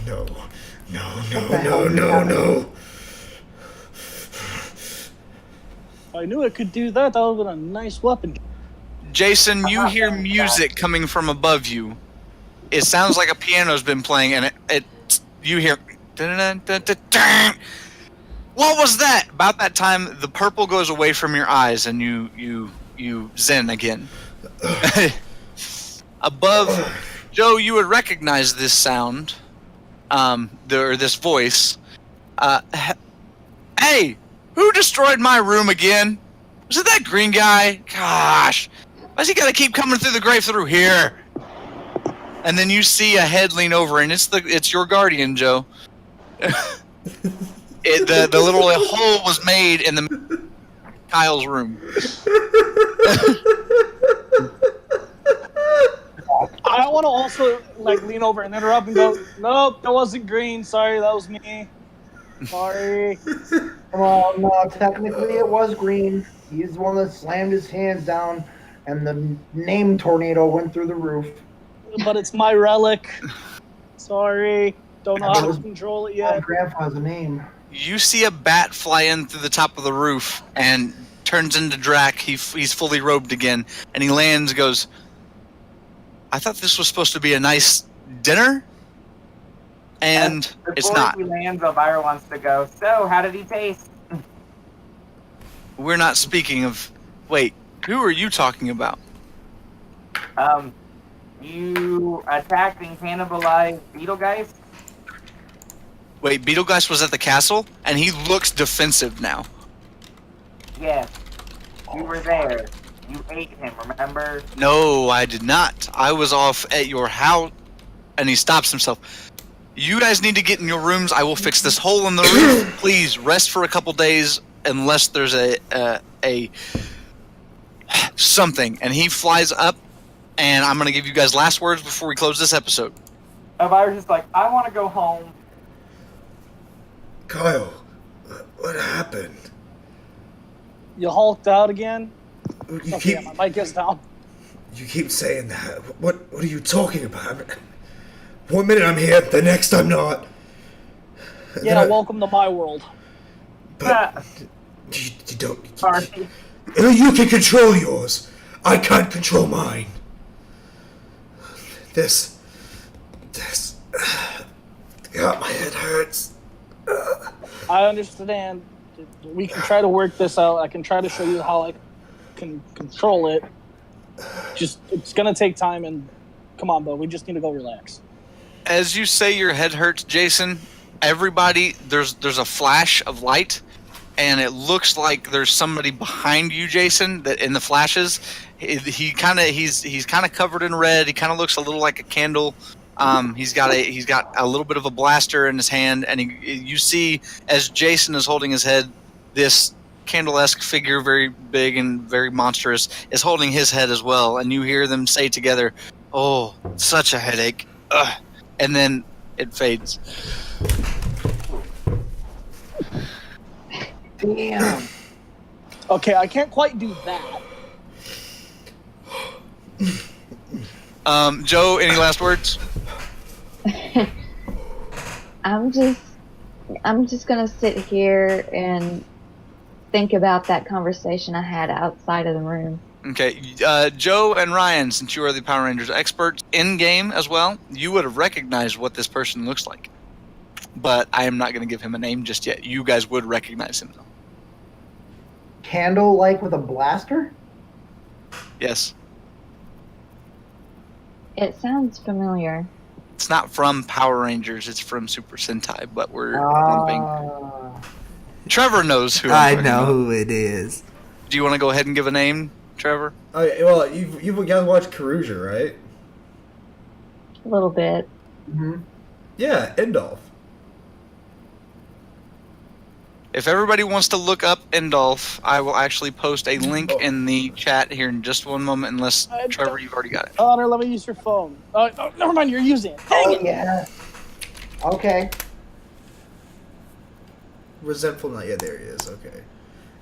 No. No. I knew it could do that. That would have been a nice weapon. Jason, you hear music coming from above you. It sounds like a piano's been playing, and you hear... What was that? About that time, the purple goes away from your eyes, and you zen again. Above, Joe, you would recognize this sound, or this voice. Hey, who destroyed my room again? Was it that green guy? Gosh, why's he gotta keep coming through the grave through here? And then you see a head lean over, and it's your guardian, Joe. The little hole was made in the Kyle's room. I want to also lean over and interrupt and go, nope, that wasn't green. Sorry, that was me. Sorry. Well, no, technically it was green. He's the one that slammed his hands down, and the name tornado went through the roof. But it's my relic. Sorry. Don't know how to control it My yet. grandpa has a name. You see a bat fly in through the top of the roof and turns into Drac. He's fully robed again, and he lands. Goes, I thought this was supposed to be a nice dinner, and it's not. Before he lands, Elvira wants to go, so how did he taste? We're not speaking of... Wait, who are you talking about? You attacked and cannibalized Beetlegeist? Wait, Beetlegeist was at the castle, and he looks defensive now. Yes. You were there. You ate him, remember? No, I did not. I was off at your house, and he stops himself. You guys need to get in your rooms. I will fix this hole in the roof. Please rest for a couple days, unless there's a something. And he flies up, and I'm gonna give you guys last words before we close this episode. Elvira's just like, I want to go home. Kyle, what happened? You hulked out again? You Okay, keep my mic is down. saying that. What are you talking about? One minute I'm here, the next I'm not. Yeah, welcome to my world. But you don't. Sorry. You can control yours. I can't control mine. This. God, my head hurts. I understand. We can try to work this out. I can try to show you how I can control it. Just, it's gonna take time, and come on, Bo, we just need to go relax. As you say your head hurts, Jason, everybody, there's a flash of light, and it looks like there's somebody behind you, Jason, that in the flashes. He's kind of covered in red. He kind of looks a little like a candle. He's got a little bit of a blaster in his hand, and you see as Jason is holding his head, this candle-esque figure, very big and very monstrous, is holding his head as well, and you hear them say together, "Oh, such a headache," and then it fades. Damn. Okay, I can't quite do that. Joe, any last words? I'm just gonna sit here and think about that conversation I had outside of the room. Okay, Joe and Ryan, since you are the Power Rangers experts in game as well, you would have recognized what this person looks like. But I am not going to give him a name just yet. You guys would recognize him though. Candle like with a blaster? Yes. It sounds familiar. It's not from Power Rangers, it's from Super Sentai, but we're lumping. Trevor knows who I I'm talking know about. who it is. Do you want to go ahead and give a name, Trevor? Well, you guys watched Karuja, right? A little bit. Mm-hmm. Yeah, Endolf. If everybody wants to look up Endolf, I will actually post a link in the chat here in just one moment, unless, Trevor, you've already got it. Connor, let me use your phone. Oh, never mind, you're using it. Dang it. Yeah. Okay. Resentful Night. Yeah, there he is. Okay.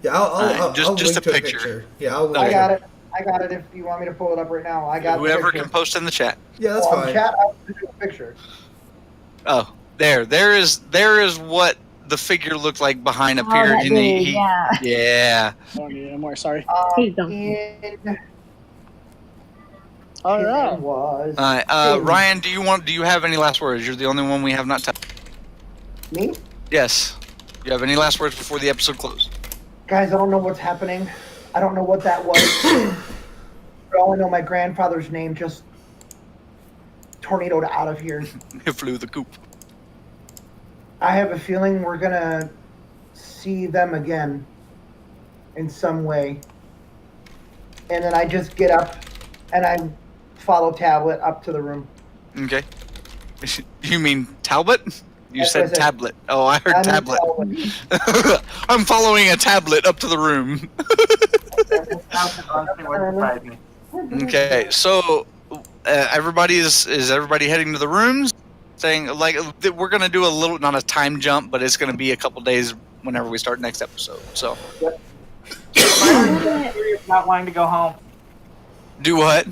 Yeah, I'll just link a to picture. Yeah, I'll link I to got it. I got it if you want me to pull it up right now. I got Whoever the picture. can post in the chat. Yeah, that's On fine. chat, I'll do a picture. Oh, there is what the figure looked like behind up Oh, here. that And dude, yeah. yeah. Don't need anymore, sorry. Please don't. All His right. name was All right, Ryan, do you have any last words? You're the only one we have not touched. me. Yes. Do you have any last words before the episode closes? Guys, I don't know what's happening. I don't know what that was. But all I know, my grandfather's name just tornadoed out of here. It flew the coop. I have a feeling we're gonna see them again in some way. And then I just get up and I follow Tablet up to the room. Okay. You mean Talbot? You That's said what I said. tablet. Oh, I heard I'm tablet. Talbot. I'm following a tablet up to the room. Honestly, wouldn't surprise me. Okay, so is everybody heading to the rooms? Saying like we're gonna do a little, not a time jump, but it's gonna be a couple days whenever we start next episode. So Elvira's serious about wanting to go home. do what?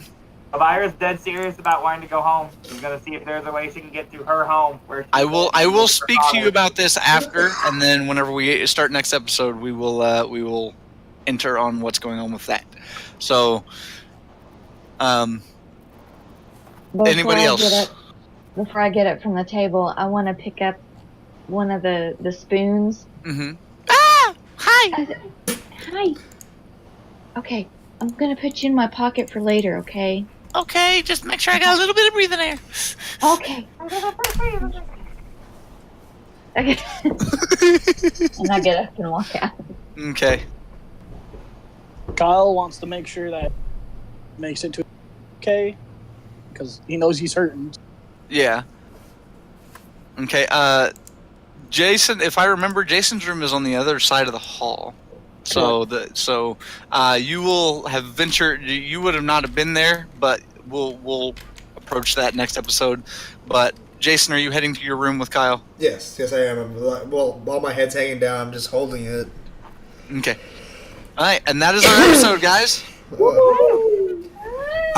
Elvira's dead serious about wanting to go home. She's gonna see if there's a way she can get to her home. Where I will speak to you about this after, and then whenever we start next episode, we will enter on what's going on with that. So, anybody else? Before I get up from the table, I want to pick up one of the spoons. Mm-hmm. Ah! Hi! Hi. Okay, I'm gonna put you in my pocket for later, okay? Okay, just make sure I got a little bit of breathing air. Okay. Okay. And I get up and walk out. Okay. Kyle wants to make sure that makes it to okay, because he knows he's hurting. Yeah. Okay. Jason, if I remember, Jason's room is on the other side of the hall. So you will have ventured. You would have not have been there, but we'll approach that next episode. But Jason, are you heading to your room with Kyle? Yes, I am. Well, while my head's hanging down, I'm just holding it. Okay. All right, and that is our episode, guys.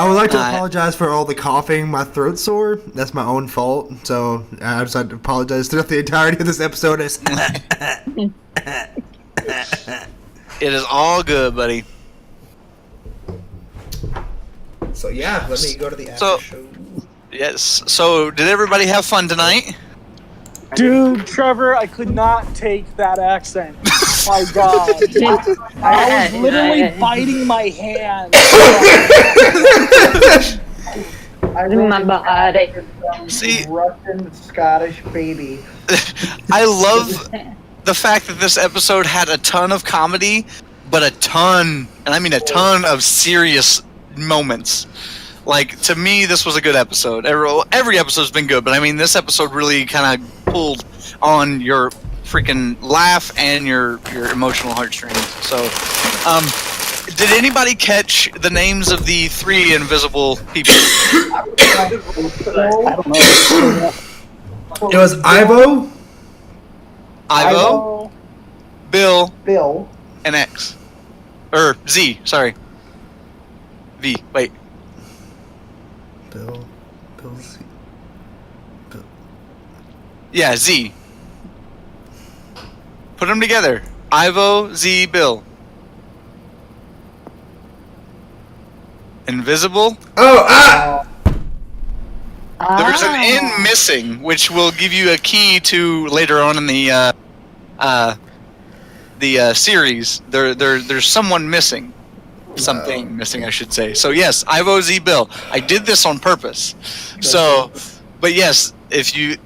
I would like to apologize for all the coughing. My throat's sore. That's my own fault. So I just had to apologize throughout the entirety of this episode. It is all good, buddy. So yeah, let me go to the after show. Yes. So did everybody have fun tonight? Dude, Trevor, I could not take that accent. My God. I was literally biting my hand. My body. See, Russian Scottish baby. I love the fact that this episode had a ton of comedy, but a ton, and I mean a ton of serious moments. Like, to me, this was a good episode. Every episode's been good, but I mean, this episode really kind of pulled on your freaking laugh and your emotional heartstrings. So, did anybody catch the names of the 3 invisible people? I don't know. It was Ivo, Bill, and X. Or Z, sorry. V, wait. Bill Z. Bill. Yeah, Z. Put them together. Ivo, Z, Bill. Invisible. Oh, There's an N missing, which will give you a key to later on in the series. There's someone missing. Something missing, I should say. So yes, Ivo, Z, Bill. I did this on purpose. So, but yes, if you...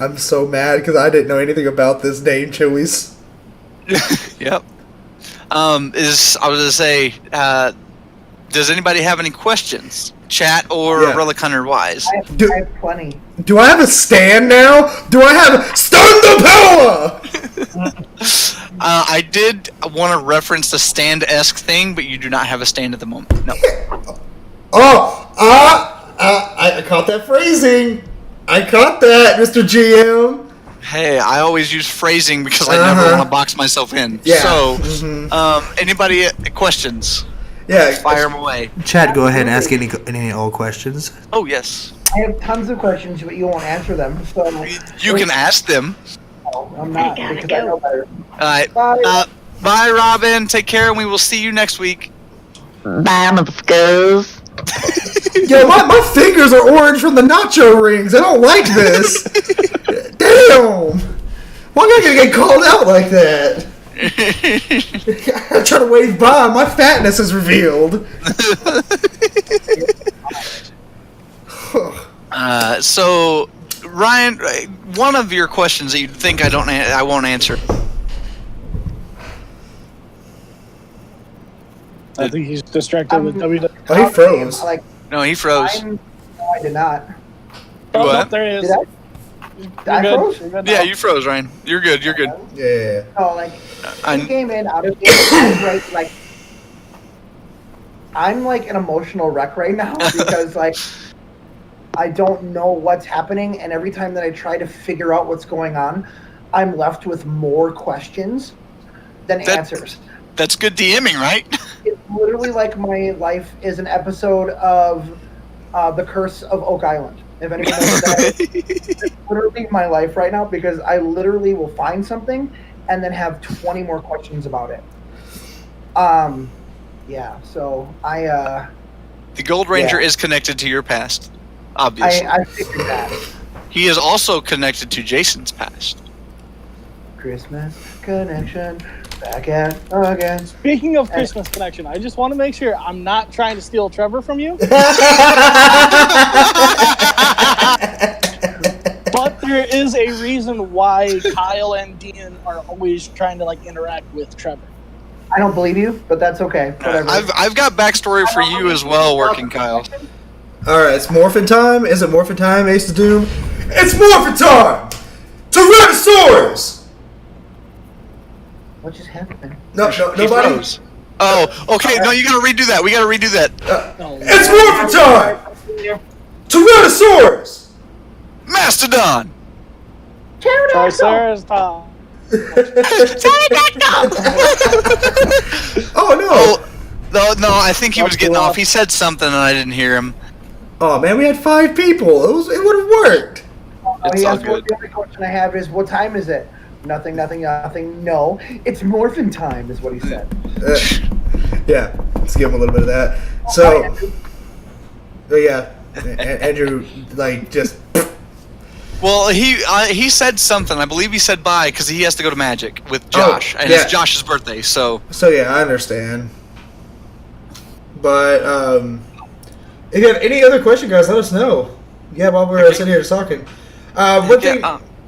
I'm so mad because I didn't know anything about this name choice. Yep. I was gonna say, does anybody have any questions? Chat or Relic Hunter wise? I have plenty. Do I have a stand now? Do I have Stun the Power? I did want to reference the stand-esque thing, but you do not have a stand at the moment. No. I caught that phrasing. I caught that, Mr. GM. Hey, I always use phrasing because I never want to box myself in. Yeah. So, anybody questions? Yeah. Fire them away. Chad, go ahead and ask any all questions. Oh, yes. I have tons of questions, but you won't answer them. So You can ask them. No, I'm not, because I know better. All right. Bye. Bye, Robin. Take care, and we will see you next week. Bye, motherfuckers. Yo, my fingers are orange from the nacho rings. I don't like this. Damn. Why am I gonna get called out like that? I try to wave by. My fatness is revealed. So, Ryan, one of your questions that you think I won't answer. I think he's distracted with WWE. Oh, he froze. No, he froze. No, I did not. Oh, What? no, there he is. Did I? You're I good. froze? You're good Yeah, now. you froze, Ryan. You're good. You're good. Yeah. No, like, I- in game in, out of game, right? Like, I'm like an emotional wreck right now because like I don't know what's happening, and every time that I try to figure out what's going on, I'm left with more questions than answers. That's good DMing, right? It's literally like my life is an episode of The Curse of Oak Island. If anyone knows what that is, it's literally my life right now because I literally will find something and then have 20 more questions about it. Yeah. So The Gold Ranger is connected to your past, obviously. I figured that. He is also connected to Jason's past. Christmas connection back at again. Speaking of Christmas connection, I just want to make sure I'm not trying to steal Trevor from you. But there is a reason why Kyle and Dean are always trying to like interact with Trevor. I don't believe you, but that's okay. Whatever. I've got backstory for you as well, working Kyle. Alright, it's morphin' time. Is it morphin' time, Ace of Doom? It's morphin' time! Tyrannosaurus! What just happened? No, He nobody? froze. Oh, okay. No, you gotta redo that. We gotta redo that. It's morphin' time! Tyrannosaurus! Mastodon. Triceratops. Oh no! No, I think he was getting off. He said something and I didn't hear him. Oh man, we had 5 people. It would have worked. It's all good. The only question I have is, what time is it? Nothing. No, it's morphin time, is what he said. Yeah, let's give him a little bit of that. So, yeah, Andrew, like, just. Well, he said something. I believe he said bye because he has to go to Magic with Josh, and it's Josh's birthday. So yeah, I understand. But if you have any other question, guys, let us know. Yeah, while we're sitting here talking. One thing.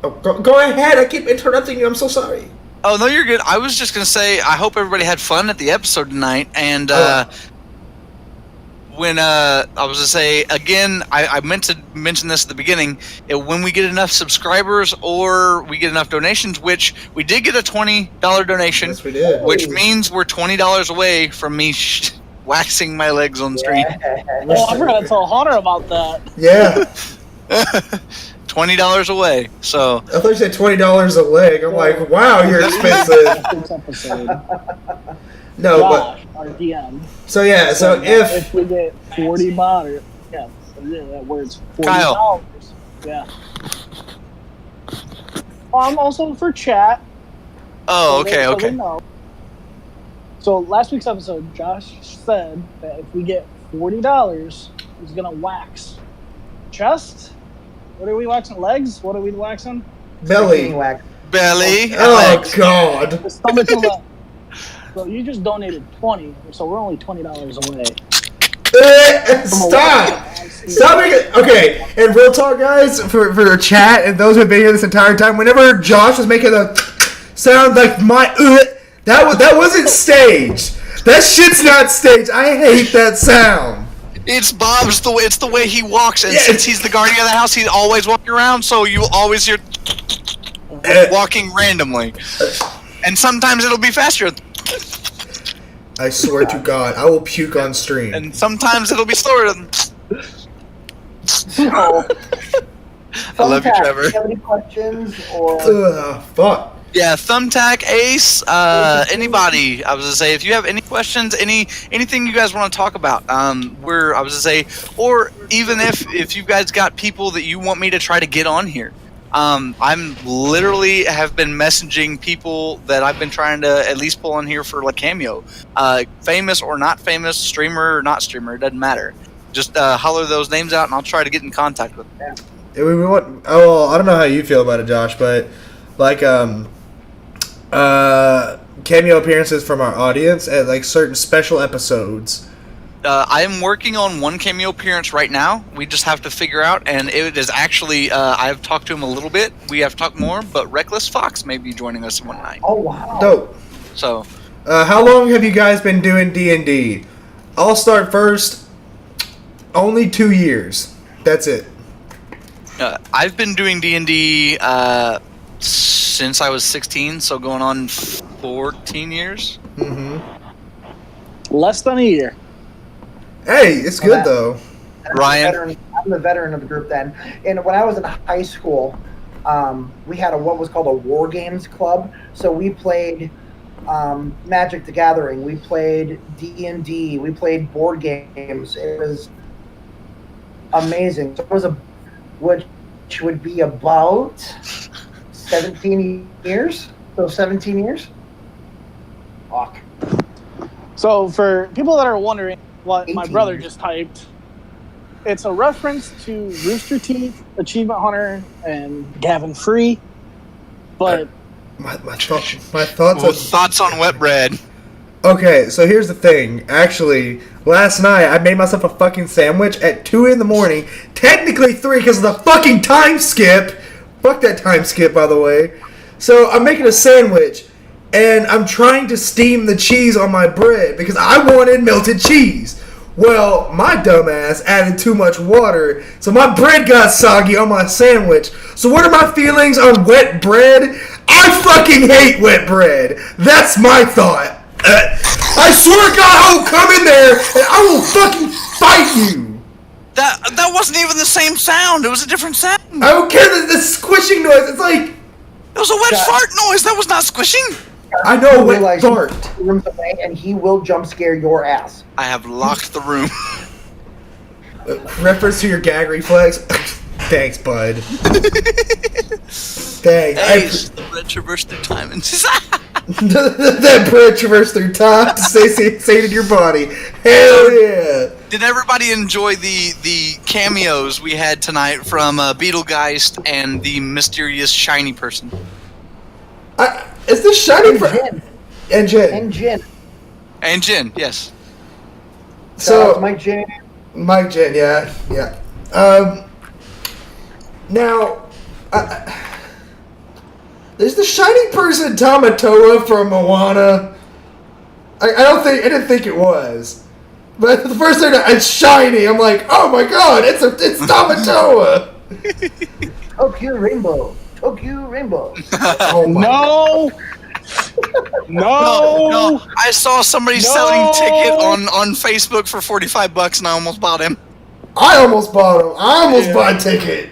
Go ahead. I keep interrupting you. I'm so sorry. Oh no, you're good. I was just gonna say I hope everybody had fun at the episode tonight, and when I was gonna say again, I meant to mention this at the beginning. When we get enough subscribers or we get enough donations, which we did get a $20 donation, yes, we did. Which means we're $20 away from me waxing my legs on stream. Oh, I forgot to tell Hunter about that. Yeah. $20 away. So I thought you said $20 a leg. I'm like, wow, you're expensive. No, Josh, our DM. So yeah, so if we get 40 baht, that word's $40. Kyle. Yeah. I'm also for chat. Oh, So okay. we know. So last week's episode, Josh said that if we get $40, he's gonna wax chest. What are we waxing? Legs? What are we waxing? belly. Belly. Oh God. The stomach and legs. So you just donated 20, so we're only $20 away. Stop making. Okay, and real talk, guys, for the chat and those who have been here this entire time. Whenever Josh was making the sound like my that wasn't staged. That shit's not staged. I hate that sound. It's Bob's it's the way he walks, and since he's the guardian of the house, he's always walking around, so you always hear walking randomly. And sometimes it'll be faster. I swear to God, I will puke on stream. And sometimes it'll be slower than. I love you, Trevor. Do you have any questions or? Fuck. Yeah, Thumbtack, Ace, anybody. I was gonna say, if you have any questions, anything you guys want to talk about, or even if you guys got people that you want me to try to get on here. I'm literally have been messaging people that I've been trying to at least pull on here for like cameo, famous or not famous, streamer or not streamer, it doesn't matter. Just holler those names out, and I'll try to get in contact with them. Yeah, we want. Oh, well, I don't know how you feel about it, Josh, but like cameo appearances from our audience at like certain special episodes. I am working on one cameo appearance right now. We just have to figure out, and it is actually, I've talked to him a little bit. We have talked more, but Reckless Fox may be joining us one night. Oh, wow. Dope. So, how long have you guys been doing D&D? I'll start first. Only 2 years. That's it. I've been doing D&D since I was 16, so going on 14 years. Mm-hmm. Less than a year. Hey, it's good though. Ryan? I'm the veteran of the group then. And when I was in high school, we had what was called a War Games Club. So we played Magic the Gathering. We played D&D. We played board games. It was amazing. So it was which would be about 17 years. So 17 years. Fuck. So for people that are wondering what my 18 brother years. just typed, it's a reference to Rooster Teeth, Achievement Hunter, and Gavin Free. But My thoughts on wet bread. Okay, so here's the thing. Actually, last night I made myself a fucking sandwich at 2 in the morning. Technically 3 because of the fucking time skip. Fuck that time skip, by the way. So I'm making a sandwich, and I'm trying to steam the cheese on my bread because I wanted melted cheese. Well, my dumbass added too much water, so my bread got soggy on my sandwich. So what are my feelings on wet bread? I fucking hate wet bread. That's my thought. I swear to God, I will come in there and I will fucking fight you. That wasn't even the same sound. It was a different sound. I don't care the squishing noise. It's like it was a wet fart noise. That was not squishing. I know what realize Bart. he's 2 rooms away, and he will jump scare your ass. I have locked the room. Reference to your gag reflex. Thanks, bud. Thanks. Hey, the red traverse through time and That bread traversed through time to say to your body. Hell yeah! Did everybody enjoy the cameos we had tonight from Beetlegeist and the mysterious shiny person? Is this shiny for Jin. And Jin? And Jin. And Jin, yes. So Mike Jin. Mike Jin, yeah. Now, is the shiny person Tamatoa from Moana? I didn't think it was. But the first thing it's shiny, I'm like, oh my god, it's Tamatoa. Tokyo Rainbow. Oh my No! No! I saw somebody selling ticket on Facebook for $45 and I almost bought him. I almost bought him. I almost bought a ticket.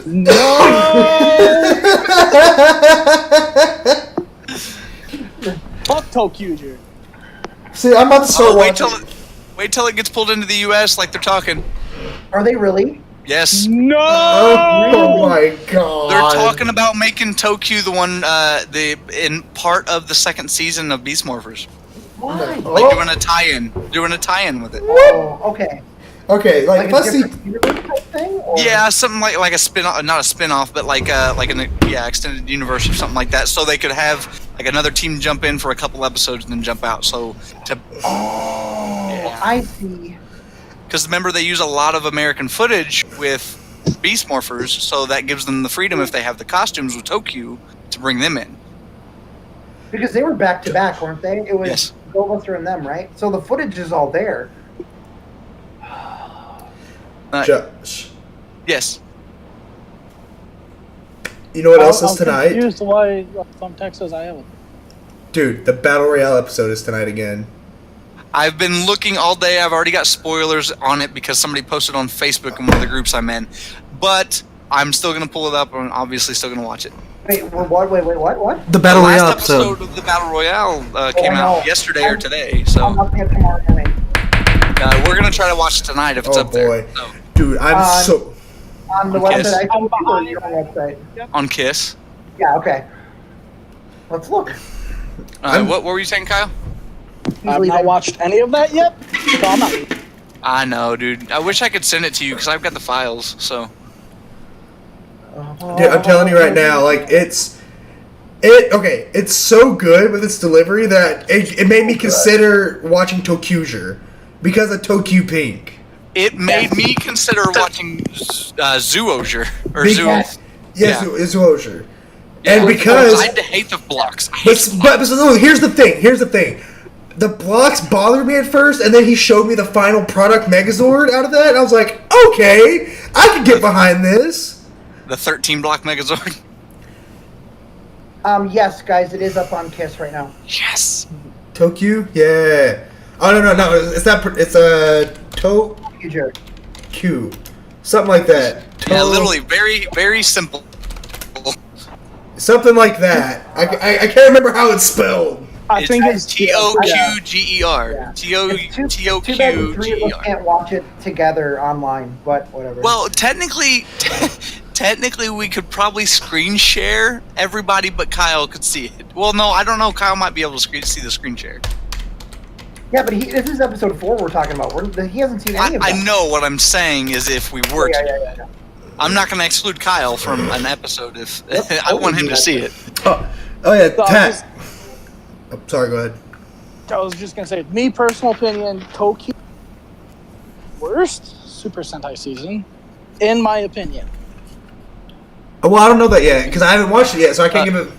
No! Fuck Tokyuger. See, I'm about to start watching. Wait till it gets pulled into the U.S. like they're talking. Are they really? Yes. No! Oh my god. They're talking about making Tokyo the one, in part of the second season of Beast Morphers. Why? Like doing a tie-in with it. Oh, okay. Okay, like a let's see. different universe type thing? Or? Yeah, something like a spin-off, not a spin-off, but like an extended universe or something like that, so they could have like another team jump in for a couple episodes and then jump out. So I see. because remember they use a lot of American footage with Beast Morphers, so that gives them the freedom if they have the costumes with Tokyo to bring them in. Because they were back to back, weren't they? It was Yes. Goldbuster and them, right? So the footage is all there. Josh, Yes. you know what else is I'm tonight? confused why some text says I haven't. Dude, the Battle Royale episode is tonight again. I've been looking all day. I've already got spoilers on it because somebody posted on Facebook in one of the groups I'm in. But I'm still going to pull it up and obviously still going to watch it. Wait, what? What? The The Battle last Royale episode of the Battle Royale came I out know. yesterday or today. So I'm up there tomorrow morning. we're going to try to watch it tonight if it's Oh up there. boy, dude, I'm so. On the Yes. website, I told you or your website. On Kiss. Yeah, okay. Let's look. What were you saying, Kyle? I've leaving. not watched any of that yet, so I'm not. I know, dude. I wish I could send it to you because I've got the files. So Dude, I'm telling you right now, like it's so good with its delivery that it made me consider watching Tokyuger because of Tokyo Pink. it made me consider watching Zoologer or Big- Zoo. Yes, Yeah. Zoologer. Yeah, And because I hate the blocks. I hate But no, here's the thing. The blocks bothered me at first, and then he showed me the final product Megazord out of that, and I was like, okay, I can get behind this. the 13 block Megazord. Yes, guys, it is up on Kiss right now. Yes. Tokyo? Yeah. Oh, no, it's not, it's Future. Tokyo. Something like that. Yeah, literally, very, very simple. Something like that. I can't remember how it's spelled. I think it's Tokuger. Yeah. T-O-Q-G-E-R. Too bad the three of us can't watch it together online, but whatever. Well, technically, we could probably screen share. Everybody but Kyle could see it. Well, no, I don't know. Kyle might be able to see the screen share. yeah, but this is episode 4 we're talking about. He hasn't seen any of them. I know what I'm saying is if we were to. Yeah. I'm not going to exclude Kyle from an episode if I want him to see it. Oh yeah, So Tat. Oh, sorry, go ahead. I was just gonna say, me personal opinion, Tokyo worst Super Sentai season, in my opinion. Oh, well, I don't know that yet because I haven't watched it yet, so I can't give it.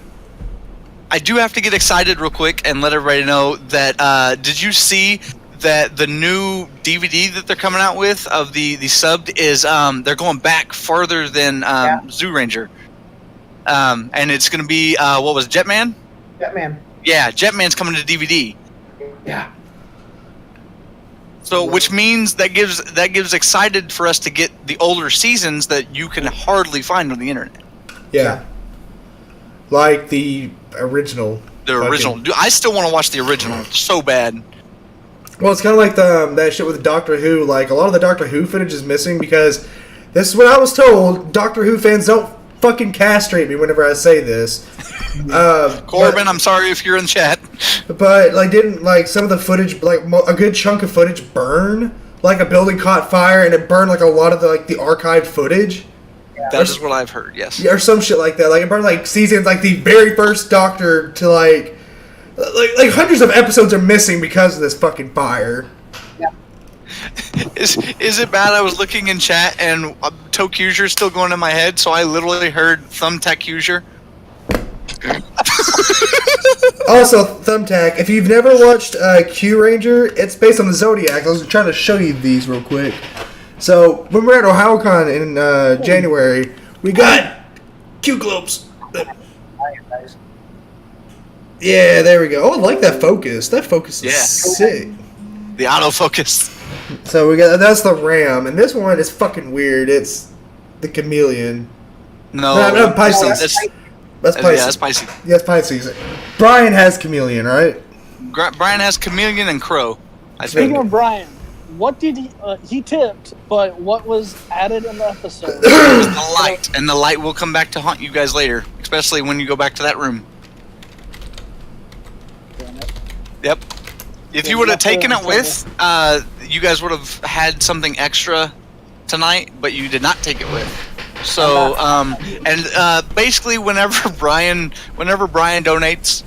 I do have to get excited real quick and let everybody know that did you see that the new DVD that they're coming out with of the subbed is they're going back further than Zoo Ranger. And it's going to be what was it, Jetman? Jetman. Yeah, Jetman's coming to DVD. Yeah. So which means that gives excited for us to get the older seasons that you can hardly find on the internet. Yeah. like the original. The original. Dude, I still want to watch the original so bad. Well, it's kind of like that shit with Doctor Who. Like, a lot of the Doctor Who footage is missing because this is what I was told. Doctor Who fans don't fucking castrate me whenever I say this. Corbin, I'm sorry if you're in chat. But, like, didn't, like, some of the footage, like, a good chunk of footage burn? Like, a building caught fire and it burned, like, a lot of the, like, the archived footage? That is what I've heard, yes. Yeah, or some shit like that. Like, it burned, like, seasons, like, the very first Doctor to, like hundreds of episodes are missing because of this fucking fire. Yeah. Is it bad? I was looking in chat and Tokuser still going in my head, so I literally heard Thumbtack User. Also, Thumbtack, if you've never watched Q Ranger, it's based on the Zodiac. I was trying to show you these real quick. So, when we were at OhioCon in January, we got Q Globes. Yeah, there we go. Oh, I like that focus. That focus is sick. The autofocus. So that's the Ram, and this one is fucking weird. It's the Chameleon. No, Pisces. That's Pisces. Yeah, that's Pisces. Yes, Pisces. Brian has Chameleon, right? Brian has Chameleon and Crow. Speaking of Brian, what did he tipped, but what was added in the episode? It was the light, and the light will come back to haunt you guys later, especially when you go back to that room. Yep. If you would have taken it with, you guys would have had something extra tonight, but you did not take it with. So, basically, whenever Brian donates,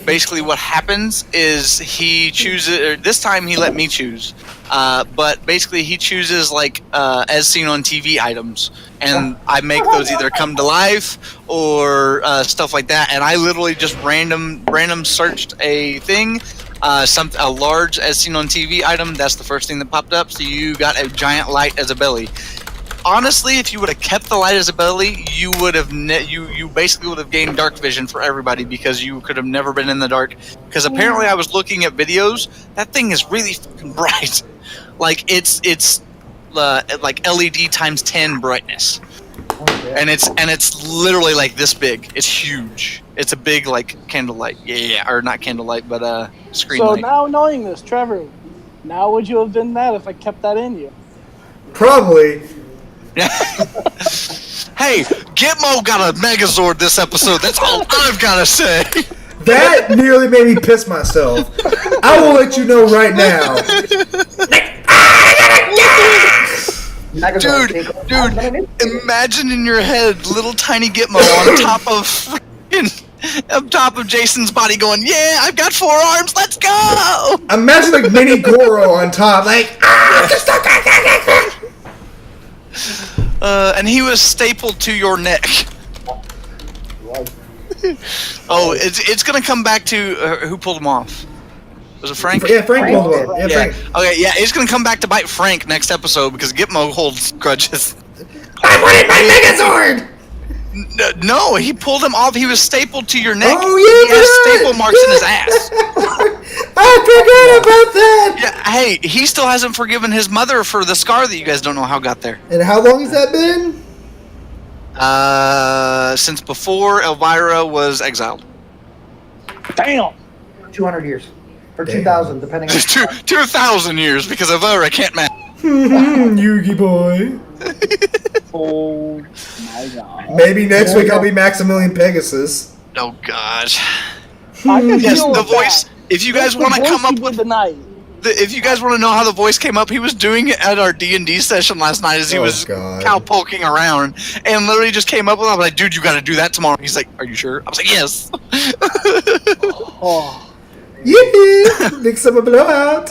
basically what happens is he chooses. Or this time he let me choose, but basically he chooses like as seen on TV items, and I make those either come to life or stuff like that. And I literally just random searched a thing, a large as seen on TV item. That's the first thing that popped up. So you got a giant light as a belly. Honestly, if you would have kept the light as a belly, you would have you basically would have gained dark vision for everybody because you could have never been in the dark. Because apparently, I was looking at videos. That thing is really fucking bright. Like it's like LED times 10 brightness, and it's literally like this big. It's huge. It's a big like candlelight. Yeah, or not candlelight, but screen light. So now knowing this, Trevor, now would you have been mad if I kept that in you? Probably. Hey, Gitmo got a Megazord this episode. That's all I've got to say. That nearly made me piss myself. I will let you know right now. Dude, imagine in your head little tiny Gitmo on top of Jason's body going, yeah, I've got 4 arms, let's go! Imagine like mini Goro on top, like, and he was stapled to your neck. Oh, it's gonna come back to who pulled him off. Was it Frank? Yeah, Frank pulled him off. Yeah, yeah. Frank. Okay, yeah, it's gonna come back to bite Frank next episode because Gitmo holds grudges. I wanted my Megazord! No, he pulled him off. He was stapled to your neck. Oh, yeah, he has staple marks in his ass. I forgot about that! Yeah, hey, he still hasn't forgiven his mother for the scar that you guys don't know how got there. And how long has that been? Since before Elvira was exiled. Damn! 200 years. Or 2,000, depending on... 2,000 years, because Elvira can't match. Yugi boy. Oh my god. Maybe next week I'll be Maximilian Pegasus. Oh god. Yes, the voice. If you guys want to come up with the night. If you guys want to know how the voice came up, he was doing it at our D&D session last night as he was cowpoking around, and literally just came up with it. I was like, dude, you got to do that tomorrow. He's like, are you sure? I was like, yes. Oh. Yeah, mix up a blowout.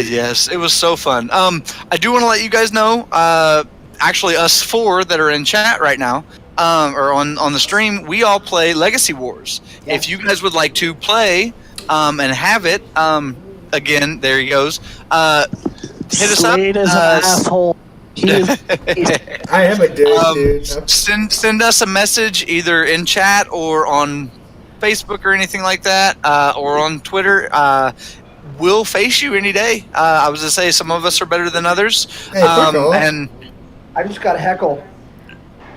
Yes, it was so fun. I do want to let you guys know, actually us 4 that are in chat right now, or on the stream, we all play Legacy Wars. Yeah. If you guys would like to play, and have it, again, there he goes. Hit us up. As an asshole. I am a dude. Send us a message either in chat or on Facebook or anything like that, or on Twitter. We'll face you any day. I was gonna say some of us are better than others. Hey, and I just got heckled.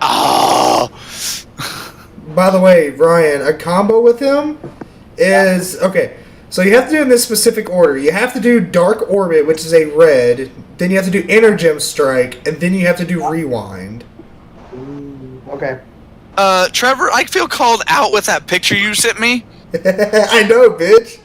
oh, by the way, Ryan, a combo with him is okay. So you have to do it in this specific order. You have to do Dark Orbit, which is a red. Then you have to do Energem Strike, and then you have to do Rewind. Okay. Trevor, I feel called out with that picture you sent me. I know, bitch.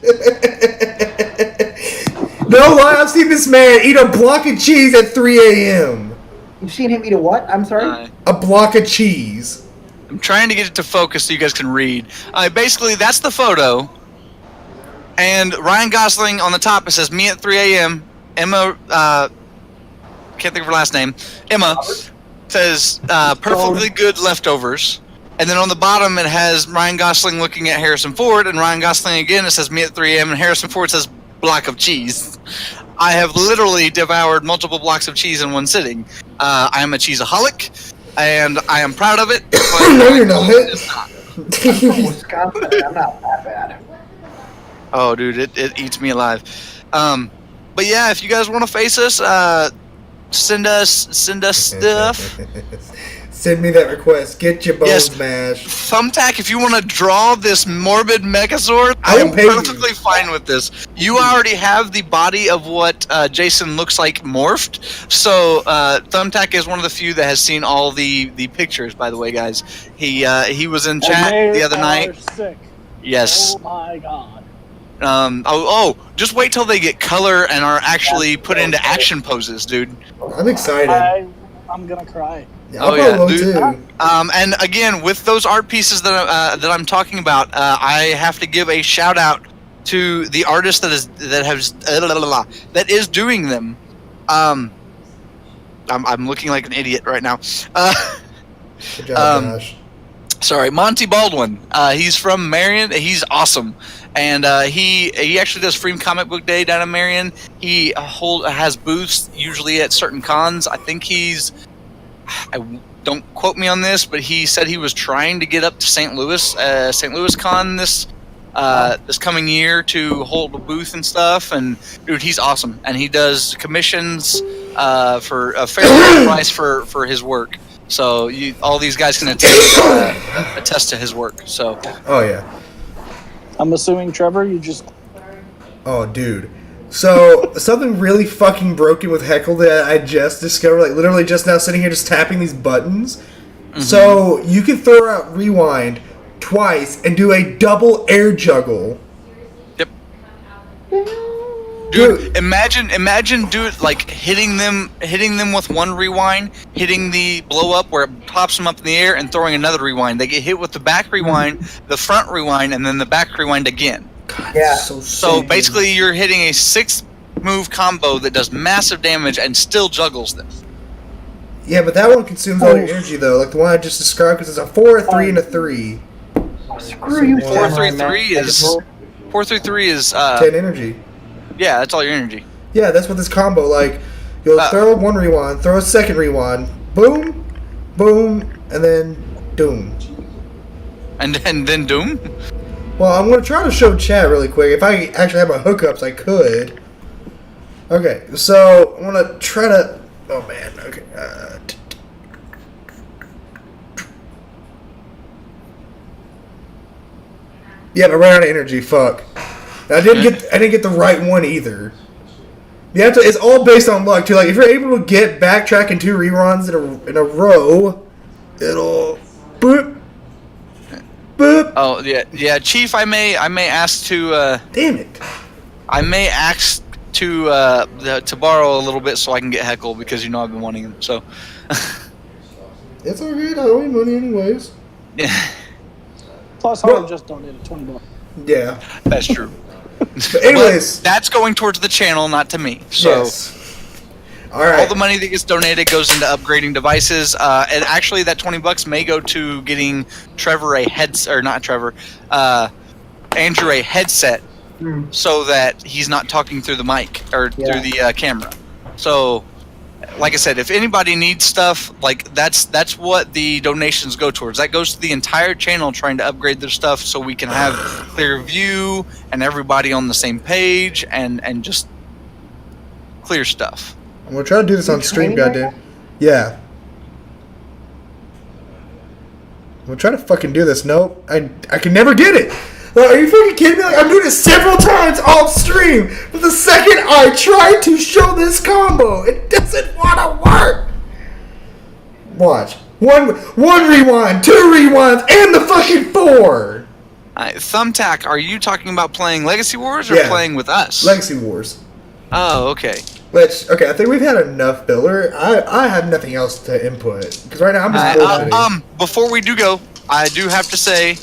No lie, I've seen this man eat a block of cheese at 3 a.m. You've seen him eat a what? I'm sorry? A block of cheese. I'm trying to get it to focus so you guys can read. Basically, that's the photo. And Ryan Gosling on the top, it says, me at 3 a.m. Emma, can't think of her last name. Emma says, perfectly good leftovers. And then on the bottom, it has Ryan Gosling looking at Harrison Ford. And Ryan Gosling again, it says, me at 3 a.m. And Harrison Ford says, block of cheese. I have literally devoured multiple blocks of cheese in one sitting. I am a cheeseaholic, and I am proud of it. No, you're not. Wisconsin, I'm not that bad. Oh, dude, it eats me alive. But yeah, if you guys want to face us, send us stuff. Send me that request. Get your bones mashed. Thumbtack, if you want to draw this morbid Megazord, I am perfectly fine with this. You already have the body of what Jason looks like morphed. So Thumbtack is one of the few that has seen all the pictures, by the way, guys. He was in chat the other night. Sick. Yes. Oh my god. Just wait till they get color and are actually put into action poses, dude. I'm excited. I'm gonna cry. Yeah, I'll probably too. And again, with those art pieces that I'm talking about, I have to give a shout out to the artist that is doing them. I'm looking like an idiot right now. Good job, Josh. Sorry, Monty Baldwin. He's from Marion. He's awesome, and he actually does Free Comic Book Day down in Marion. He has booths usually at certain cons. I think don't quote me on this, but he said he was trying to get up to St. Louis Con this coming year to hold a booth and stuff. And dude, he's awesome, and he does commissions for a fair price for his work. So all these guys can attest to his work. So. Oh yeah. I'm assuming, Trevor, you just. Oh, dude. So something really fucking broken with Heckle that I just discovered, like literally just now, sitting here just tapping these buttons. Mm-hmm. So you can throw out Rewind twice and do a double air juggle. Yep. Dude, imagine do it like hitting them with one rewind, hitting the blow up where it pops them up in the air, and throwing another rewind. They get hit with the back rewind, the front rewind, and then the back rewind again. God, yeah. So basically, you're hitting a 6-move combo that does massive damage and still juggles them. Yeah, but that one consumes all your energy though, like the one I just described, because it's a 4, a 3, and a 3. Screw you, 4-3-3 is 4-3-3 is 10 energy. Yeah, that's all your energy. Yeah, that's what this combo, like, you'll throw one rewind, throw a second rewind, boom, boom, and then doom. And then doom? Well, I'm going to try to show chat really quick. If I actually have my hookups, I could. Okay, so I'm going to try to... Oh, man, okay. Yeah, but I ran out of energy, fuck. I didn't get the right one either. You have to. It's all based on luck too. Like if you're able to get backtrack and 2 reruns in a row, it'll boop boop. Oh yeah. Chief, I may ask to. Damn it. I may ask to borrow a little bit so I can get Heckle because I've been wanting him. So. It's all good. I owe you money anyways. Yeah. Plus, Howard just donated $20. Yeah, that's true. But anyways, but that's going towards the channel, not to me. So, yes. All right. All the money that gets donated goes into upgrading devices, and actually, that $20 may go to getting Trevor a Andrew a headset, so that he's not talking through the mic or through the camera. So, like I said, if anybody needs stuff, like that's what the donations go towards. That goes to the entire channel trying to upgrade their stuff so we can have clear view and everybody on the same page and just clear stuff. I'm gonna try to do this on stream, goddamn. Yeah. I'm trying to fucking do this. Nope. I can never get it. Like, are you fucking kidding me? Like, I'm doing it several times off stream. But the second I try to show this combo, it doesn't want to work. Watch. One rewind, 2 rewinds, and the fucking 4. Thumbtack, are you talking about playing Legacy Wars or playing with us? Legacy Wars. Oh, okay. Which, okay, I think we've had enough filler. I have nothing else to input. Because right now I'm just bullshitting. Before we do go, I do have to say,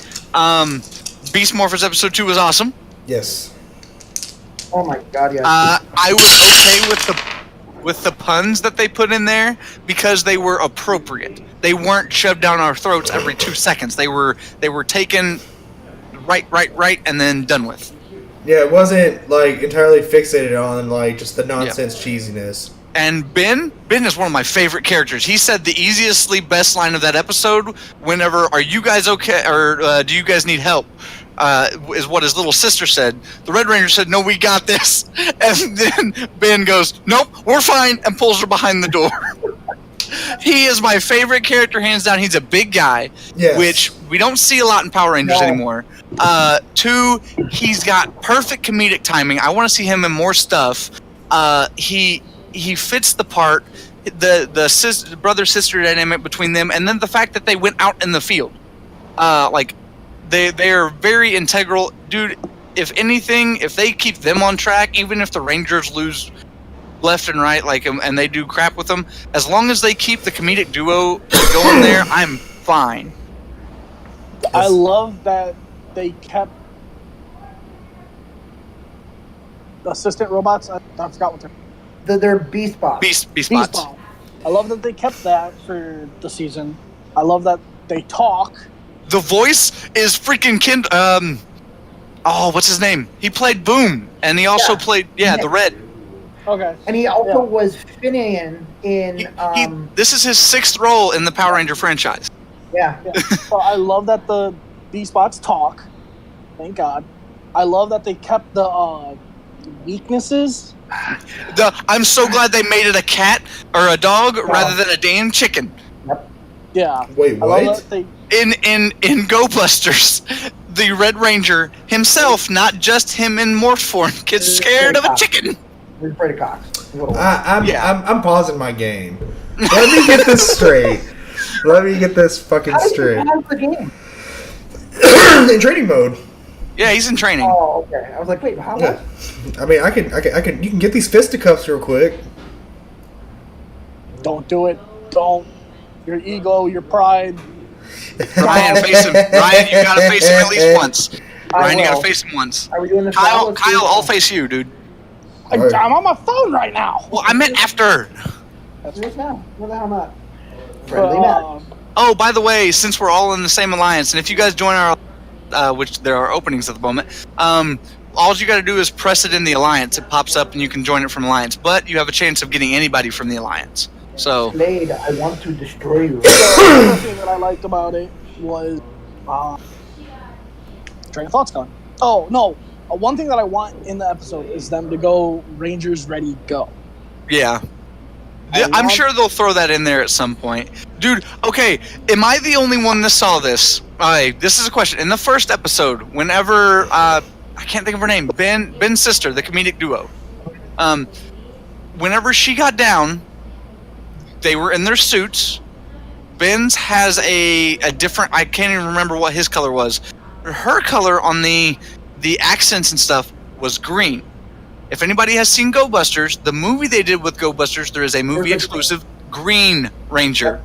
Beast Morphers Episode 2 was awesome. Yes. Oh my god, yeah. I was okay with the puns that they put in there because they were appropriate. They weren't shoved down our throats every 2 seconds. They were taken right, and then done with. Yeah, it wasn't like entirely fixated on like just the nonsense cheesiness. And Ben is one of my favorite characters. He said the easiestly best line of that episode. Whenever, are you guys okay, or do you guys need help? Is what his little sister said. The Red Ranger said, "No, we got this." And then Ben goes, "Nope, we're fine," and pulls her behind the door. He is my favorite character, hands down. He's a big guy, which we don't see a lot in Power Rangers anymore. 2, he's got perfect comedic timing. I want to see him in more stuff. He fits the part. The brother-sister dynamic between them, and then the fact that they went out in the field. They are very integral. Dude, if anything, if they keep them on track, even if the Rangers lose left and right, and they do crap with them, as long as they keep the comedic duo going there, I'm fine. I love that they kept the assistant robots. I forgot what they're Beast Bots. Beast Bots. I love that they kept that for the season. I love that they talk. The voice is freaking what's his name? He played Boom, and he also played the Red. Okay. And he also was Finian in. This is his 6th role in the Power Ranger franchise. Yeah. So I love that the Beast Bots talk. Thank God. I love that they kept the weaknesses. I'm so glad they made it a cat or a dog rather than a damn chicken. Yep. Yeah. Wait, what? In Go Busters, the Red Ranger himself, not just him in morph form, gets scared of a chicken. We're afraid of cocks. I'm pausing my game. Let me get this straight. Let me get this fucking straight. How did you pause the game? In training mode. Yeah, he's in training. Oh, okay. I was like, wait, how? Yeah. I mean, I can. You can get these fisticuffs real quick. Don't do it. Don't. Your ego, your pride. Ryan, face him. Ryan, you gotta face him at least once. Ryan, you gotta face him once. Are we doing this? Kyle, I'll face you, dude. Right. I'm on my phone right now. Well, I meant after. That's what now. Where the hell not? Friendly match. Oh, by the way, since we're all in the same alliance, and if you guys join our, which there are openings at the moment, all you got to do is press it in the alliance. It pops up, and you can join it from alliance. But you have a chance of getting anybody from the alliance. So. Blade, I want to destroy you. The other thing that I liked about it was, train of thought's gone. Oh no. One thing that I want in the episode is them to go Rangers Ready Go. Yeah. I'm sure they'll throw that in there at some point. Dude, okay, am I the only one that saw this? Alright, this is a question. In the first episode, whenever, I can't think of her name, Ben's sister, the comedic duo, whenever she got down, they were in their suits. Ben's has a different, I can't even remember what his color was. Her color on the accents and stuff was green. If anybody has seen Go Busters, the movie they did with Go Busters, there is a movie exclusive Green Ranger.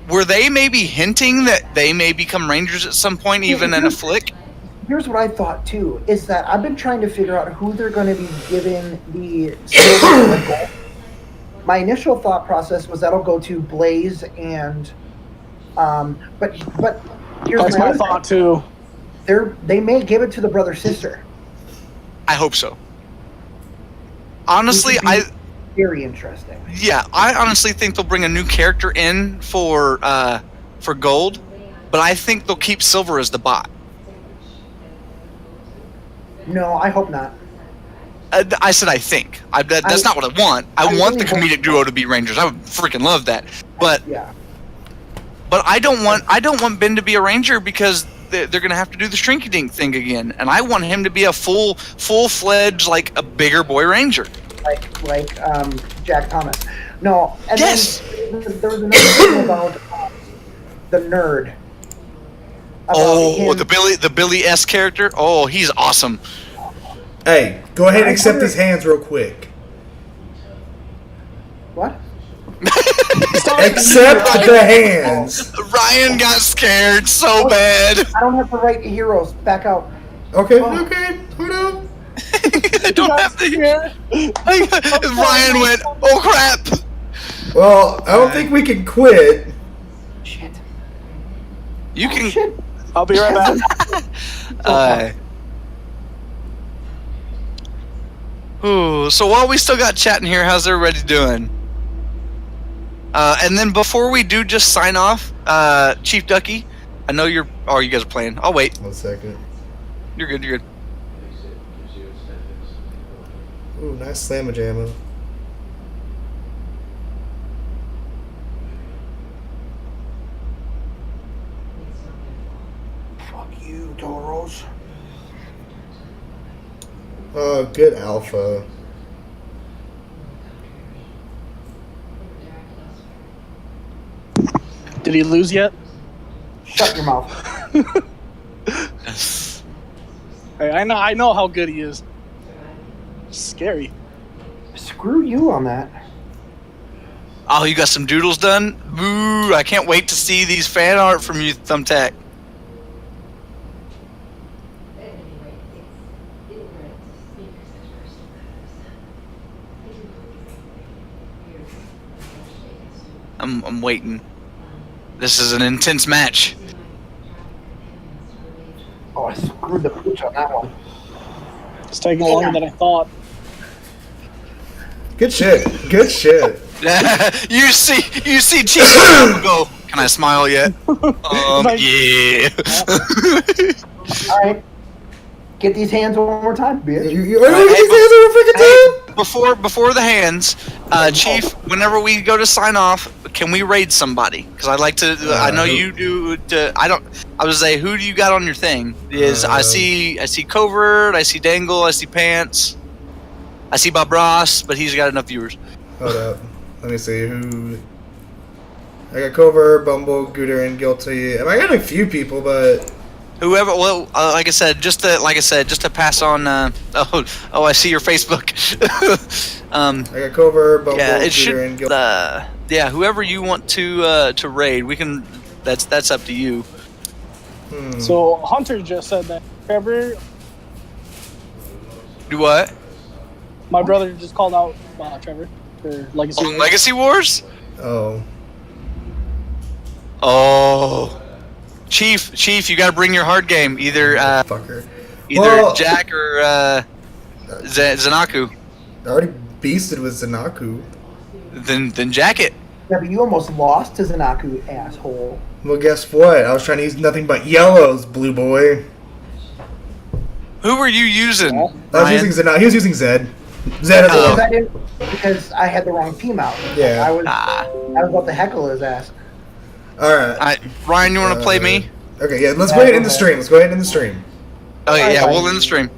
Were they maybe hinting that they may become Rangers at some point, even in a flick? Here's what I thought too: is that I've been trying to figure out who they're going to be giving the silver and gold. My initial thought process was that'll go to Blaze and, but here's That's my thought too. They may give it to the brother sister. I hope so. Honestly, very interesting. Yeah, I honestly think they'll bring a new character in for gold, but I think they'll keep Silver as the bot. No, I hope not. I said I think. That's not what I want. I want the comedic duo to be Rangers. I would freaking love that. But but I don't want Ben to be a ranger because they're gonna have to do the Shrinky Dink thing again, and I want him to be a full-fledged, like a bigger boy ranger. Like Jack Thomas. No, and yes. Then there was another thing about the nerd. The Billy S character. Oh, he's awesome. Hey, go ahead and accept these hands real quick. What? Accept the hands. Ryan got scared so bad. I don't have the right heroes. Back out. Okay, okay, hold on. I don't have the. Ryan went, oh crap. Well, I don't think we can quit. Shit. You can. Shit. I'll be right back. Ooh, so while we still got chatting here, how's everybody doing? And then before we do just sign off, ChiefDucky, I know you're. Oh, you guys are playing. I'll wait. 1 second. You're good. You're good. Ooh, nice slamma jamma. Fuck you, Toros. Oh, good alpha. Did he lose yet? Shut your mouth. Hey, I know how good he is. Scary. Screw you on that. Oh, you got some doodles done? Boo! I can't wait to see these fan art from you, Thumbtack. I'm waiting. This is an intense match. Oh, I screwed the pooch on that one. It's taking longer than I thought. Good shit. Good shit. you see Chief go, can I smile yet? Yeah. Alright. Get these hands one more time, bitch. Before the hands, Chief, whenever we go to sign off, can we raid somebody? Because I'd like to. I know you do. I don't. I was say, who do you got on your thing? I see Covert, I see Dangle, I see Pants, I see Bob Ross, but he's got enough viewers. Hold up. Let me see who. I got Covert, Bumble, Gooder, and Guilty. I got a few people, but. Whoever, well, like I said, just to pass on. I see your Facebook. I got Covert, Bumble, yeah, it Gooder, should. and Guilty. Yeah, whoever you want to raid, we can. That's up to you. So Hunter just said that Trevor. Do what? My brother just called out Trevor for Legacy. On Legacy Wars? Oh. Oh. Chief, you gotta bring your hard game. Either Jack or Zanaku. I already beasted with Zanaku. Then Jack it. Yeah, but you almost lost to Zanaku, asshole. Well, guess what? I was trying to use nothing but yellows, blue boy. Who were you using? I was using Zanaku. He was using Zed. Zed because I had the wrong team out. Yeah. I was about to heckle his ass. Alright. Ryan, you want to play me? Okay, yeah, let's go ahead in the stream. Let's go ahead in the stream. Okay, yeah, we'll end the stream.